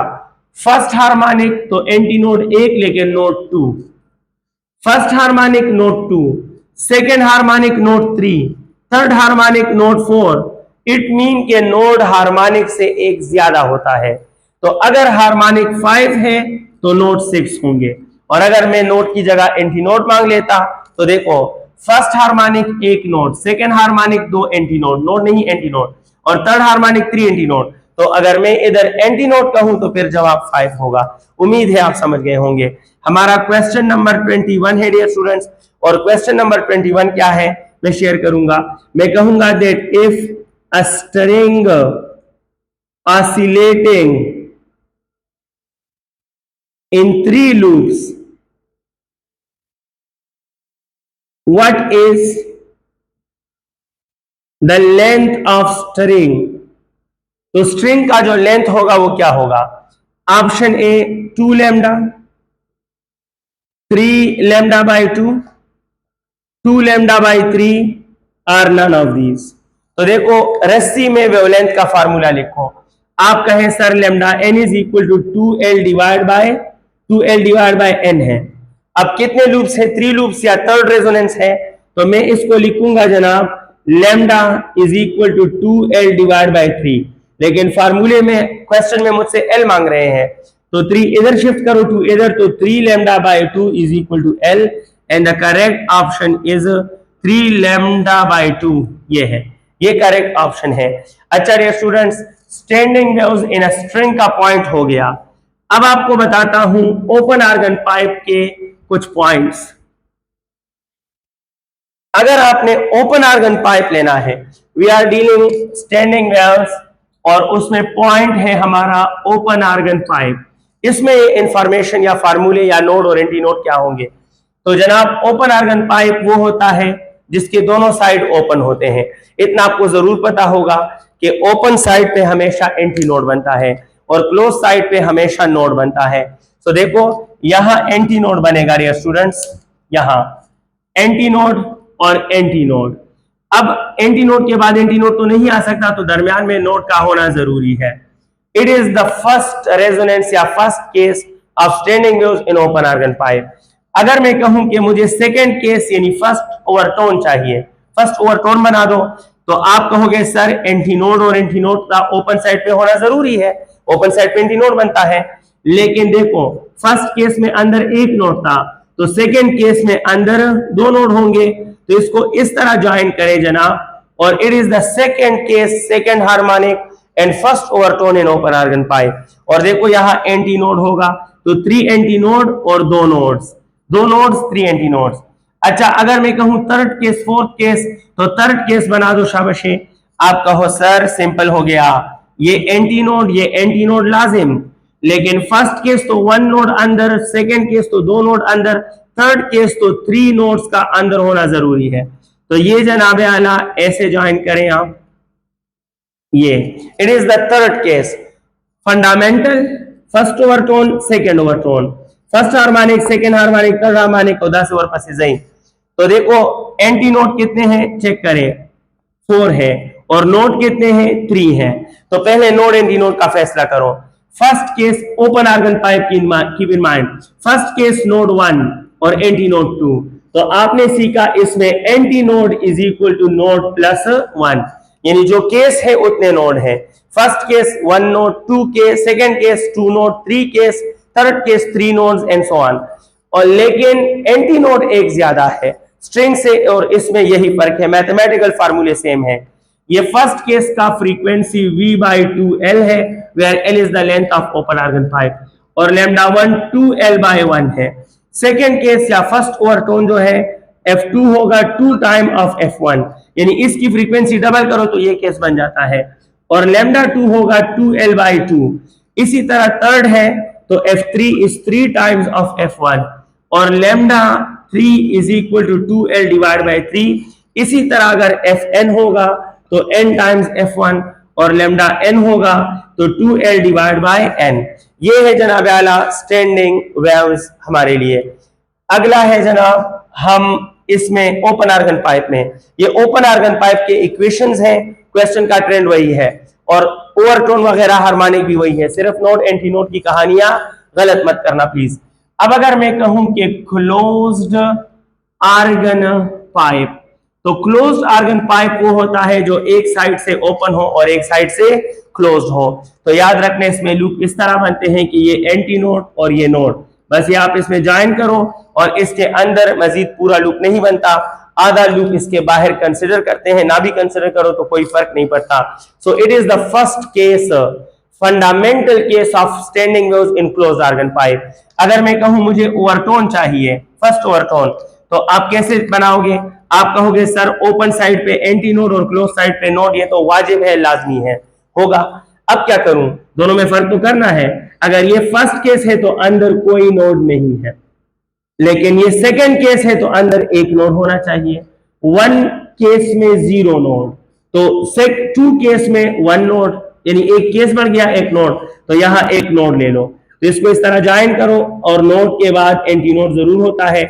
फर्स्ट हार्मोनिक तो एंटी नोड 1 लेकिन node 2, first harmonic node 2, second harmonic node 3, third harmonic node 4। It mean के नोड हार्मोनिक से एक ज्यादा होता है। तो अगर हार्मोनिक 5 है तो नोड 6 होंगे, और अगर मैं नोड की जगह एंटी नोड मांग लेता तो देखो फर्स्ट हार्मोनिक एक node, second harmonic 2 anti node, node नहीं एंटी नोड, और थर्ड हार्मोनिक 3 एंटी नोड। तो अगर मैं इधर एंटी नोड कहूं तो फिर जवाब 5 होगा। उम्मीद है आप समझ गए होंगे। हमारा क्वेश्चन नंबर 21 है डियर स्टूडेंट्स, और क्वेश्चन नंबर 21 क्या है मैं शेयर करूंगा। मैं कहूंगा that if a string oscillating in 3 loops, what is the length of string? तो स्ट्रिंग का जो लेंथ होगा वो क्या होगा? Option A 2 lambda, 3 lambda by 2, 2 lambda by 3, or none of these. तो देखो रस्सी में वेवलेंथ का फार्मूला लिखो। आप कहें sir lambda n is equal to 2l divide by n है। अब कितने लूप्स है? 3 लूप्स या थर्ड रेजोनेंस है, तो मैं इसको लिखूंगा जनाब lambda is equal to 2l divide by 3, लेकिन फार्मूले में क्वेश्चन में मुझसे एल मांग रहे हैं, तो 3 इधर शिफ्ट करो 2 इधर, तो 3 lambda by 2 is equal to L, and the correct option is 3 lambda by 2। ये है, ये करेक्ट ऑप्शन है। अच्छा dear students, standing waves in a string का पॉइंट हो गया। अब आपको बताता हूं ओपन आर्गन पाइप के कुछ पॉइंट्स। अगर आपने ओपन आर्गन पाइप लेना है, we are dealing standing waves, और उसमें पॉइंट है हमारा ओपन आर्गन पाइप। इसमें इंफॉर्मेशन या फार्मूले या नोड और एंटी नोड क्या होंगे? तो जनाब ओपन आर्गन पाइप वो होता है जिसके दोनों साइड ओपन होते हैं। इतना आपको जरूर पता होगा कि ओपन साइड पे हमेशा एंटी नोड बनता है और क्लोज साइड पे हमेशा नोड बनता है। तो देखो यहां एंटी नोड बनेगा डियर स्टूडेंट्स, यहां एंटी नोड और एंटी नोड। अब एंटी नोड के बाद एंटी नोड तो नहीं आ सकता, तो दरमियान में नोड का होना जरूरी है। It is the first resonance या first case of standing waves in open organ pipe. अगर मैं कहूं कि मुझे सेकेंड केस यानी फर्स्ट ओवरटोन चाहिए, फर्स्ट ओवरटोन बना दो, तो आप कहोगे सर एंटी नोड और एंटी नोड का ओपन साइड पे होना जरूरी है, ओपन साइड पे एंटी नोड बनता है। लेकिन देखो फर्स्ट केस में अंदर एक नोड था, तो सेकेंड केस में अंदर 2 नोड होंगे, तो इसको इस तरह ज्वाइन करें जनाब, और it is the second case, second harmonic and first overtone in open organ pipe. और देखो यहां एंटी नोड होगा, तो 3 एंटी नोड और 2 नोड्स, 2 नोड्स 3 एंटी नोड्स। अच्छा अगर मैं कहूं थर्ड केस, फोर्थ केस, तो थर्ड केस बना दो शाबाशी। आप कहो सर सिंपल हो गया, ये एंटी नोड लाजिम, लेकिन फर्स्ट केस तो 1 नोड अंदर, सेकेंड केस तो 2 नोड अंदर, थर्ड केस तो 3 नोड्स का अंदर होना जरूरी है। तो ये जनाब आला ऐसे ज्वाइन करें आप, ये it is the third case. Fundamental first overtone, second overtone, first harmonic, second harmonic, third harmonic, और 10 ओवर पसीज़ई। तो देखो एंटी नोट कितने हैं चेक करें, 4 है, और नोट कितने हैं 3 हैं। तो पहले नोड एंटी नोड का फैसला करो। First case open organ pipe keep in mind, first case node 1 और एंटी नोड 2। तो आपने सीखा इसमें antinode is equal to node plus 1, यानी जो केस है उतने नोड है। First case 1 node, 2 case, second case 2 node, 3 case, third case 3 nodes and so on. और लेकिन एंटी नोड एक ज्यादा है स्ट्रिंग से, और इसमें यही फर्क है, मैथमेटिकल फार्मूले सेम है। ये फर्स्ट केस का फ्रीक्वेंसी v/2l है, where l is the length of open organ pipe, और लैम्डा 1 2l/1 है। सेकेंड केस या फर्स्ट ओवरटोन जो है f2 होगा 2 टाइम ऑफ f1, यानी इसकी फ्रीक्वेंसी डबल करो तो ये केस बन जाता है, और लैम्डा 2 होगा 2l/2। इसी तरह थर्ड है तो f3 is 3 times of f1, और lambda 3 is equal to 2l divide by 3। इसी तरह अगर fn होगा तो n टाइम्स f1, और लैम्डा n होगा तो 2l डिवाइड बाई n। ये है जनाब आला स्टैंडिंग वेव्स हमारे लिए। अगला है जनाब, हम इसमें ओपन आर्गन पाइप में। ये ओपन आर्गन पाइप के इक्वेशंस हैं, क्वेश्चन का ट्रेंड वही है और ओवरटोन वगैरह हार्मोनिक भी वही है, सिर्फ नोड एंटी नोड की कहानियां गलत मत करना प्लीज। अब अगर मैं कहूं कि क्लोज्ड आर्गन पाइप, तो क्लोज्ड आर्गन पाइप वो होता है जो एक साइड से ओपन हो और एक साइड से क्लोज्ड हो। तो याद रखने इसमें लूप इस तरह बनते हैं कि ये एंटी नोड और ये नोड, बस ये आप इसमें ज्वाइन करो और इसके अंदर मजीद पूरा लूप नहीं बनता, आधा लूप इसके बाहर कंसिडर करते हैं, ना भी कंसिडर करो तो कोई फर्क नहीं पड़ता। So it is the first case, fundamental case of standing waves in closed organ pipe. अगर मैं कहूं मुझे ओवरटोन चाहिए, फर्स्ट ओवरटोन, तो आप कैसे बनाओगे? आप कहोगे सर ओपन साइड पे एंटी नोड और क्लोज साइड पे नोड, ये तो वाजिब है, लाजमी है, होगा। अब क्या करूं? दोनों में फर्क तो करना है। अगर ये फर्स्ट केस है तो अंदर कोई नोड नहीं है, लेकिन ये सेकंड केस है तो अंदर एक नोड होना चाहिए। वन केस में जीरो नोड, तो टू केस में वन नोड, यानी एक केस बढ़ गया एक नोड, तो यहां एक नोड ले लो, तो इसको इस तरह ज्वाइन करो और नोड के बाद एंटी नोड जरूर होता है।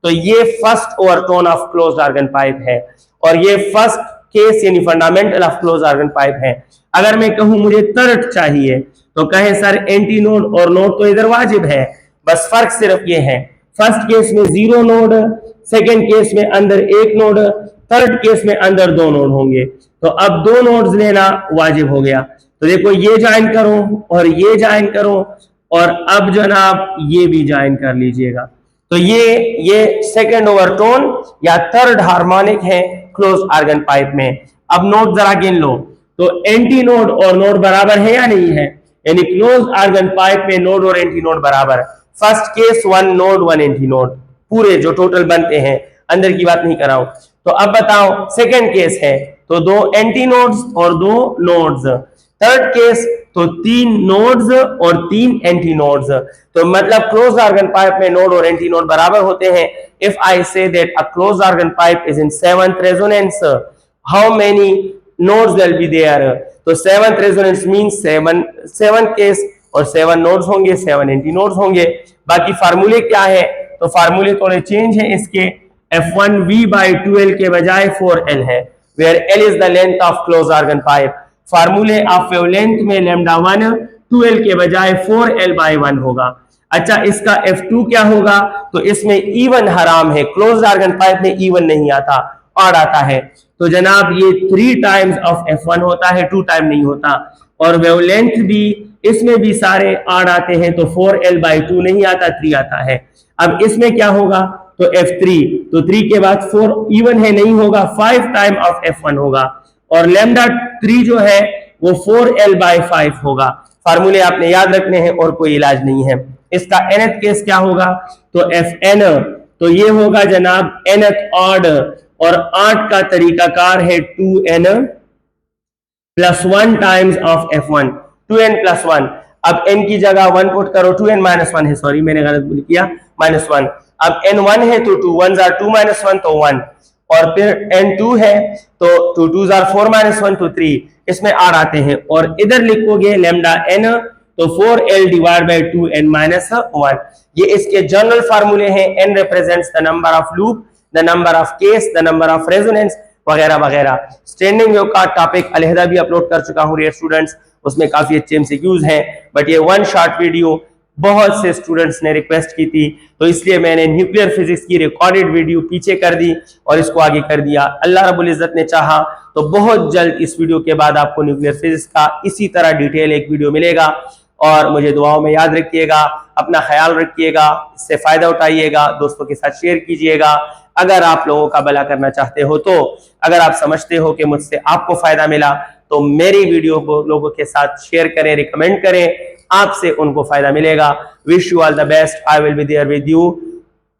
तो ये first overtone of closed organ pipe है और ये फर्स्ट केस यानी fundamental of closed organ pipe है। अगर मैं कहूं मुझे थर्ड चाहिए, तो कहे सर एंटी नोड और नोड तो इधर वाजिब है, बस फर्क सिर्फ ये है, फर्स्ट केस में जीरो नोड, सेकंड केस में अंदर एक नोड, थर्ड केस में अंदर दो नोड होंगे, तो अब दो नोड्स लेना वाजिब हो गया। तो देखो ये ज्वाइन करो और ये ज्वाइन करो और अब जनाब ये भी ज्वाइन कर लीजिएगा। तो ये सेकंड ओवरटोन या थर्ड हार्मोनिक है क्लोज आर्गन पाइप में। अब नोड जरा गिन लो, तो एंटी नोड और नोड बराबर है या नहीं है? यानी क्लोज आर्गन पाइप में नोड और एंटी नोड बराबर। First case one node one anti node, पूरे जो टोटल बनते हैं, अंदर की बात नहीं कराऊं। तो अब बताओ सेकंड केस है तो दो एंटी नोड्स और दो नोड्स, थर्ड केस तो तीन नोड्स और तीन एंटी नोड्स। तो मतलब क्लोज आर्गन पाइप में नोड और एंटी नोड बराबर होते हैं। If I say that a close organ pipe is in seventh resonance, how many nodes will be there? तो seventh resonance means seven case और seven nodes होंगे, seven anti nodes होंगे। बाकी फार्मूले क्या है? तो फार्मूले थोड़े चेंज है इसके, F1V/2L के बजाय 4L है, where L is the length of closed argon pipe। फार्मूले ऑफ वेवलेंथ में λ1 2L के बजाय 4L/1 होगा। अच्छा, इसका F2 क्या होगा? तो इसमें इवन हराम है, क्लोज्ड आर्गन पाइप में इवन नहीं आता, ऑड आता है। तो जनाब ये 3 टाइम्स ऑफ F1 होता है, 2 टाइम नहीं होता। और वेवलेंथ भी इसमें भी सारे ऑड आते हैं, तो 4L/2 नहीं आता, 3 आता है। अब इसमें क्या होगा? तो F3, तो 3 के बाद 4 इवन है, नहीं होगा, 5 टाइम ऑफ F1 होगा। और λ3 जो है वो 4L/5 होगा। फार्मूले आपने याद रखने हैं और कोई इलाज नहीं है। इसका nth केस क्या होगा? तो Fn, तो ये होगा जनाब nth ऑड, और 8 का तरीकाकार है 2n + 1 times of F1, 2n + 1। अब n की जगह 1 पुट करो, 2n - 1 है, सॉरी मैंने गलत बोल किया, -1। अब n1 है तो 2 1s are 2 - 1 तो 1, और फिर n2 है तो 2 2s are 4 - 1 तो 3, इसमें r आते हैं। और इधर लिखोगे λn तो 4L/2n - 1। ये इसके जनरल फार्मूले हैं। n represents the number of loop, the number of case, the number of resonance वगैरह वगैरह। स्टैंडिंग वेव का टॉपिक अलहदा भी अपलोड कर चुका हूँ डियर स्टूडेंट्स, उसमें काफी अच्छे एमसीक्यूज हैं, बट ये वन शॉर्ट वीडियो बहुत से स्टूडेंट्स ने रिक्वेस्ट की थी, तो इसलिए मैंने न्यूक्लियर फिजिक्स की रिकॉर्डेड वीडियो पीछे कर दी और इसको आगे कर दिया। अल्लाह रब्बुल इज्जत ने चाहा तो बहुत जल्द इस वीडियो के बाद आपको न्यूक्लियर फिजिक्स का इसी तरह डिटेल एक वीडियो मिलेगा। और मुझे दुआओं में याद रखिएगा, अपना ख्याल रखिएगा, इससे फायदा उठाइएगा, दोस्तों के साथ शेयर कीजिएगा। अगर आप लोगों का भला करना चाहते हो, तो अगर आप समझते हो कि मुझसे आपको फायदा मिला, तो मेरी वीडियो को लोगों के साथ शेयर करें, रिकमेंड करें, आपसे उनको फायदा मिलेगा। Wish you all the best, I will be there with you.